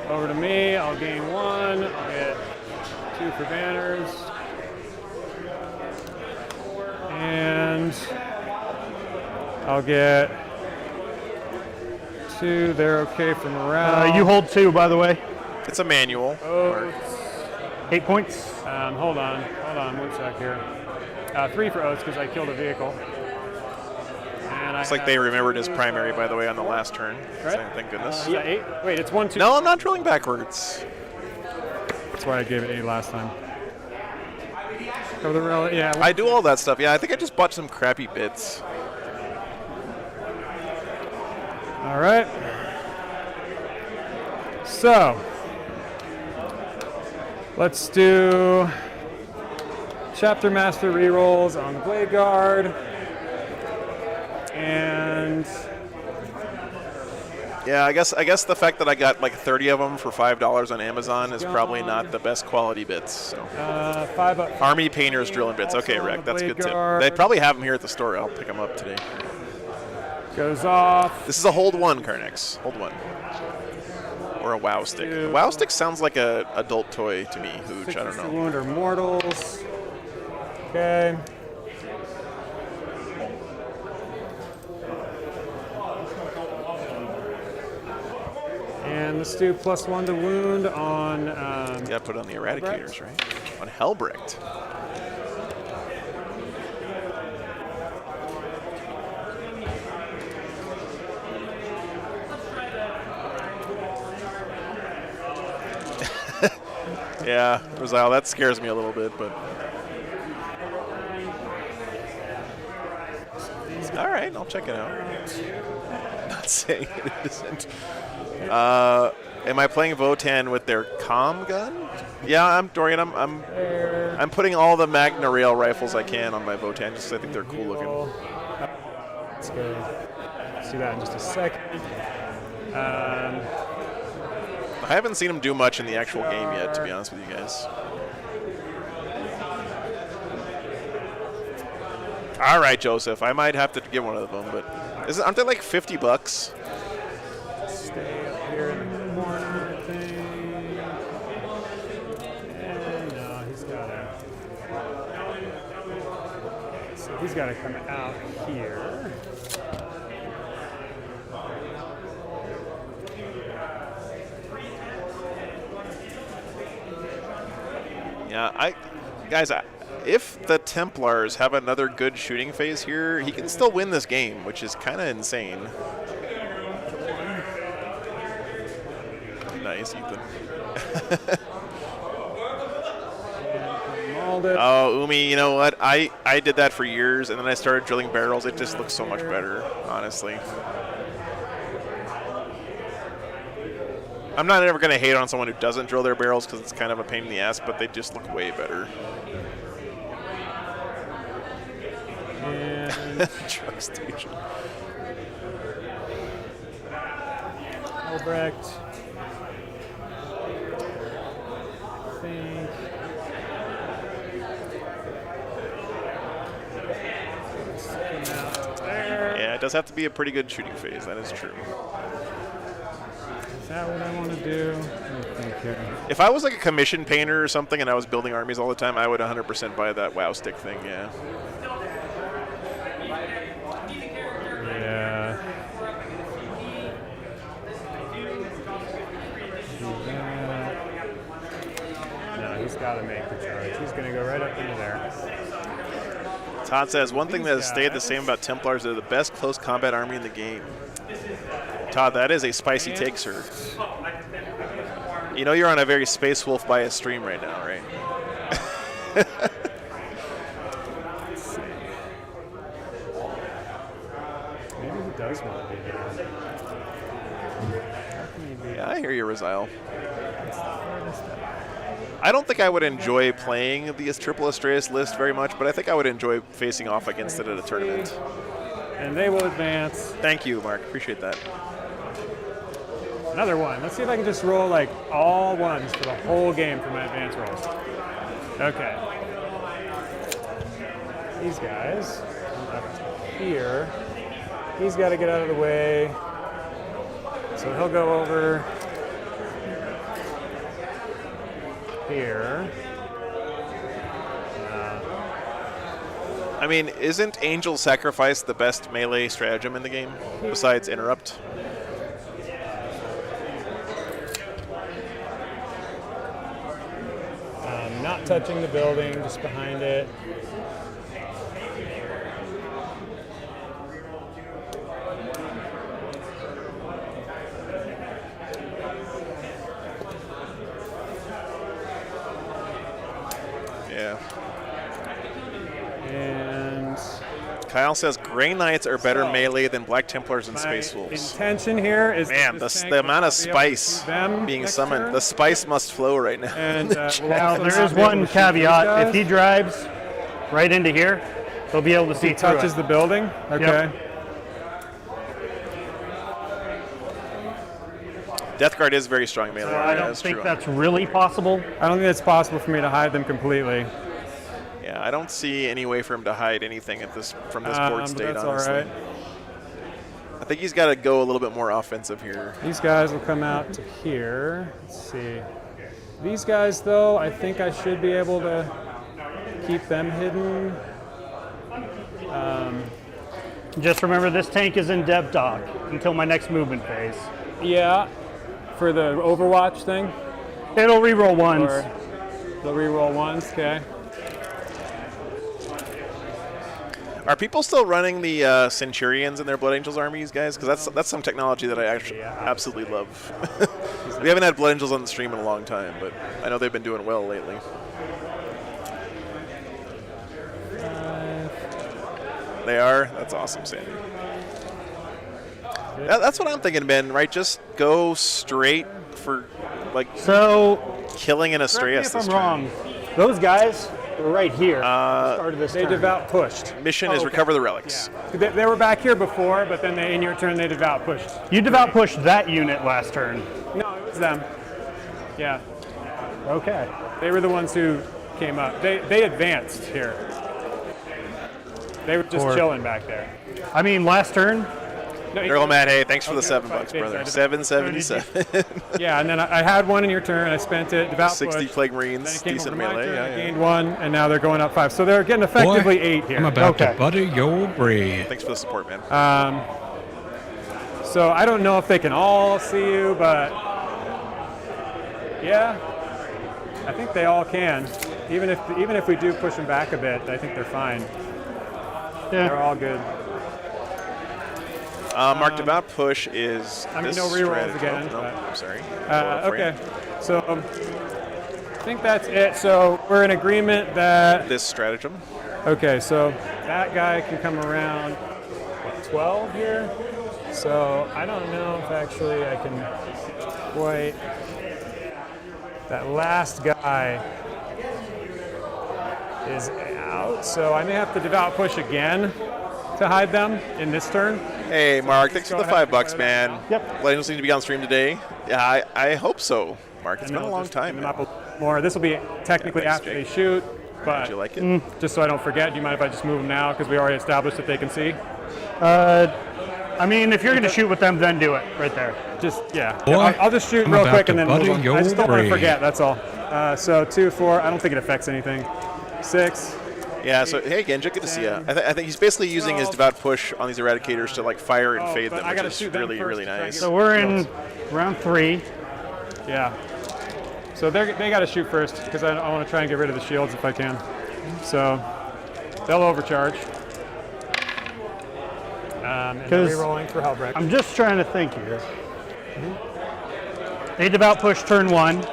over to me. I'll gain 1. I'll get 2 for banners. And I'll get 2. They're okay for morale. You hold 2, by the way. It's a manual. Oh, 8 points. hold on 1 sec here. 3 for Oates because I killed a vehicle. And Looks like they remembered his primary, by the way, on the last turn. Right. So, thank goodness. Is that 8? Wait, it's 1, 2. No, I'm not drilling backwards. That's why I gave it 8 last time. Cover the rail. Yeah. I do all that stuff. Yeah, I think I just bought some crappy bits. All right. So let's do Chapter Master rerolls on the Blade Guard. And Yeah, I guess the fact that I got like 30 of them for $5 on Amazon is probably not the best quality bits. So. 5 up. Army painters drilling bits. Okay, Also on Rick, the that's a Blade good tip. Guard. They probably have them here at the store. I'll pick them up today. Goes off. This is a hold 1, Carnex. Hold 1. Or a WoW stick. A WoW stick sounds like a adult toy to me, Hooch. I don't know. Wound or mortals. Okay. And let's do +1 to wound on. You gotta put it on the eradicators, right? On Helbrecht. Yeah, Rosal, that scares me a little bit, but. All right, I'll check it out. Not saying it isn't. Am I playing Votan with their comm gun? Yeah, I'm Dorian. I'm putting all the Magna Rail rifles I can on my Votan just 'cause I think they're cool looking. Let's go. See that in just a second. I haven't seen them do much in the actual game yet, to be honest with you guys. All right, Joseph. I might have to get one of them, but aren't they like $50? Stay up here in the corner, I think. And no, he's gotta. So he's gotta come out here. Yeah, guys, if the Templars have another good shooting phase here, he can still win this game, which is kind of insane. Nice, Ethan. Oh, Umi, you know what? I did that for years, and then I started drilling barrels. It just looks so much better, honestly. I'm not ever going to hate on someone who doesn't drill their barrels because it's kind of a pain in the ass, but they just look way better. And Truck station. Albrecht. I think. Let's come out there. Yeah, it does have to be a pretty good shooting phase. That is true. Is that what I want to do? Let me think here. If I was like a commission painter or something and I was building armies all the time, I would 100% buy that WoW stick thing, yeah. Yeah. No, he's got to make the charge. He's going to go right up into there. Todd says, one thing that has stayed the same about Templars, they're the best close combat army in the game. Todd, that is a spicy take, sir. You know you're on a very Space Wolf bias stream right now, right? Let's see. Maybe he does want to be there. Yeah, I hear you, Raziel. It's the farthest up. I don't think I would enjoy playing the Triple Astreus list very much, but I think I would enjoy facing off against it at a tournament. And they will advance. Thank you, Mark. Appreciate that. Another one. Let's see if I can just roll like all ones for the whole game for my advance rolls. Okay. These guys come up here. He's got to get out of the way. So he'll go over here. I mean, isn't Angel Sacrifice the best melee stratagem in the game besides Interrupt? Not touching the building, just behind it. Yeah. And Kyle says Grey Knights are better melee than Black Templars and Space Wolves. Intention here is Man, the amount of spice being summoned. Turn. The spice must flow right now. And Now, there is one caveat. If he drives right into here, he'll be able to see he through touches it. the building. Okay. Yep. Death Guard is very strong melee. I don't think that's really possible. I don't think it's possible for me to hide them completely. Yeah, I don't see any way for him to hide anything from this board But state, that's honestly. all right. I think he's got to go a little bit more offensive here. These guys will come out to here. Let's see. These guys, though, I think I should be able to keep them hidden. Just remember, this tank is in dev dock until my next movement phase. Yeah, for the Overwatch thing. It'll reroll ones. Or they'll reroll ones, okay. Are people still running the Centurions in their Blood Angels armies, guys? Because that's some technology that I actually absolutely love. We haven't had Blood Angels on the stream in a long time, but I know they've been doing well lately. They are? That's awesome, Sandy. That's what I'm thinking, Ben, right? Just go straight for, like, So, killing an correct me Astreus if this I'm turn. wrong. Those guys were right here. Started this They turn. devout pushed. Mission is recover the relics. They were back here before, but then in your turn they devout pushed. You devout pushed that unit last turn. No, it was them. Yeah, Okay. they were the ones who came up. They advanced here. They were just Or- chilling back there. I mean, last turn, No, Earl Matt, hey, thanks for the Okay, $7, fine, brother. thanks. 777. yeah, and then I had one in your turn. I spent it. Devout 60 push. Plague Then Marines, it came decent over to my melee. turn, Yeah, I yeah. gained one, and now they're going up 5. So they're getting effectively Boy, 8 here. I'm about Okay. to butter your bread. Thanks for the support, man. So I don't know if they can all see you, but yeah, I think they all can. Even if we do push them back a bit, I think they're fine. They're yeah. all good. Mark, devout push is I mean, this no rerolls strategy. again, Oh, no, but- I'm sorry. Pull it up for you. Okay, so I think that's it. So we're in agreement that This stratagem. okay, so that guy can come around what, 12 here. So I don't know if actually I can quite. That last guy is out, so I may have to devout push again to hide them in this turn. Hey, Mark, thanks for the Go ahead. $5, man. Yep. Legends need to be on stream today. Yeah, I hope so, Mark. It's And been a I'll long just time. give Man. them up a more. This will be technically Yeah, thanks, after Jake. they shoot, but Did you like it? just so I don't forget, do you mind if I just move them now because we already established that they can see? I mean, if you're going to shoot with them, then do it right there. Just yeah. Boy, I'll just shoot I'm real about quick to and then move butter them. your I just don't want to brain. forget. That's all. So 2, 4. I don't think it affects anything. 6. Yeah, so hey, Genja, good to see you. I think he's basically using his 12. devout push on these eradicators to like fire and fade but them, I which gotta is shoot them really, first really to try and nice. get- So we're in round 3. Yeah. So they got to shoot first because I want to try and get rid of the shields if I can. So they'll overcharge. And they're 'Cause re-rolling for Hellbreak. I'm just trying to think here. They devout push turn 1.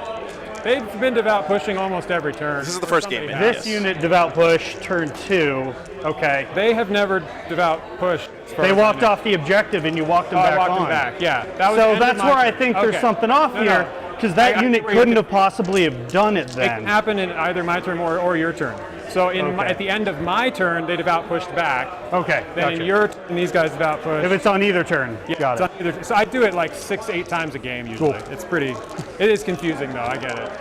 They've been devout pushing almost every turn. This is the first game, Somebody man. has. This unit devout push turn 2. Okay. They have never devout pushed. as far They as I walked know. off the objective and you walked them Oh, back I walked on. them back. Yeah. That was So end of that's my where I turn. think there's Okay. something off No, here. no. Because that I unit agree. couldn't have possibly have done it It then. can happen in either my turn or your turn. So Okay. at the end of my turn, they'd have outpushed back. Okay, Then gotcha. in your turn, these guys have outpushed. If it's on either turn, Yeah, got it's it. on either- so I do it like 6, 8 times a game usually. Cool. It is confusing though, I get it.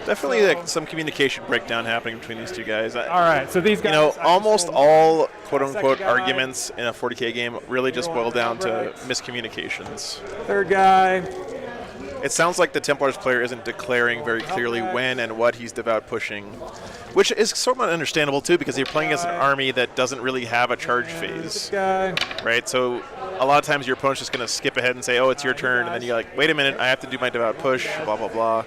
Definitely like some communication breakdown happening between these two guys. All right, so these You guys. know, I just almost rolled- all quote-unquote Second guy. arguments in a 40K game really just boil down to miscommunications. Third guy. It sounds like the Templars player isn't declaring very clearly when and what he's devout pushing, which is sort of understandable too, because you're playing against an army that doesn't really have a charge phase, Guy. right? So a lot of times your opponent's just going to skip ahead and say, "Oh, it's your turn," and then you're like, "Wait a minute, I have to do my devout push." Blah blah blah.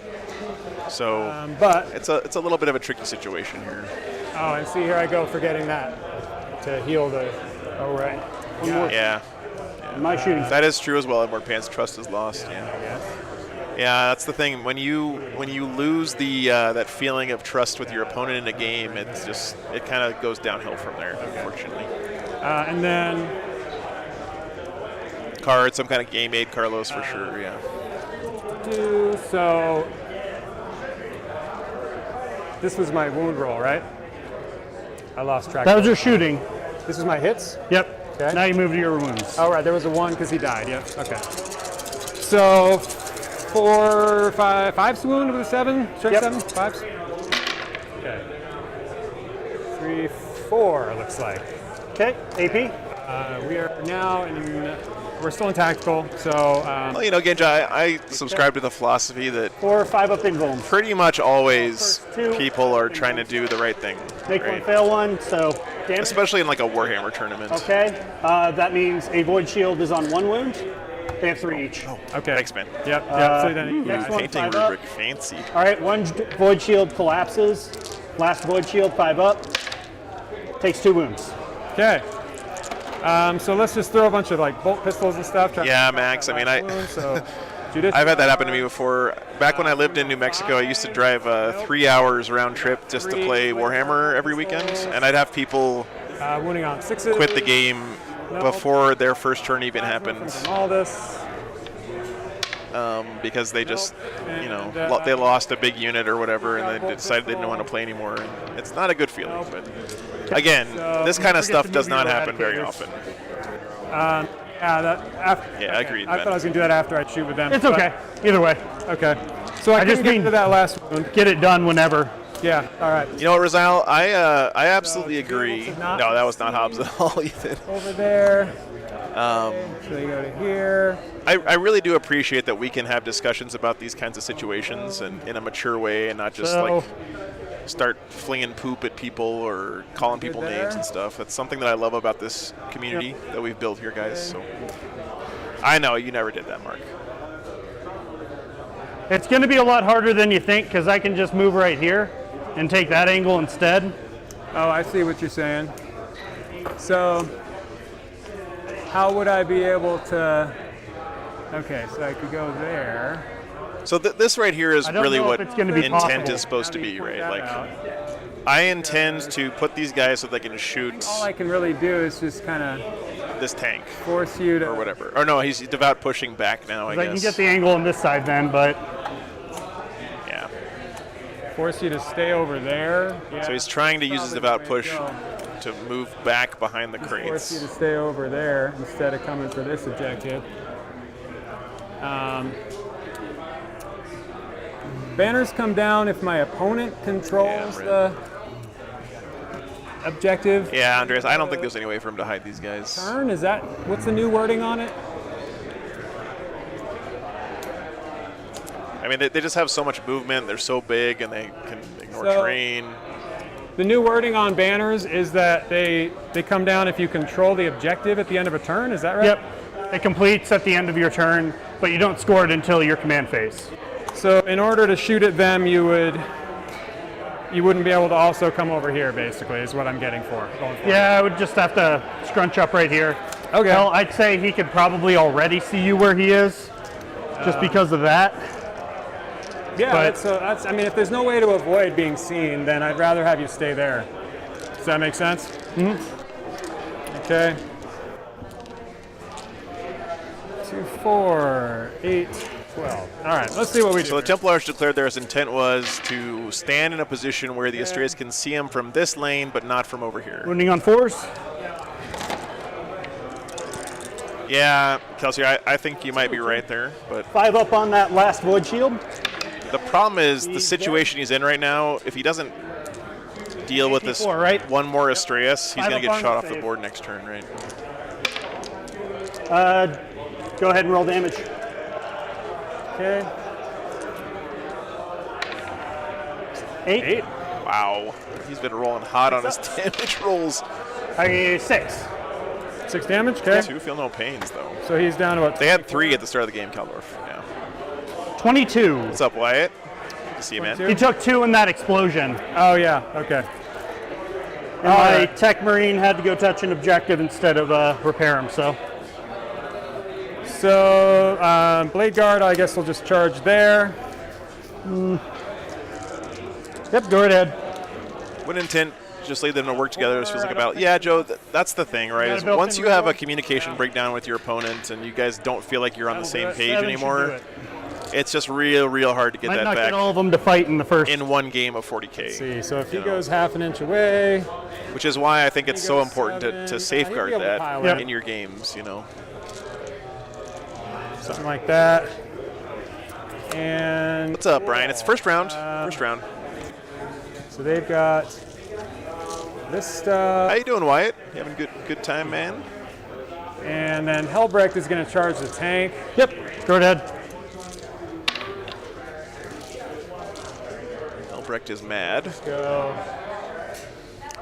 So But it's a little bit of a tricky situation here. oh, and see here I go forgetting that to heal the. Oh, right. One more. Yeah, My shooting. that is true as well. And more pants trust is lost. Yeah. Yeah, that's the thing. When you lose the that feeling of trust with your opponent in a game, it kind of goes downhill from there. Unfortunately, And then card, some kind of game aid Carlos for sure. Yeah. so this was my wound roll, right? I lost track. That of was your shooting. This is my hits. Yep. Okay. Now you move to your wounds. Oh, right, there was a 1 because he died. Yep. Okay. So 4, 5, 5's wound with a 7. Strength Yep. 7. 5's. Okay. 3, 4 looks like. Okay, AP. We are now in. We're still in tactical, so Well, you know, Genja, I subscribe to the philosophy that 4 or 5 up invulns. pretty much always First two. people are trying to do the right thing, Make one, right? fail one, so damage. Especially in like a Warhammer tournament. Okay, that means a void shield is on 1 wound. They have 3 each. okay. Thanks, man. Yep. So then, Next one, Painting 5 up. rubric, fancy. All right, 1 void shield collapses. Last void shield, 5 up. Takes 2 wounds. okay. So let's just throw a bunch of like bolt pistols and stuff. try to Yeah, knock Max, that I mean, last I- wound, so Judith. I've had that happen to me before. Back when I lived in New Mexico, I used to drive 3 hours round trip just to play Warhammer every weekend, and I'd have people wounding on 6s. quit the game before their first turn even happened, From all this. because they just, you know, they lost a big unit or whatever, and they decided they didn't want to play anymore. And it's not a good feeling, but again, this kind of forget stuff to does move not your happen very eradicators. often. Yeah, that after. Yeah, agreed, I Ben. thought I was gonna do that after I shoot with them. It's but- okay, either way. Okay. So I I just just get mean- to that last wound. Get it done whenever. Yeah. All right. You know what, Rizal? I absolutely to be able agree. to not- No, that was not Hobbs at all, Ethan. Over there. So they go to here. I really do appreciate that we can have discussions about these kinds of situations and in a mature way and not just So- like start flinging poop at people or calling people there. names and stuff. That's something that I love about this community that we've built here, guys. So I know you never did that, Mark. It's going to be a lot harder than you think because I can just move right here and take that angle instead. Oh, I see what you're saying. So, how would I be able to? Okay, so I could go there. So this right here is I don't really know what if it's gonna be intent possible. is supposed to How do be, you point right? that Like out? I intend to put these guys so they can shoot All I can really do is just kind of this tank force you to. or whatever. Or no, he's devout pushing back now, I I guess. can get the angle on this side then, but Yeah. Force you to stay over there. Yeah. So he's trying to use his Probably devout the way push to go. to move back behind the Force you crates. to stay over there instead of coming for this objective. Banners come down if my opponent controls Yeah, the objective. Yeah, Andreas, I don't think there's any way for him to hide these guys. Turn, is that, what's the new wording on it? I mean, they just have so much movement. They're so big, and they can ignore So- terrain. The new wording on banners is that they come down if you control the objective at the end of a turn, is that right? yep, it completes at the end of your turn, but you don't score it until your command phase. So in order to shoot at them, you wouldn't be able to also come over here, basically, is what I'm getting for. Going forward. Yeah, I would just have to scrunch up right here. Okay. Hell, I'd say he could probably already see you where he is, just because of that. Yeah, But- that's, I mean, if there's no way to avoid being seen, then I'd rather have you stay there. Does that make sense? Mm-hmm. Okay. 2, 4, 8, 12. All right, let's see what we do. So the Templars declared their intent was to stand in a position where the Astreas can see him from this lane, but not from over here. Wounding on 4s. Yeah, Kelsey, I think you might be right there, but 5 up on that last Void Shield. the problem is the situation he's in right now. If he doesn't deal with this right? one more Astreas, he's 5 going to up get on shot off the save. board next turn, right? Go ahead and roll damage. Okay. 8. Wow. He's been rolling hot on his damage rolls. 6. 6 damage. Okay. 2 feel no pains, though. So he's down to what? They had 3 at the start of the game, Caldorf. Yeah. 22. What's up, Wyatt? Good to see you, man. 22. He took 2 in that explosion. Oh yeah. Okay. And my right. Tech Marine had to go touch an objective instead of repair him, so. So Blade Guard, I guess we'll just charge there. Yep, go right ahead. What intent? Just leave them to work together. This feels like a battle. Yeah, Joe, that's the thing, right? got Is a built-in once you have a reroll? communication breakdown with your opponent and you guys don't feel like you're on the same page 7 should do anymore, it. it's just real hard to get Might that not back get all of them to fight in the first. in one game of 40K. See, so if he You know. goes half an inch away, Which is why I think it's so goes important to 7. safeguard Yeah, he'll be able to that pile it. in your games, you know. something like that. And What's up, Brian? It's first round. First round. so they've got this How stuff, you doing, Wyatt? You having a good time, man? and then Hellbrecht is going to charge the tank. Yep, go right ahead. Albrecht is mad. Go.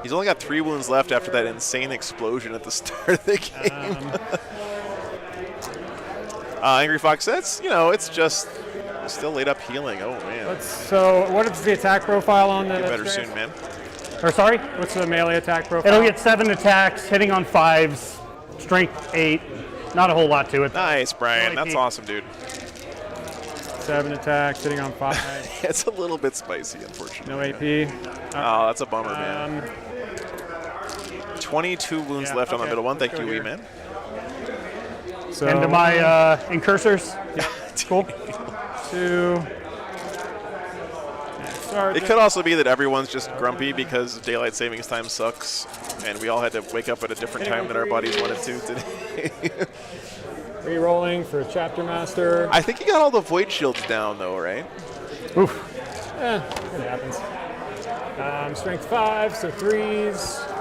He's only got 3 wounds left after that insane explosion at the start of the game. Angry Fox, that's, it's just still laid up healing. Oh, man. So what is the attack profile on the? Get better soon, man. Or sorry? What's the melee attack profile? It'll get 7 attacks, hitting on 5s, strength 8. Not a whole lot to it. Nice, Brian. No That's AP. awesome, dude. 7 attacks, sitting on 5. It's a little bit spicy, unfortunately. No AP. Oh, that's a bummer, man. 22 wounds yeah, left on the okay, middle one. let's Thank go you, Wee here. Man. So And to my incursors. Cool. 2. It could also be that everyone's just grumpy because daylight savings time sucks, and we all had to wake up at a different time than our bodies wanted to today. Re-rolling for Chapter Master. I think you got all the void shields down, though, right? Oof. It happens. Strength 5, so 3s.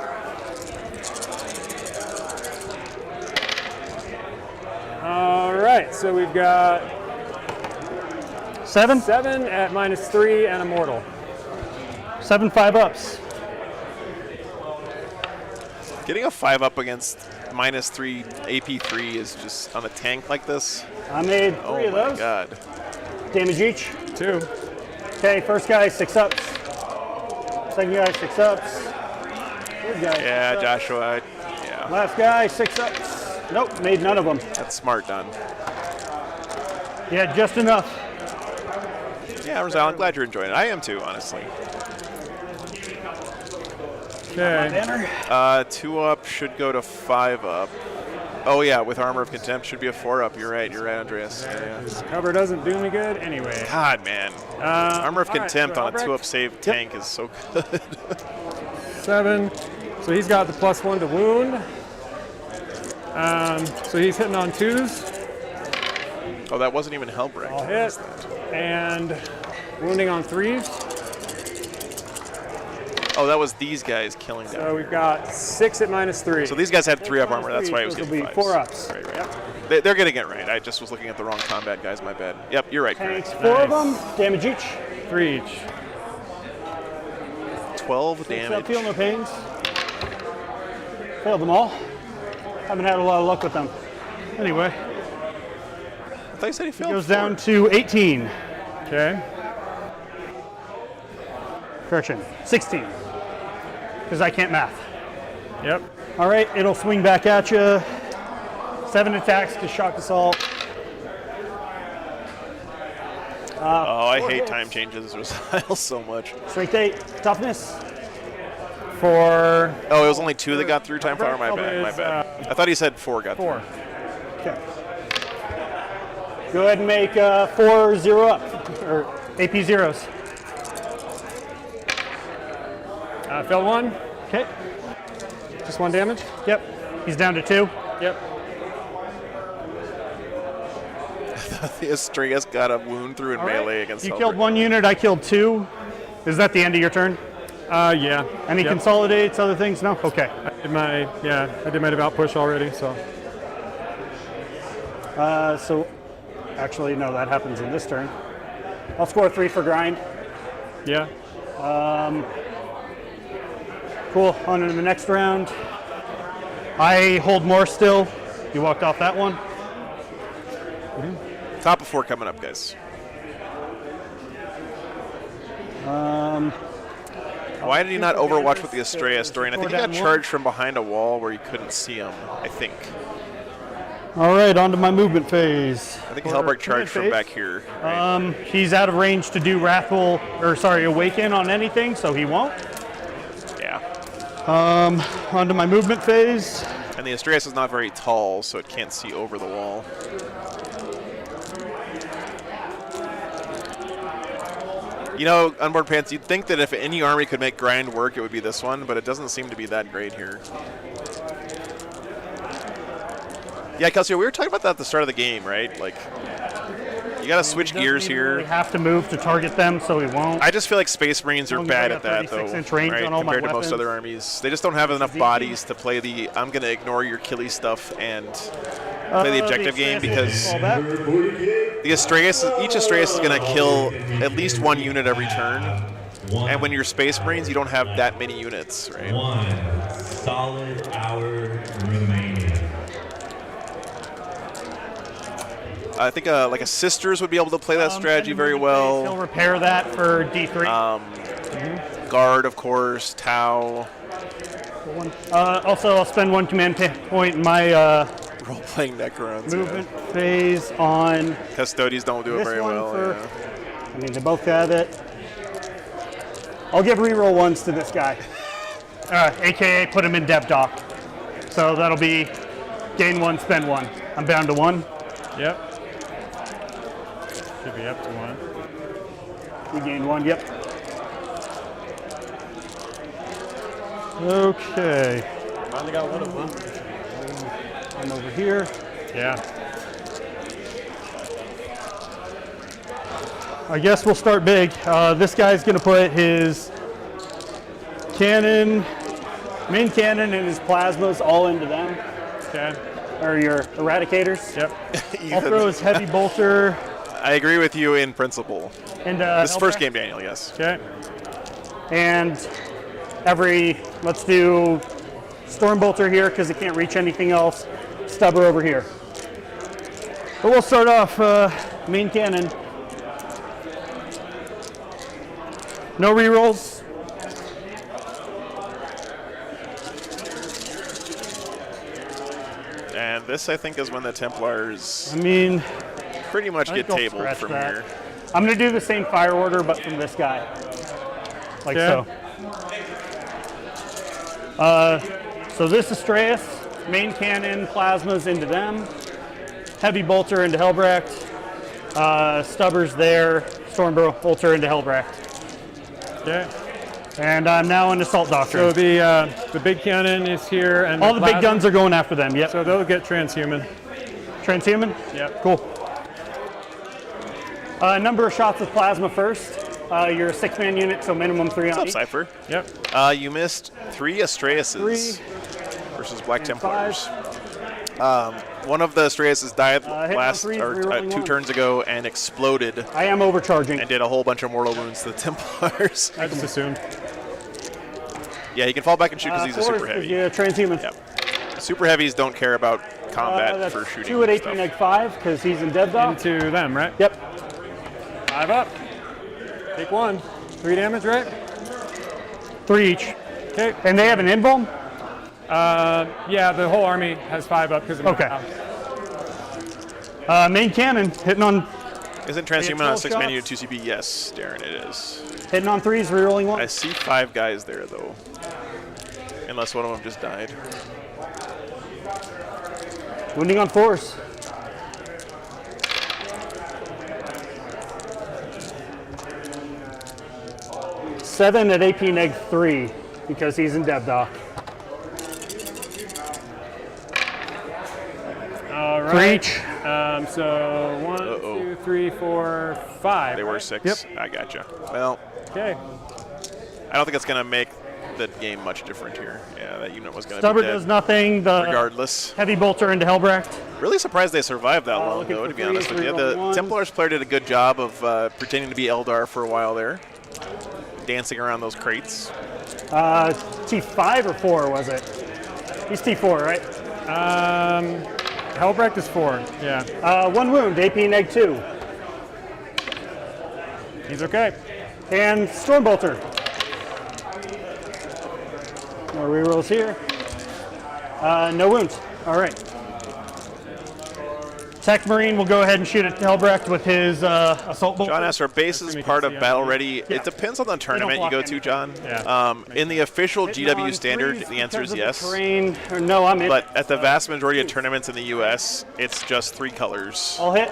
All right, so we've got 7? 7 at -3 and Immortal. 7 5-ups. Getting a 5 up against -3 AP3 is just on a tank like this. I made 3 Oh of my those. god. Damage each. 2. Okay, first guy 6 ups. Second guy 6 ups. Third guy 6 Yeah, ups. Joshua. Yeah, Last guy 6 ups. Nope, made none of them. that's smart done. Yeah, just enough. Yeah, Rosal, I'm glad you're enjoying it. I am too, honestly. Okay. Banner. 2 up should go to 5 up. Oh yeah, with Armor of Contempt should be a 4 up. You're right, Andreas. Yeah. This cover doesn't do me good anyway. God, man. Armor of all right, Contempt so on a Albrecht? 2 up save tank is so good. 7. So he's got the +1 to wound. So he's hitting on 2s. Oh, that wasn't even Hellbrecht. All hit. And wounding on 3s. Oh, that was these guys killing them. So we've got 6 at -3. So these guys had 3 up armor. That's why I was Those will getting be 5s. 4 ups. Right. They're getting it right. I just was looking at the wrong combat guys. My bad. Yep, you're right. Tanks, Grant. 4 of them. Damage each. 3 each. 12 So damage. feel no pains. Failed them all. Haven't had a lot of luck with them. Anyway, I thought you said he failed. goes down to 18. Okay. Correction, 16. Because I can't math. Yep. All right, it'll swing back at you. 7 attacks to shock assault. Oh, I 4 hate hits. time changes Rosal so much. Strength 8, toughness. For Oh, it was only 2 that got through time flower. My Albrecht bad. My is, bad. I thought he said 4 got 4. through. Okay. Go ahead and make 4-0 up, or AP zeros. Failed 1. Okay. Just 1 damage. Yep. He's down to 2. Yep. The Astreus got a wound through in All right. melee against You Helbert. killed 1 unit, I killed 2. Is that the end of your turn? Yeah. Any Yep. consolidates, other things? No? Okay. I did my devout push already, so. So, actually, no, that happens in this turn. I'll score 3 for grind. Yeah. Cool. On to the next round. I hold more still. You walked off that one. Top of 4 coming up, guys. Why did he not overwatch with the Astreus during? I think he got charged from behind a wall where you couldn't see him, I think. All right, on to my movement phase. I think Helbert charged from back here. Right? He's out of range to do raffle, awaken on anything, so he won't. Yeah. On to my movement phase. And the Astreus is not very tall, so it can't see over the wall. You know, Unborn Pants, you'd think that if any army could make grind work, it would be this one, but it doesn't seem to be that great here. Yeah, Kelsey, we were talking about that at the start of the game, right? Like, you got to switch gears here. We have to move to target them, so he won't. I just feel like Space Marines are long as I bad got at that, though, 36-inch range right? on all my Compared to most weapons. other armies. They just don't have enough bodies to play the I'm going to ignore your killy stuff and play the objective game, because All that. the Astreus, each Astreus is going to kill at least 1 unit every turn. And when you're Space Marines, you don't have that many units, right? 1 solid hour remaining. I think like a Sisters would be able to play that strategy very He'll well. repair that for D3. Guard, of course, Tau. Also, I'll spend 1 command point in my Role-playing Necrons. movement phase on Yeah. Custodians don't do it this very one well. for- Yeah. I mean, they both have it. I'll give reroll 1s to this guy. AKA put him in dev dock. So that'll be gain 1, spend 1. I'm bound to 1. Yep. Should be up to 1. We gain 1, yep. Okay. Finally got one of them. I'm over here. Yeah. I guess we'll start big. This guy's going to put his cannon, main cannon, and his plasmas all into them, Okay. or your eradicators. Yep. I'll throw his heavy bolter. I agree with you in principle. And This is first game, Daniel, yes. Okay. And let's do storm bolter here because it can't reach anything else. Stubber over here. But we'll start off main cannon. No rerolls. And this, I think, is when the Templars I mean, pretty much I get think I'll tabled scratch from that. here. I'm going to do the same fire order, but from this guy. Like Okay. so. So this Astreus, main cannon, plasmas into them. Heavy bolter into Helbrecht. Stubbers there, storm bolter into Helbrecht. Okay. And I'm now in Assault Doctrine. So the big cannon is here, and All the big plasma- guns are going after them, yep. So they'll get transhuman. Transhuman? Yep. Cool. Number of shots with plasma first. You're a 6-man unit, so minimum 3 on What's up, each. Cypher? Yep. You missed 3 Astreuses versus Black and Templars. One of the Astreuses died hit on last 3s, or rerolling 2 1. turns ago and exploded I am overcharging. and did a whole bunch of mortal wounds to the Templars. I just assumed. Yeah, he can fall back and shoot because he's a super heavy. Yeah, transhuman. Yep. Super heavies don't care about combat That's for shooting. 2 at and 18 stuff. egg 5 because he's in dead dock. Into them, right? Yep. 5 up. Take 1. 3 damage, right? 3 each. Okay. And they have an invuln? Yeah, the whole army has 5 up because of Okay. now. Main cannon hitting on Isn't transhuman on a 12 6-man unit shots. 2CB? Yes, Darren, it is. 3s, rerolling 1. I see 5 guys there, though. Unless one of them just died. Wounding on 4s. 7 at AP neg 3 because he's in dev dock. All right. 3 each. So 1, 2, 3, 4, 5. They were right? 6. Yep. I gotcha. Well, Okay. I don't think it's going to make the game much different here. Yeah, that unit was going to be Stubber dead does nothing. The regardless. heavy bolter into Hellbracht. Really surprised they survived that long, looking though, for to be honest with you. 3, The 1. Templars player did a good job of pretending to be Eldar for a while there, dancing around those crates. T5 or 4 was it? He's T4, right? Hellbrecht is 4. Yeah. 1 wound, AP neg 2. He's okay. And Stormbolter. No rerolls here. No wounds. All right. Tech Marine will go ahead and shoot at Hellbrecht with his assault bolt. John asks, are bases Assuming part you of can see Battle on Ready? It depends on the tournament you block go to, anything. John. Yeah. In the official Hitting on GW standard, threes the answer is because of the yes. terrain. Or no, I'm in. But at the vast majority of tournaments in the U.S., it's just 3 colors. I'll hit.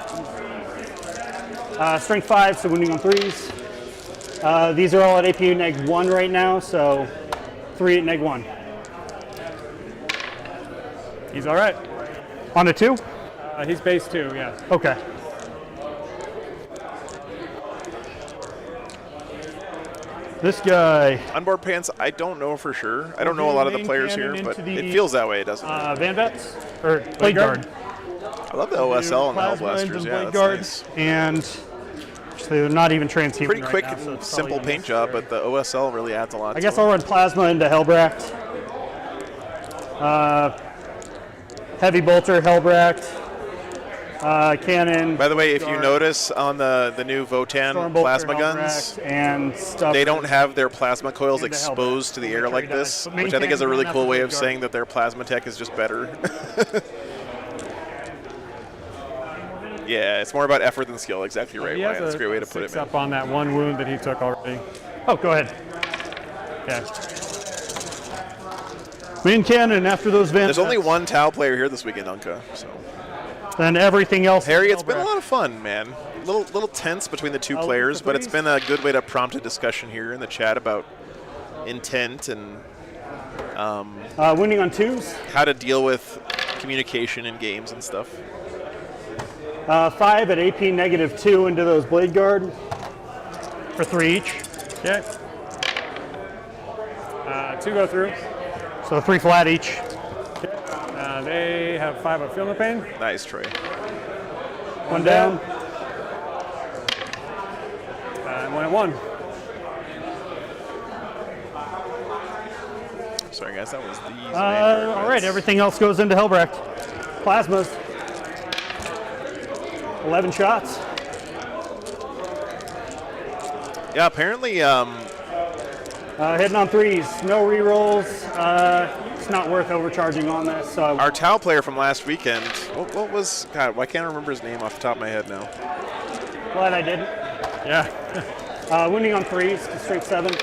Strength 5, so wounding on 3s. These are all at APU neg 1 right now, so 3 at neg 1. He's all right. On a 2? He's base 2, yeah. Okay. This guy, Onboard pants, I don't know for sure. I don't know a lot of the Main players cannon here, but into the- it feels that way, doesn't it? Van Vets, or Blade Guard. I love the OSL and the Plasma Hellblasters. engine, Yeah, Blade that's Guard, nice. and so they're not even transhuman Pretty right quick now, and so it's simple probably paint job, unnecessary. but the OSL really adds a lot I to guess it. I'll run Plasma into Hellbracht. Heavy Bolter, Hellbracht. Cannon. By the way, if you Guard, notice on the new Votan Stormbolter, plasma guns, Hellbracht, and stuff. they don't have their plasma coils Into exposed to the air like Military this, dies. But main which I think is a cannons really don't cool have way the of Blade saying Guard. that their plasma tech is just better. Yeah, it's more about effort than skill. Exactly right, He Wyatt. has That's a great way to put 6 it, man. up on that 1 wound that he took already. Oh, go ahead. Okay. Main cannon after those Van There's only Vets. one Tau player here this weekend, Unka. So Then everything else. Harry, is it's been a Hellbracht. lot of fun, man. Little tense between the two Looking players, for but it's threes. been a good way to prompt a discussion here in the chat about intent and Wounding on 2s. how to deal with communication in games and stuff. 5 at AP negative 2 into those Blade Guard. For 3 each. Okay. 2 go through. So 3 flat each. They have 5 of Feel No Pain. Nice, Troy. 1 down. And 1 at 1. Sorry, guys, that was these. All right, everything else goes into Hellbracht. Plasmas. 11 shots. Yeah, apparently, Hitting on 3s. No rerolls. It's not worth overcharging on this. So our Tau player from last weekend, what was, God, I can't remember his name off the top of my head now. glad I didn't. Yeah. Wounding on 3s to straight 7.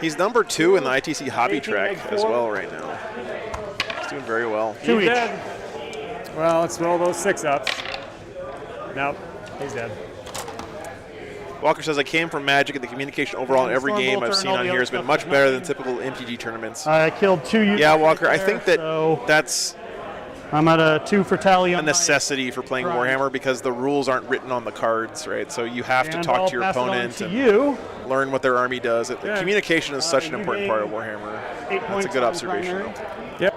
He's number 2 in the ITC hobby 18 track meg as 4. well right now. He's doing very well. 2 He's each. dead. Well, let's roll those 6 ups. Nope. He's dead. Walker says, I came from Magic, and the communication overall in every game I've seen on here has been much better than typical MTG tournaments. I killed 2 units. Yeah, Walker, I there, think that so that's I'm at a 2 for tally a on my- necessity for playing Right. Warhammer because the rules aren't written on the cards, right? So you have to And talk I'll to your pass it on opponent to and you. learn what their army does. Yeah. Communication is such an you important gain part of Warhammer. 8 That's points a good on observation. primary. though. Yep.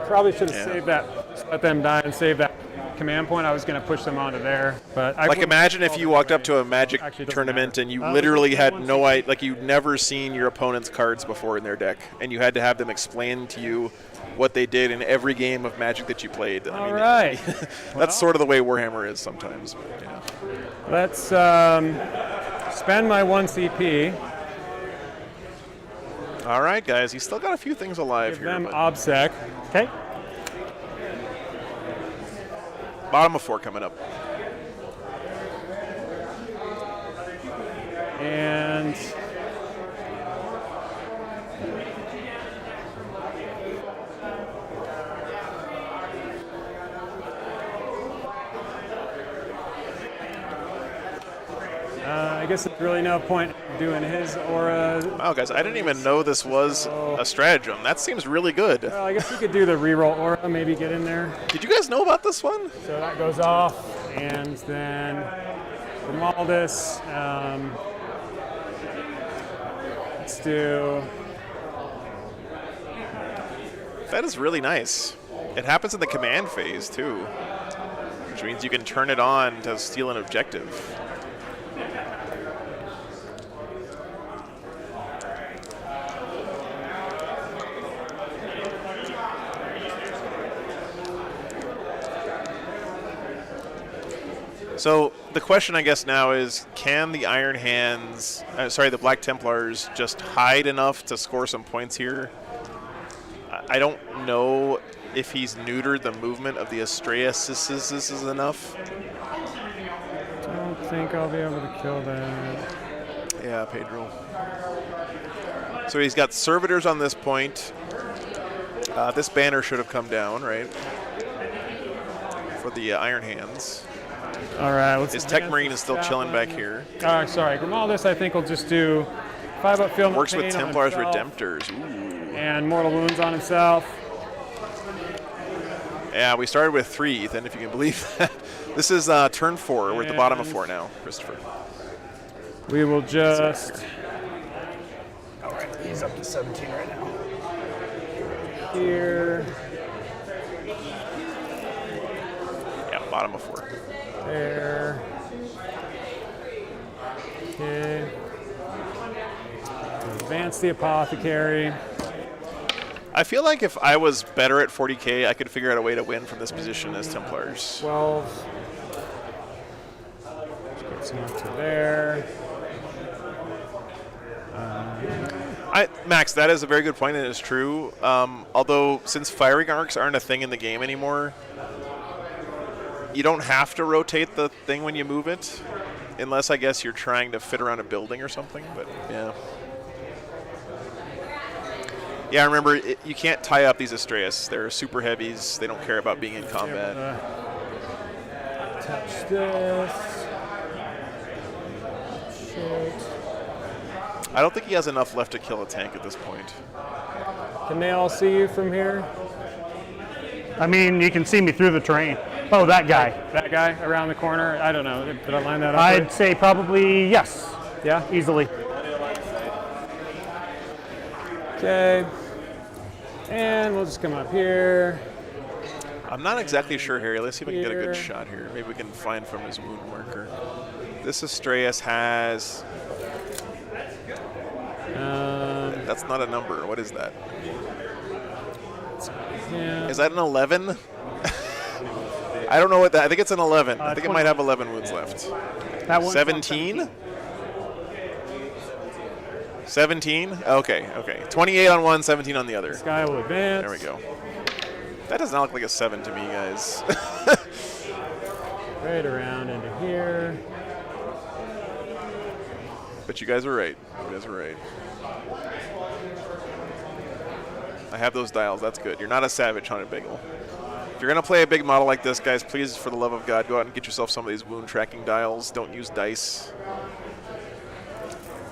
Probably should have Yeah. saved that. Let them die and save that command point. I was going to push them onto there, but I Like wouldn't imagine call if it you walked up right. to a Magic Actually, it doesn't tournament matter. and you literally had no idea, like you'd never seen your opponent's cards before in their deck, and you had to have them explain to you what they did in every game of Magic that you played. I All mean, right. that's sort of the way Warhammer is sometimes. But, yeah. Let's spend my 1 CP. All right, guys, he's still got a few things alive Give here. them but OBSEC. Okay. bottom of 4 coming up. And I guess there's really no point doing his aura. Wow, guys, I didn't even know this was a stratagem. That seems really good. Well, I guess you could do the reroll aura, maybe get in there. Did you guys know about this one? So that goes off, and then Grimaldus. Let's do. That is really nice. It happens in the command phase, too, which means you can turn it on to steal an objective. So the question, I guess, now is, can the Iron Hands, the Black Templars, just hide enough to score some points here? I don't know if he's neutered the movement of the Astreas is enough. I don't think I'll be able to kill that. Yeah, Pedro. So he's got Servitors on this point. This banner should have come down, right? For the Iron Hands. All right. His Tech Marine is still chilling back here. Sorry, Grimaldus, I think, will just do 5-up field. Works with Templars Redemptors. Ooh. And Mortal Wounds on himself. Yeah, we started with 3, Ethan, if you can believe that. This is turn 4. We're at the bottom of 4 now, Christopher. We will just. All right, he's up to 17 right now. Here. Yeah, bottom of 4. There. Okay. Advance the Apothecary. I feel like if I was better at 40k, I could figure out a way to win from this position as Templars. 12. Get some up to there. Max, that is a very good point, and it's true. Although, since firing arcs aren't a thing in the game anymore, you don't have to rotate the thing when you move it, unless I guess you're trying to fit around a building or something, but yeah. Yeah, remember, you can't tie up these Astreas. They're super heavies. They don't care about being in combat. Touch this. Shit. I don't think he has enough left to kill a tank at this point. Can they all see you from here? I mean, you can see me through the terrain. Oh, that guy. That guy around the corner? I don't know. Did I line that up? I'd right? say probably yes. Yeah? Easily. Okay. And we'll just come up here. I'm not exactly sure, Harry. Let's see if I can get a good shot here. Maybe we can find from his wound marker. This Astreas has... that's not a number. What is that? Yeah. Is that an 11? I don't know what that... I think it's an 11. I think it might have 11 wounds left. That one's 17? 17? Okay. 28 on one, 17 on the other. This guy will advance. There we go. That does not look like a 7 to me, guys. Right around into here. But you guys are right. You guys are right. I have those dials. That's good. You're not a savage, Haunted Bagel. If you're going to play a big model like this, guys, please, for the love of God, go out and get yourself some of these wound tracking dials. Don't use dice.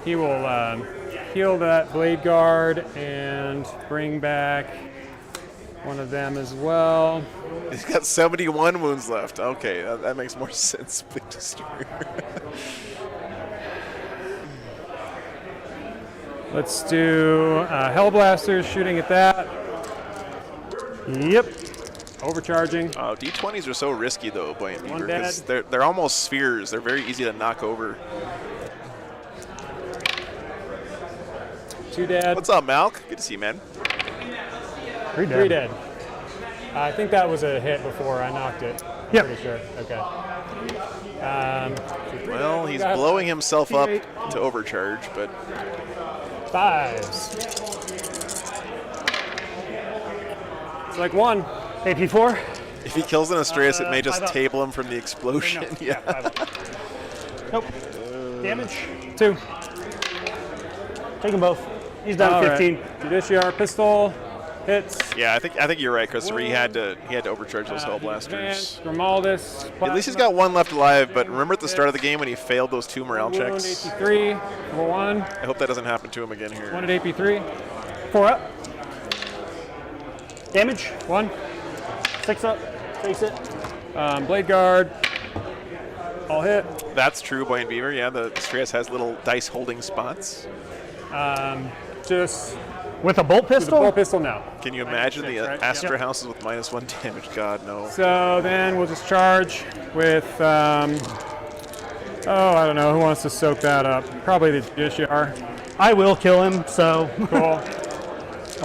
He will heal that Blade Guard and bring back one of them as well. He's got 71 wounds left. Okay, that makes more sense. Big Destroyer. Let's do Hellblasters shooting at that. Yep. Overcharging. Oh, D20s are so risky, though, Buoyant Beaver, One because dead. they're almost spheres. They're very easy to knock over. 2 dead. What's up, Malk? Good to see you, man. 3 dead. 3 dead. I think that was a hit before I knocked it. Yep. Pretty sure. Okay. Well, he's blowing himself up to overcharge, but 5s. It's like 1. AP4? if he kills an Astreas, it may just 5 up. table him from the explosion. No. Yeah. 5 up. Nope. Damage? 2. Take them both. He's down All 15. Right. Judiciar pistol. Hits. Yeah, I think you're right, Christopher. He had to overcharge those hell blasters. Grimaldus. At least he's got one left alive, but remember at the start of the game when he failed those 2 morale Wound, checks? AP3. Number 1. I hope that doesn't happen to him again here. 1 at AP3. 4 up. Damage. 1. 6 up. Face it. Blade guard. All hit. That's true, Boy and Beaver. Yeah, the Stress has little dice holding spots. Just With a bolt with a pistol? bolt pistol now. Can you imagine the right? Astra Yep. houses with -1 damage? God, no. So then we'll just charge with, I don't know. Who wants to soak that up? Probably the Judiciar. I will kill him, so. Cool. I'll Yeah,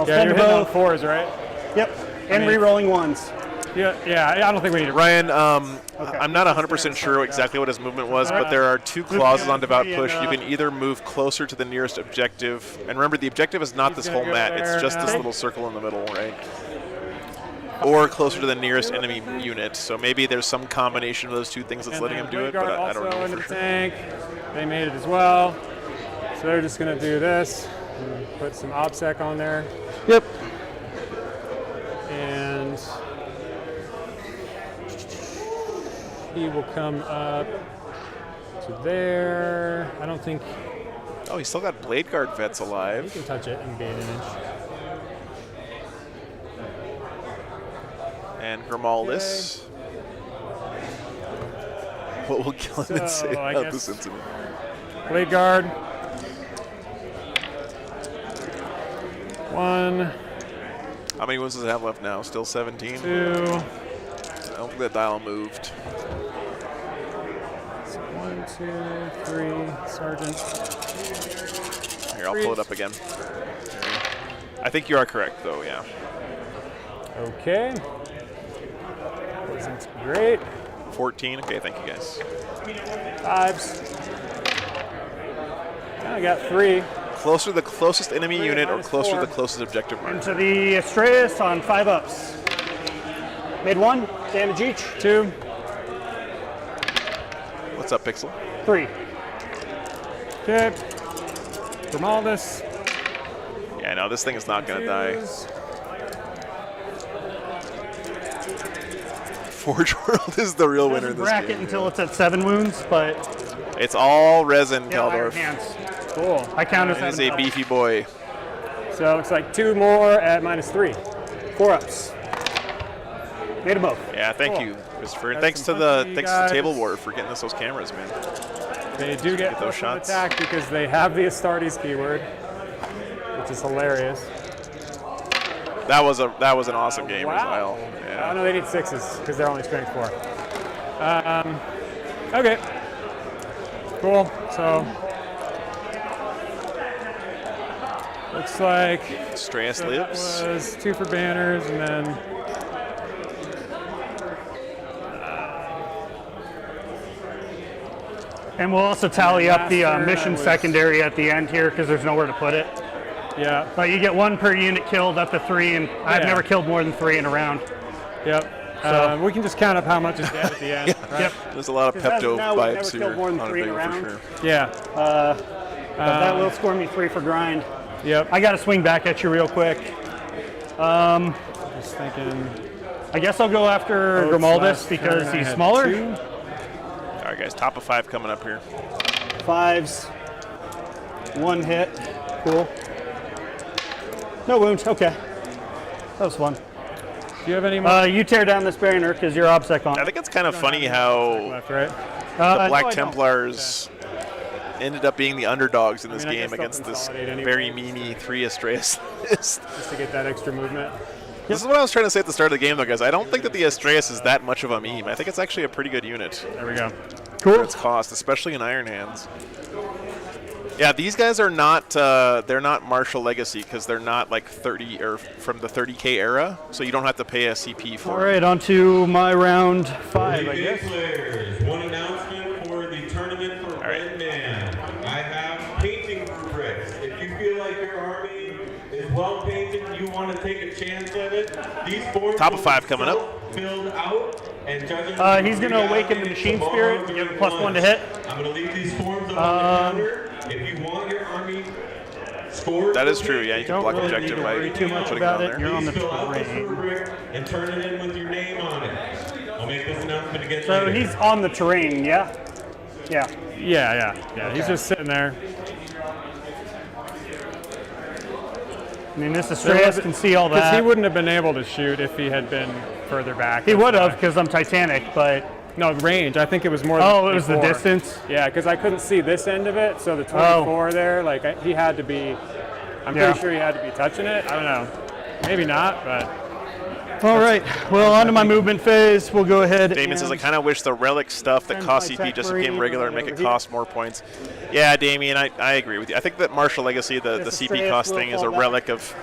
spend you're hitting on both. 4s, right? Yep. And mean- re-rolling 1s. Yeah, I don't think we need to. Ryan, I'm not 100% sure exactly what his movement was, but there are 2 clauses on Devout Push. You can either move closer to the nearest objective, and remember, the objective is not this whole gonna go mat, it's there just this now. little circle in the middle, right? Or closer to the nearest enemy unit. So maybe there's some combination of those 2 things that's And letting then him do it, Blade but Guard I don't also know into for the sure. tank. They made it as well. So they're just going to do this. And put some OBSEC on there. Yep. And he will come up to there. I don't think Oh, he's still got Blade Guard vets you alive. can touch it and gain an inch. And Grimaldus. What will kill him and So, say I about guess- this incident? Blade guard. 1, How many wounds does it have left now? Still 17? 2. I don't think that dial moved. 1, 2, 3. Sergeant. Here, I'll pull it up again. I think you are correct, though, yeah. Okay. Wasn't great. 14? Okay, thank you, guys. 5s. I got 3. Closer to the closest enemy Three unit or minus closer to 4. the closest objective mark. To the Astreus on 5 ups. Made 1. Damage each. 2. What's up, Pixel? 3. Okay. Grimaldus. Yeah, no, this thing is not going to die. Forge World is the real winner Doesn't of this bracket game. until it's at 7 wounds, but It's all resin, yeah, iron Kaldorf. hands. Cool. I count as It is 7 a doubles. beefy boy. So it looks like 2 more at -3. 4 ups. Made them both. Yeah, thank Cool. you, Christopher. And That's thanks to some the punky thanks to the guys. Table War for getting us those cameras, man. They do get those plus 1 shots. attack because they have the Astartes keyword, which is hilarious. That was an awesome game as well. Oh, Yeah. no, they need 6s because they're only strength 4. Okay. Cool. So looks like Strayus that lives. was 2 for banners, and then And we'll also tally up the Master, mission I was- secondary at the end here because there's nowhere to put it. yeah, But you get 1 per unit killed up to 3, and I've Yeah. never killed more than 3 in a round. yep. So- We can just count up how much is dead at the end. Right? Yep. There's a lot of 'Cause as of Pepto now, we've never vibes killed here more than on a 3 in a video for round. sure. Yeah. But that will score me 3 for grind. Yep. I got to swing back at you real quick. Just thinking. I guess I'll go after Oath's Grimaldus last because turn, I he's had smaller. 2. All right, guys, top of 5 coming up here. 5s. 1 hit. Cool. No wounds. Okay. That was fun. Do you have any more You tear down this banner because you're OBSEC on I it. think it's kind of funny how left, right? the Black no, I don't. Templars ended up being the underdogs in this I mean, I game guess they'll against this consolidate anyway. very memey 3 Astreus list. Just to get that extra movement. This is what I was trying to say at the start of the game, though, guys. I don't think that the Astreus is that much of a meme. I think it's actually a pretty good unit There we go. for its cost, especially in Iron Hands. Yeah, these guys are not, they're not Martial Legacy because they're not like 30 or from the 30K era, so you don't have to pay a CP for All them. right, on to my round 5, I Okay, guess. players, one announcement for the tournament for right. Red Man. I have painting rubrics. If you feel like your army is well painted, you want to take a chance at it, these forms Top of will 5 be coming up. filled out, and judging He's going to awaken the machine spirit to give a +1 to hit. I'm going to leave these forms up on the counter. If you want your army Scores That is will true. be- Yeah, you can Don't block really objective need to by worry too much putting it about on it. there. You're on the Please fill out this terrain. rubric and turn it in with your name on it. I'll make this announcement again So later. he's on the terrain, yeah? Yeah. Yeah. He's just sitting there. I mean, this Astreus can see all Because he that. wouldn't have been able to shoot if he had been further back. He That's would have why. because I'm Titanic, but No, range. I think it was more than oh, it was the 24. distance. Yeah, because I couldn't see this end of it, so the 24 there, like he had to be. I'm Yeah. pretty sure he had to be touching it. I don't know. Maybe not, but All right. Well, on to my movement phase. We'll go ahead. Damien says, I and- kind of wish the relic stuff that Send costs my CP tech just became marine regular and make over it here. cost more points. Yeah, Damien, I agree with you. I think that Martial Legacy, the This CP Astreus cost will thing, is a fall back. relic of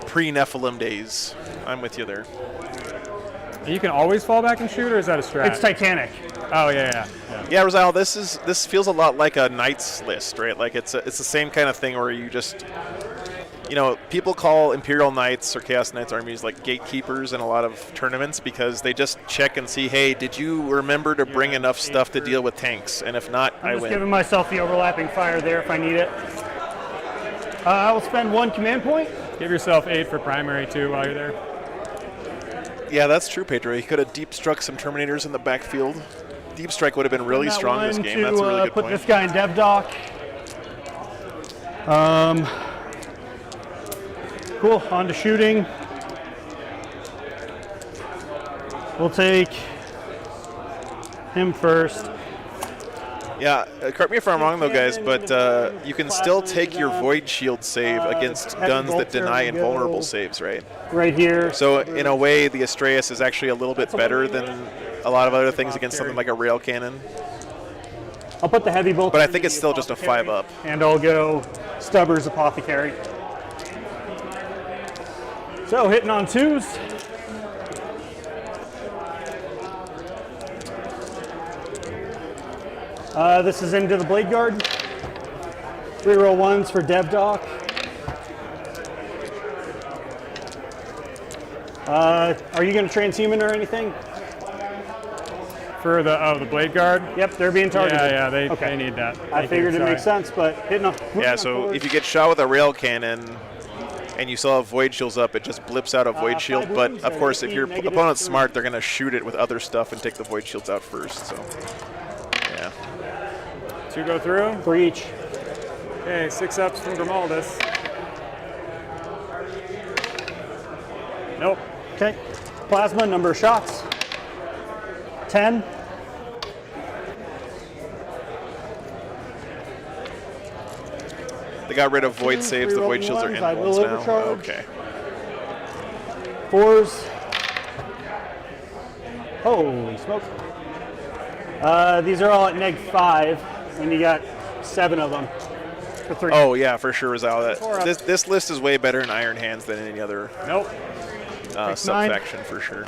pre-Nephilim days. I'm with you there. you can always fall back and shoot, or is that a strat? It's Titanic. Oh yeah. Yeah, Rosal, this feels a lot like a Knights list, right? Like it's the same kind of thing where you just, people call Imperial Knights or Chaos Knights armies like gatekeepers in a lot of tournaments because they just check and see, hey, did you remember to bring enough stuff to deal with tanks? And if not, I I'm just win. giving myself the overlapping fire there if I need it. I will spend 1 command point. Give yourself 8 for primary too while you're there. Yeah, that's true, Pedro. He could have deep struck some Terminators in the backfield. Deep strike would have been really That strong this one game. to, That's a really good put point. this guy in dev dock. Cool. On to shooting. We'll take him first. Yeah, correct me if I'm wrong though, guys, but you can still take your Void Shield save against heavy guns that bolter deny will invulnerable go saves, right? Right here. So in a way, the Astreus is actually a little bit better than a lot of other things against something like a rail cannon. I'll put the heavy bolter. But I think into it's the still just a apothecary, 5-up. And I'll go Stubber's Apothecary. So hitting on 2s. This is into the Blade Guard. Reroll 1s for Dev Dock. Are you going to transhuman or anything? For the blade guard. Yep, they're being targeted. Yeah, they Okay. need that. I figured it makes sense, but hitting on. Yeah, so if you get shot with a rail cannon and you still have Void Shields up, it just blips out a Void Shield. 5 But wounds of or course, if 18 your negative opponent's 3. smart, they're going to shoot it with other stuff and take the Void Shields out first. So, yeah. 2 go through. 3 each. Okay, 6 ups from Grimaldus. Nope. Okay. Plasma, number of shots. 10. They got rid of Void saves. The Reroll Void Shields are ones, in I will bolts now. overcharge. Okay. 4s. Holy smoke. These are all at -5, and you got 7 of them for 3. Oh yeah, for sure, Rizal. Four up. This list is way better in Iron Hands than any other Nope. sub-faction for sure.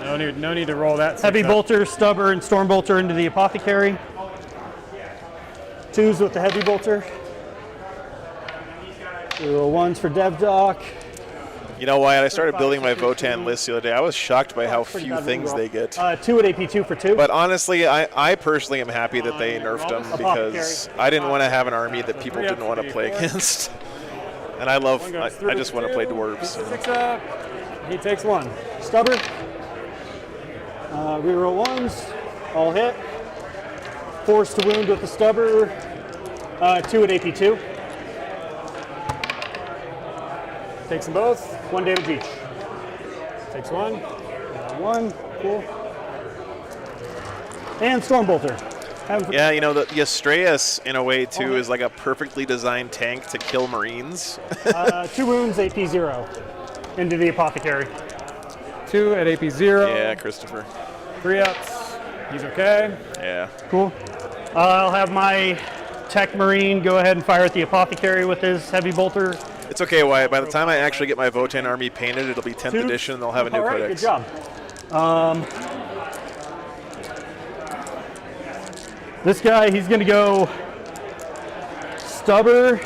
No need to roll that. Heavy 6 up. bolter, stubber, and storm bolter into the apothecary. 2s with the heavy bolter. Reroll 1s for Dev Dock. You know why? I started building my Votan list the other day. I was shocked by how few things they get. 2 at AP2 for 2. But honestly, I personally am happy that they nerfed them because I didn't want to have an army that people didn't want to play against. And I just want to play dwarves. So. 6 up. He takes 1. Stubber. Reroll 1s. All hit. Force to wound with the stubber. 2 at AP2. Takes them both. 1 damage each. Takes 1. 1. Cool. And storm bolter. Yeah, the Astreus, in a way, too, is like a perfectly designed tank to kill Marines. 2 wounds, AP0. Into the apothecary. 2 at AP0. Yeah, Christopher. 3 ups. He's okay. Yeah. Cool. I'll have my tech marine go ahead and fire at the apothecary with his heavy bolter. It's okay, Wyatt. By the time I actually get my Votan army painted, it'll be 10th edition, and they'll have a new All right, codex. good job. This guy, he's going to go stubber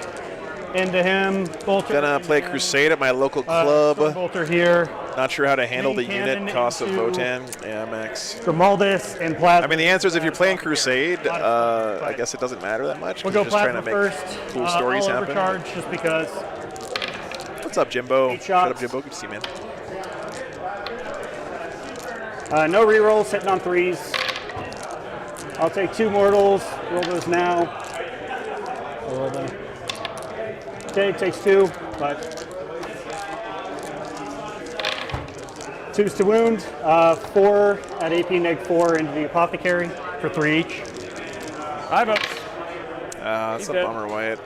into him. Bolter Gonna into play him. Crusade at my local Storm club. bolter here. Not sure how to handle the Main cannon unit cost of into- Votan. Yeah, Max. Grimaldus and Plasma. I mean, the answer is if you're playing Crusade, I guess it doesn't matter that much. 'cause we'll you're go just trying Plasma to make first. cool stories I'll happen. overcharge just because. What's up, Jimbo? 8 Shut up, shots. Jimbo. Good to see you, man. No rerolls, hitting on 3s. I'll take 2 mortals, roll those now. I'll roll them. Okay, takes 2, but 2s to wound. 4 at AP -4 into the apothecary for 3 each. 5 ups. That's a did. bummer, Wyatt.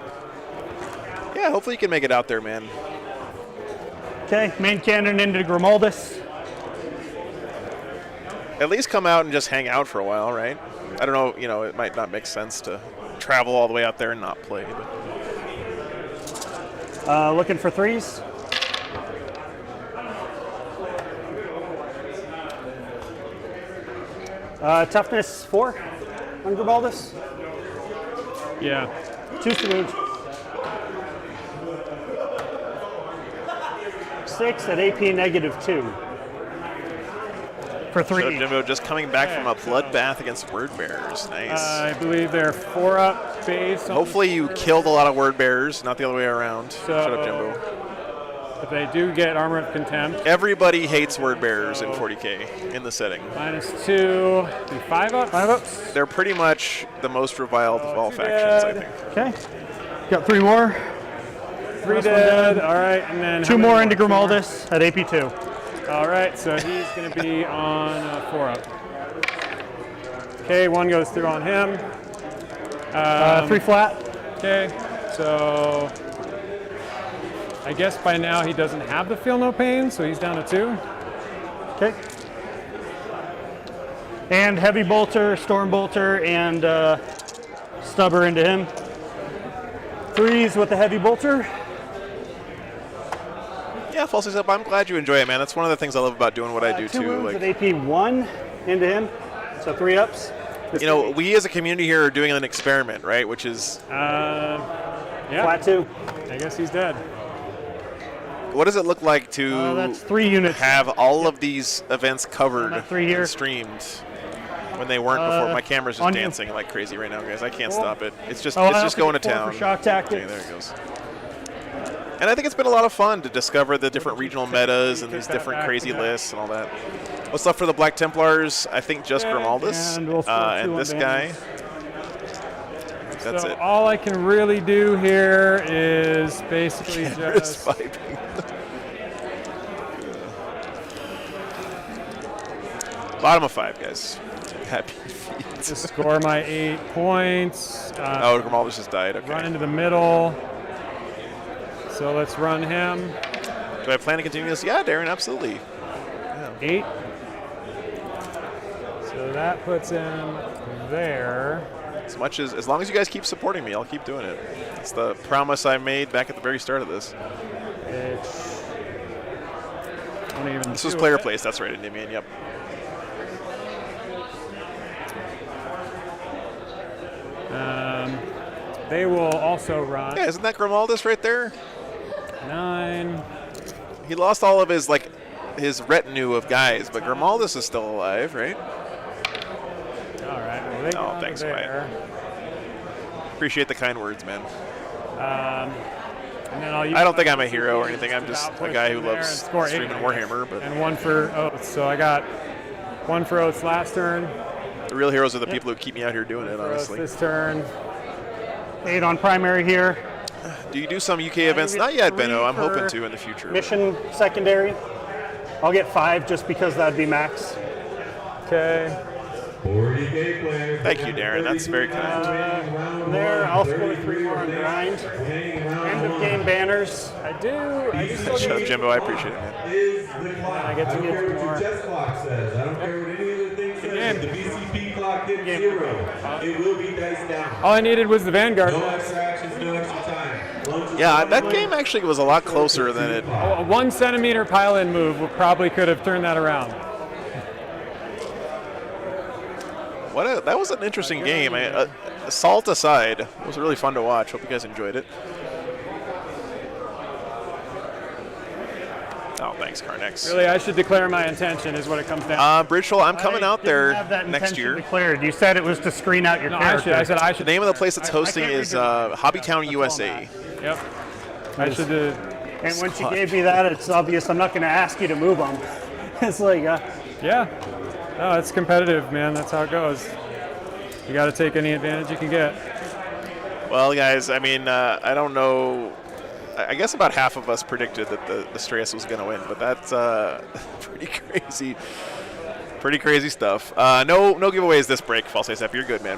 Yeah, hopefully you can make it out there, man. Okay, main cannon into Grimaldus. At least come out and just hang out for a while, right? I don't know, you know, it might not make sense to travel all the way out there and not play. But Looking for 3s. Toughness 4 on Grimaldus. Yeah. 2s to wound. 6 at AP -2. For Shut up, 3 each. Jimbo, just coming back from a bloodbath against word bearers. Nice. I believe they're 4 up base. on Hopefully you killed a lot of word bearers, not the other way around. So- Shut up, Jimbo. But they do get Armor of Contempt. Everybody hates word bearers in 40K in the setting. -2. Be 5 ups. 5 ups. They're pretty much the most reviled of all too factions, I bad. think. Okay. Got 3 more. 3 Last one dead. down. All right, and then 2 how many more into 2 more? Grimaldus at AP2. All right, so he's going to be on 4 up. Okay, 1 goes through on him. 3 flat. Okay, so I guess by now he doesn't have the Feel No Pain, so he's down to 2. Okay. And heavy bolter, storm bolter, and stubber into him. 3s with the heavy bolter. Yeah, Falsely Up, I'm glad you enjoy it, man. That's one of the things I love about doing what I do, 2 too. wounds Like, at AP1 into him. So 3 ups. you know, we as a community here are doing an experiment, right? Which is, Yeah, Flat 2. I guess he's dead. what does it look like to That's 3 units. have all of these events covered Not 3 here. and streamed when they weren't before? My camera's just on you. dancing like crazy right now, guys. I can't stop it. It's just, Oh, it's I just also going to get 4 town. for shock Okay, tactics. there it goes. And I think it's been a lot of fun to discover the different regional metas and these different crazy lists and all that. What's left for the Black Templars? I think just Grimaldus and we'll score 2 and on this banners. guy. That's So it. all I can really do here is basically Wrist just piping. Bottom of 5, guys. Happy feet. score my 8 points. Oh, Grimaldus just died. Okay. Run into the middle. So let's run him. Do I plan to continue this? Yeah, Darren, absolutely. 8. So that puts him there. As long as you guys keep supporting me, I'll keep doing it. It's the promise I made back at the very start of this. It's don't even This was do player it. place. That's right, Endymion. Yep. They will also run Yeah, isn't that Grimaldus right there? 9. He lost all of his his retinue of guys, but Grimaldus is still alive, right? All right. Well, they Oh, go thanks, there. Appreciate the kind words, man. And then I'll use I don't think I'm a hero or anything. I'm just output a guy who in there loves and score 8, streaming I guess. Warhammer. But And 1 for Oaths. So I got 1 for Oaths last turn. the real heroes are the people who keep me out here doing it, For Oaths honestly. this turn. 8 on primary here. Do you do some UK events? get Not yet, 3 Benno. I'm for hoping to in the future. Mission secondary. I'll get 5 just because that'd be max. Okay. 40K players. Thank you, Darren. That's very kind. From there, I'll score 3 more on grind. End of game banners. I do Shut up, Jimbo. I appreciate it, man. Is the clock. I get to don't get care what more. your chess clock says. I don't care what any other thing says. The BCP clock hits 0. It will be diced down. All I needed was the Vanguard. No extra actions, no extra time. Yeah, that game actually was a lot closer than it. A 1 centimeter pile-in move probably could have turned that around. That was an interesting game. Assault aside, it was really fun to watch. Hope you guys enjoyed it. Oh, thanks, Carnex. Really, I should declare my intention is what it comes down to. Bridge Troll, I'm coming out there Have that next intention year. declared. You said it was to screen out your No, character. I said I The should. name of the place that's hosting can't read is your mind. Hobbytown, That's all USA. I'm Yep. I should. And once you gave me that, it's obvious I'm not going to ask you to move them. It's like, Yeah. No, it's competitive, man. That's how it goes. You got to take any advantage you can get. Well, guys, I mean, I don't know. I guess about half of us predicted that the Strayus was going to win, but that's pretty crazy. Pretty crazy stuff. No giveaways this break, False ASF. You're good, man.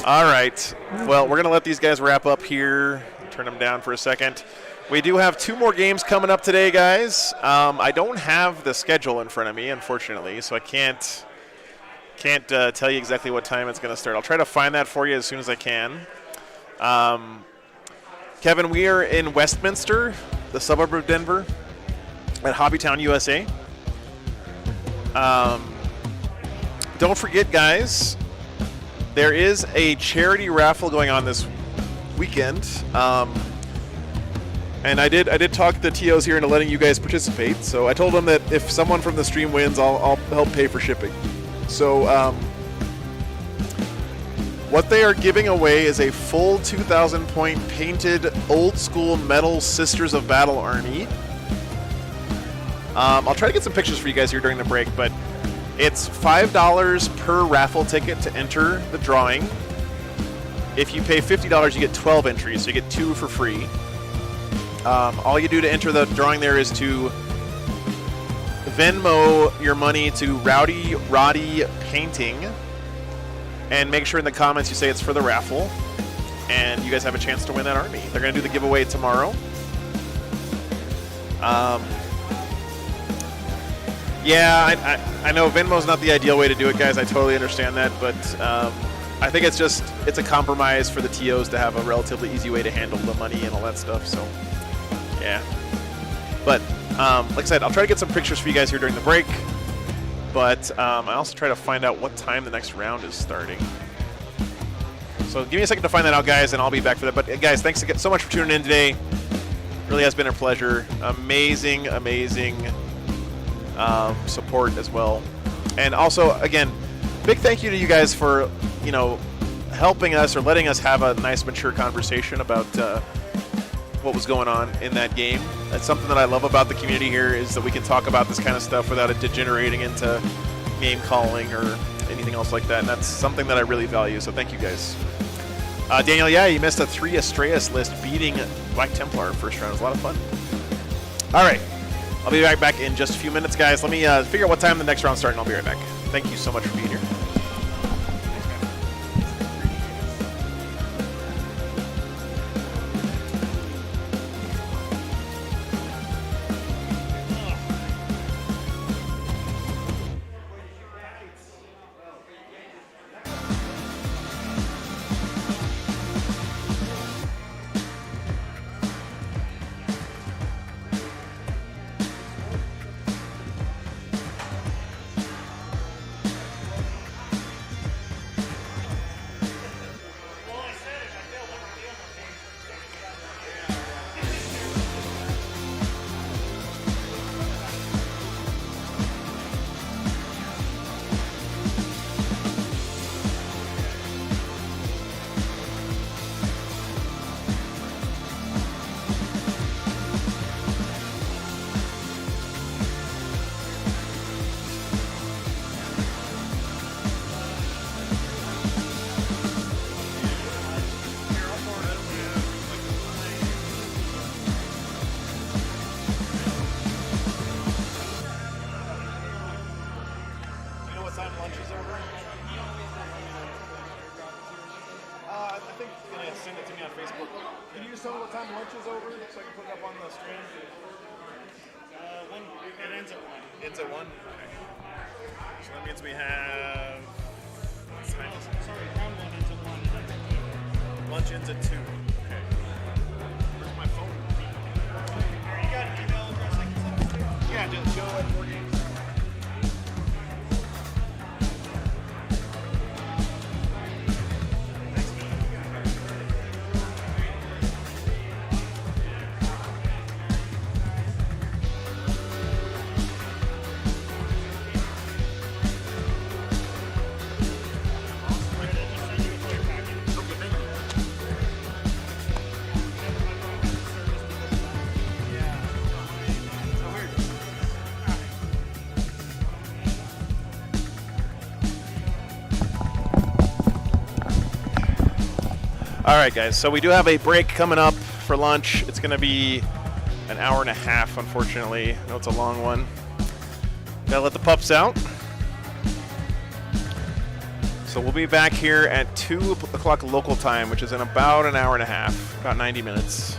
All right. Well, we're going to let these guys wrap up here. Turn them down for a second. We do have 2 more games coming up today, guys. I don't have the schedule in front of me, unfortunately, so I can't tell you exactly what time it's going to start. I'll try to find that for you as soon as I can. Kevin, we are in Westminster, the suburb of Denver, at Hobbytown, USA. Don't forget, guys, there is a charity raffle going on this weekend. And I did talk to the TOs here into letting you guys participate. So I told them that if someone from the stream wins, I'll help pay for shipping. So what they are giving away is a full 2,000 point painted old school metal Sisters of Battle army. I'll try to get some pictures for you guys here during the break, but it's $5 per raffle ticket to enter the drawing. If you pay $50, you get 12 entries, so you get 2 for free. All you do to enter the drawing there is to Venmo your money to Rowdy Roddy Painting and make sure in the comments you say it's for the raffle, and you guys have a chance to win that army. They're going to do the giveaway tomorrow. Yeah, I know Venmo's not the ideal way to do it, guys. I totally understand that, but I think it's a compromise for the TOs to have a relatively easy way to handle the money and all that stuff, so yeah. But like I said, I'll try to get some pictures for you guys here during the break, but I also try to find out what time the next round is starting. So give me a second to find that out, guys, and I'll be back for that. But guys, thanks again so much for tuning in today. Really has been a pleasure. Amazing support as well. And also, again, big thank you to you guys for, helping us or letting us have a nice, mature conversation about what was going on in that game. That's something that I love about the community here, is that we can talk about this kind of stuff without it degenerating into name calling or anything else like that. And that's something that I really value. So thank you guys. Daniel, yeah, you missed a 3 Astraeus list beating Black Templar first round. It was a lot of fun. All right. I'll be back in just a few minutes, guys. Let me figure out what time the next round's starting. I'll be right back. Thank you so much for being here. Ends at 1? Okay. So that means we have... Sorry, round 1 ends at 1. Lunch ends at 2. Okay. Where's my phone? You got an email address I can send it to? Yeah, just show at 4 games. All right, guys. So we do have a break coming up for lunch. It's going to be an hour and a half, unfortunately. I know it's a long one. Gotta let the pups out. So we'll be back here at 2 o'clock local time, which is in about an hour and a half, about 90 minutes.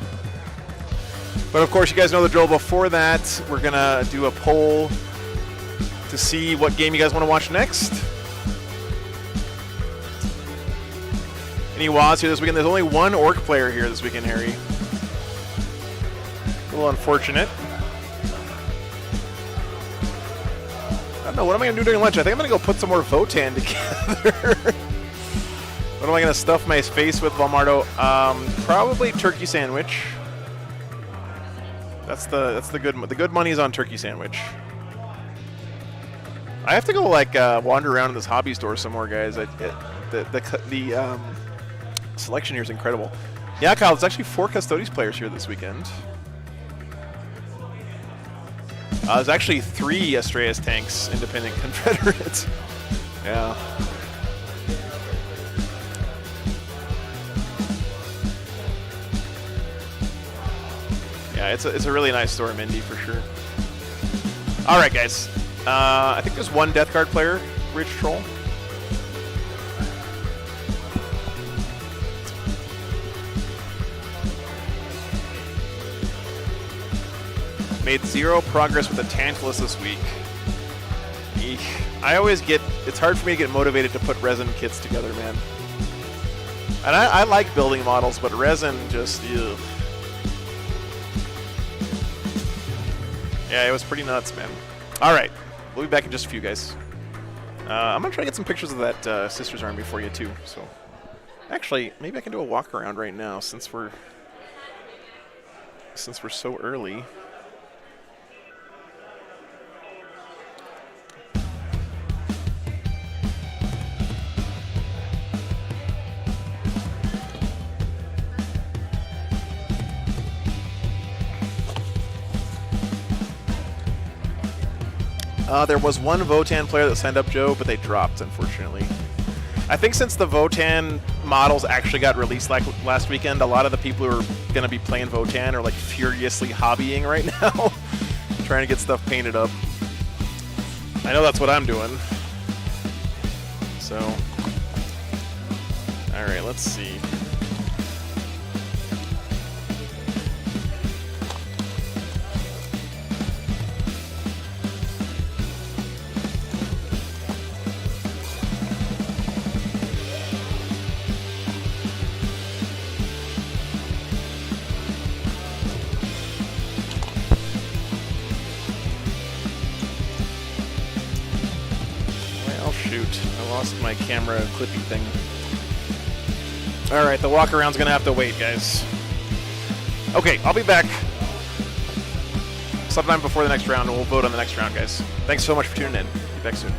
But of course, you guys know the drill. Before that, we're going to do a poll to see what game you guys want to watch next. Any WAS here this weekend? There's only one Orc player here this weekend, Harry. A little unfortunate. I don't know. What am I going to do during lunch? I think I'm going to go put some more Votan together. What am I going to stuff my face with, Valmardo? Probably turkey sandwich. That's the good money's on turkey sandwich. I have to go like wander around in this hobby store some more, guys. The selection here is incredible. Yeah, Kyle, there's actually 4 Custodes players here this weekend. There's actually 3 Astraeus tanks, independent Confederates. Yeah. Yeah, it's a really nice store, Mindy, for sure. All right, guys. I think there's 1 Death Guard player, Rich Troll. Made 0 progress with the Tantalus this week. Eek. I always get, it's hard for me to get motivated to put resin kits together, man. And I like building models, but resin just, ugh. Yeah, it was pretty nuts, man. All right, we'll be back in just a few, guys. I'm gonna try to get some pictures of that Sisters Army for you too. So, actually, maybe I can do a walk around right now since we're so early. There was 1 Votan player that signed up, Joe, but they dropped, unfortunately. I think since the Votan models actually got released last weekend, a lot of the people who are going to be playing Votan are like furiously hobbying right now, trying to get stuff painted up. I know that's what I'm doing. So, all right, let's see. My camera clippy thing. All right, the walk around's gonna have to wait, guys. Okay, I'll be back sometime before the next round, and we'll vote on the next round, guys. Thanks so much for tuning in. Be back soon.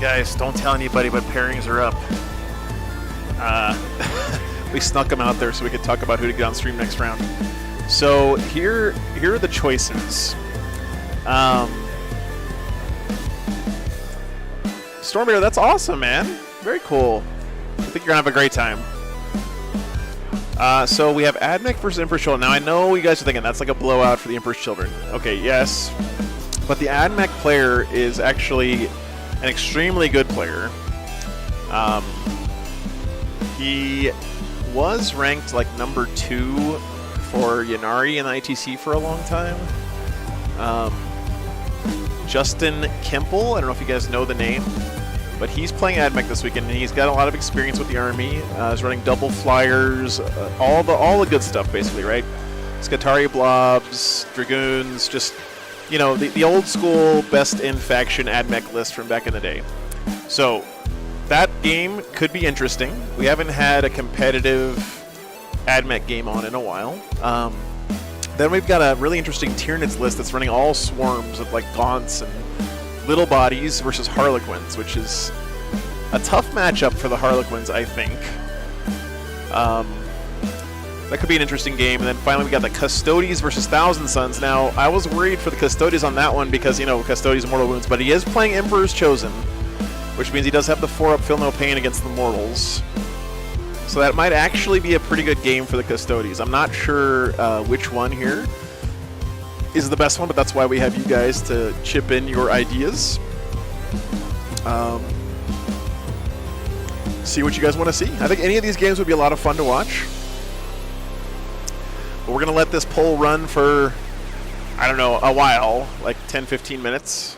Guys, don't tell anybody, but pairings are up. We snuck them out there so we could talk about who to get on stream next round. So here are the choices. Stormbear, that's awesome, man. Very cool. I think you're gonna have a great time. So we have Admech versus Emperor's Children. Now I know you guys are thinking that's like a blowout for the Emperor's Children. Okay, yes, but the Admech player is actually an extremely good player. He was ranked like number 2 for Yanari in the ITC for a long time. Justin Kemple, I don't know if you guys know the name, but he's playing Admech this weekend, and he's got a lot of experience with the army. He's running double flyers, all the good stuff basically, right? Scutari blobs, dragoons, just the old school best in faction Admech list from back in the day. So that game could be interesting. We haven't had a competitive Admech game on in a while. Then we've got a really interesting Tyranids list that's running all swarms of like Gaunts and little bodies versus Harlequins, which is a tough matchup for the Harlequins, I think. That could be an interesting game. And then finally we got the Custodies versus Thousand Sons. Now, I was worried for the Custodies on that one because, Custodies Mortal Wounds, but he is playing Emperor's Chosen, which means he does have the 4-up Feel No Pain against the Mortals. So that might actually be a pretty good game for the Custodies. I'm not sure which one here is the best one, but that's why we have you guys to chip in your ideas. See what you guys want to see. I think any of these games would be a lot of fun to watch. But we're going to let this poll run for, I don't know, a while, like 10, 15 minutes.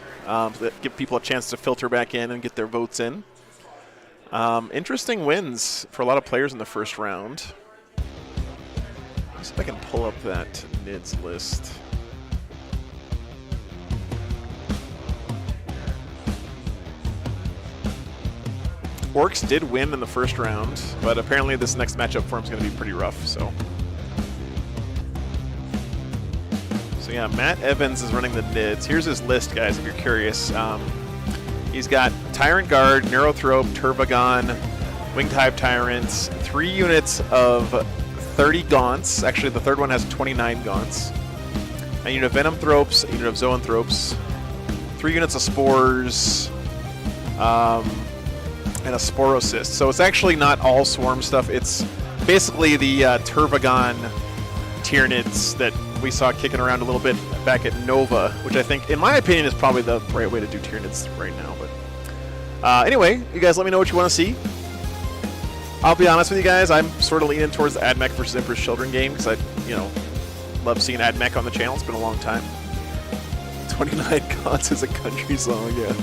Give people a chance to filter back in and get their votes in. Interesting wins for a lot of players in the first round. Let's see if I can pull up that NIDS list. Orcs did win in the first round, but apparently this next matchup for him is going to be pretty rough. So yeah, Matt Evans is running the NIDS. Here's his list, guys, if you're curious. He's got Tyrant Guard, Neurothrope, Turbogon, Winged Hive Tyrants, 3 units of 30 Gaunts. Actually, the third one has 29 Gaunts. A unit of Venom Thropes, a unit of Zoanthropes, 3 units of Spores, and a Sporocyst. So it's actually not all Swarm stuff. It's basically the Turbogon Tyranids that we saw kicking around a little bit back at Nova, which I think, in my opinion, is probably the right way to do Tyranids right now. But anyway, you guys let me know what you want to see. I'll be honest with you guys, I'm sort of leaning towards the Admech versus Emperor's Children game because I, love seeing Admech on the channel. It's been a long time. 29 Gods is a country song, yeah.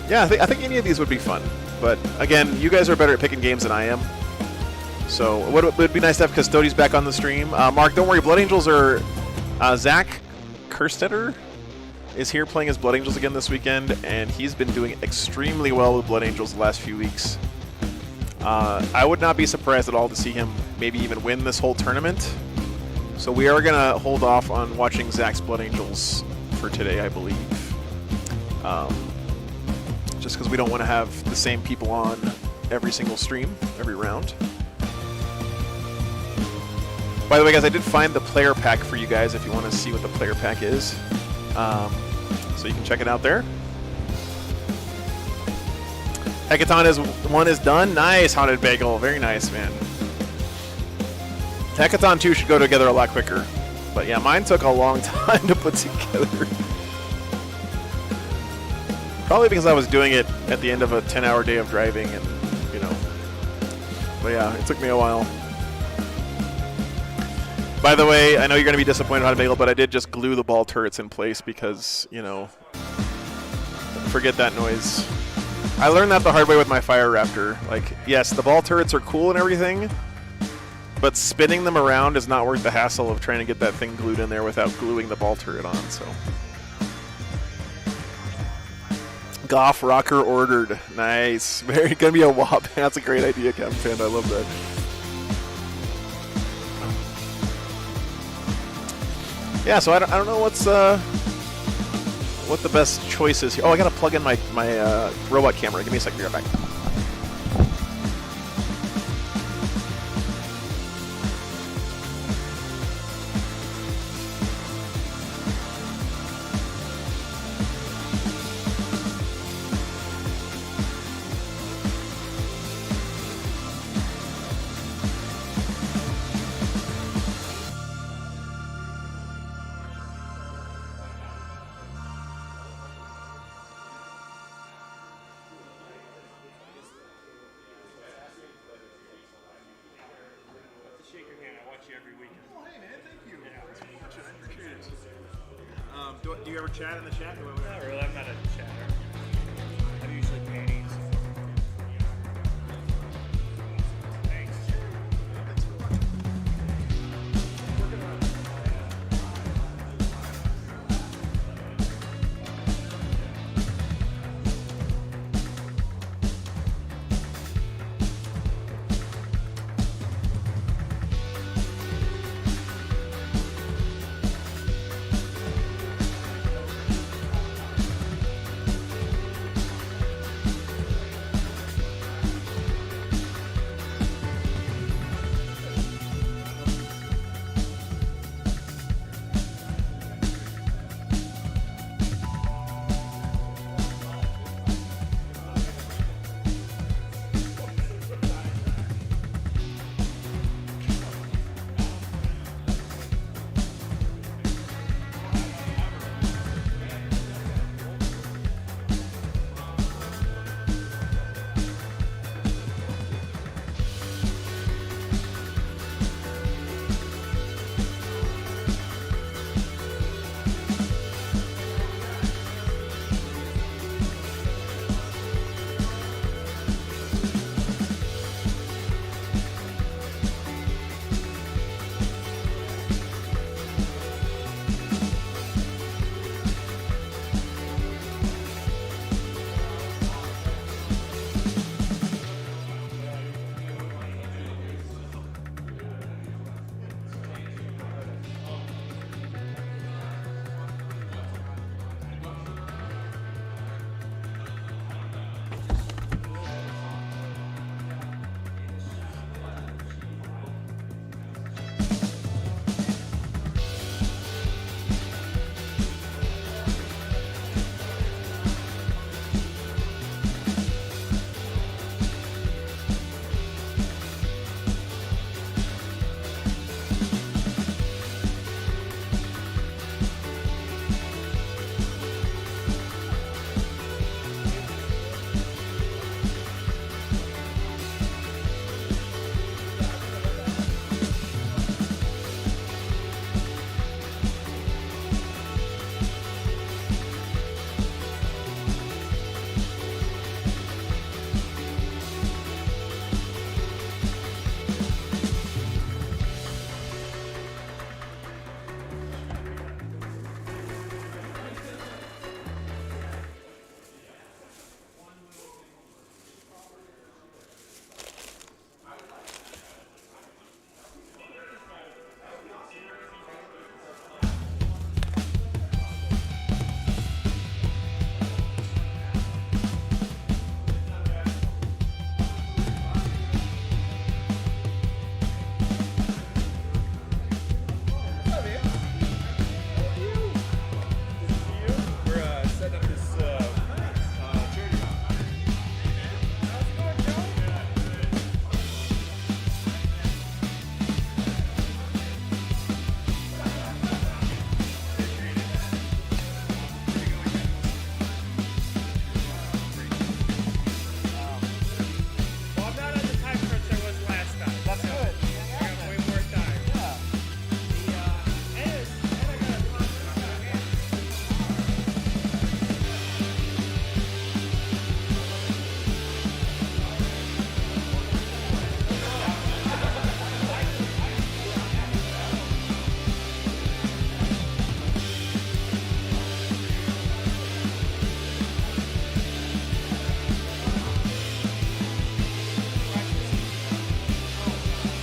Yeah, I think any of these would be fun. But again, you guys are better at picking games than I am. So it would be nice to have Custodies back on the stream. Mark, don't worry, Blood Angels are... Zach Kerstetter is here playing as Blood Angels again this weekend, and he's been doing extremely well with Blood Angels the last few weeks. I would not be surprised at all to see him maybe even win this whole tournament. So we are going to hold off on watching Zach's Blood Angels for today, I believe. Just because we don't want to have the same people on every single stream, every round. By the way, guys, I did find the player pack for you guys if you want to see what the player pack is. So you can check it out there. Hekaton one is done. Nice, Haunted Bagel. Very nice, man. Hekaton 2 should go together a lot quicker. But yeah, mine took a long time to put together. Probably because I was doing it at the end of a 10-hour day of driving and, But yeah, it took me a while. By the way, I know you're going to be disappointed on Bagel, but I did just glue the ball turrets in place because, forget that noise. I learned that the hard way with my Fire Raptor. Like, yes, the ball turrets are cool and everything, but spinning them around is not worth the hassle of trying to get that thing glued in there without gluing the ball turret on, so. Goff Rocker ordered. Nice. Very gonna be a WAP. That's a great idea, Captain Panda. I love that. Yeah, so I don't know what the best choice is here. Oh, I gotta plug in my robot camera. Give me a second. Be right back. Do you ever chat in the chat? Not really, I'm not a chatter.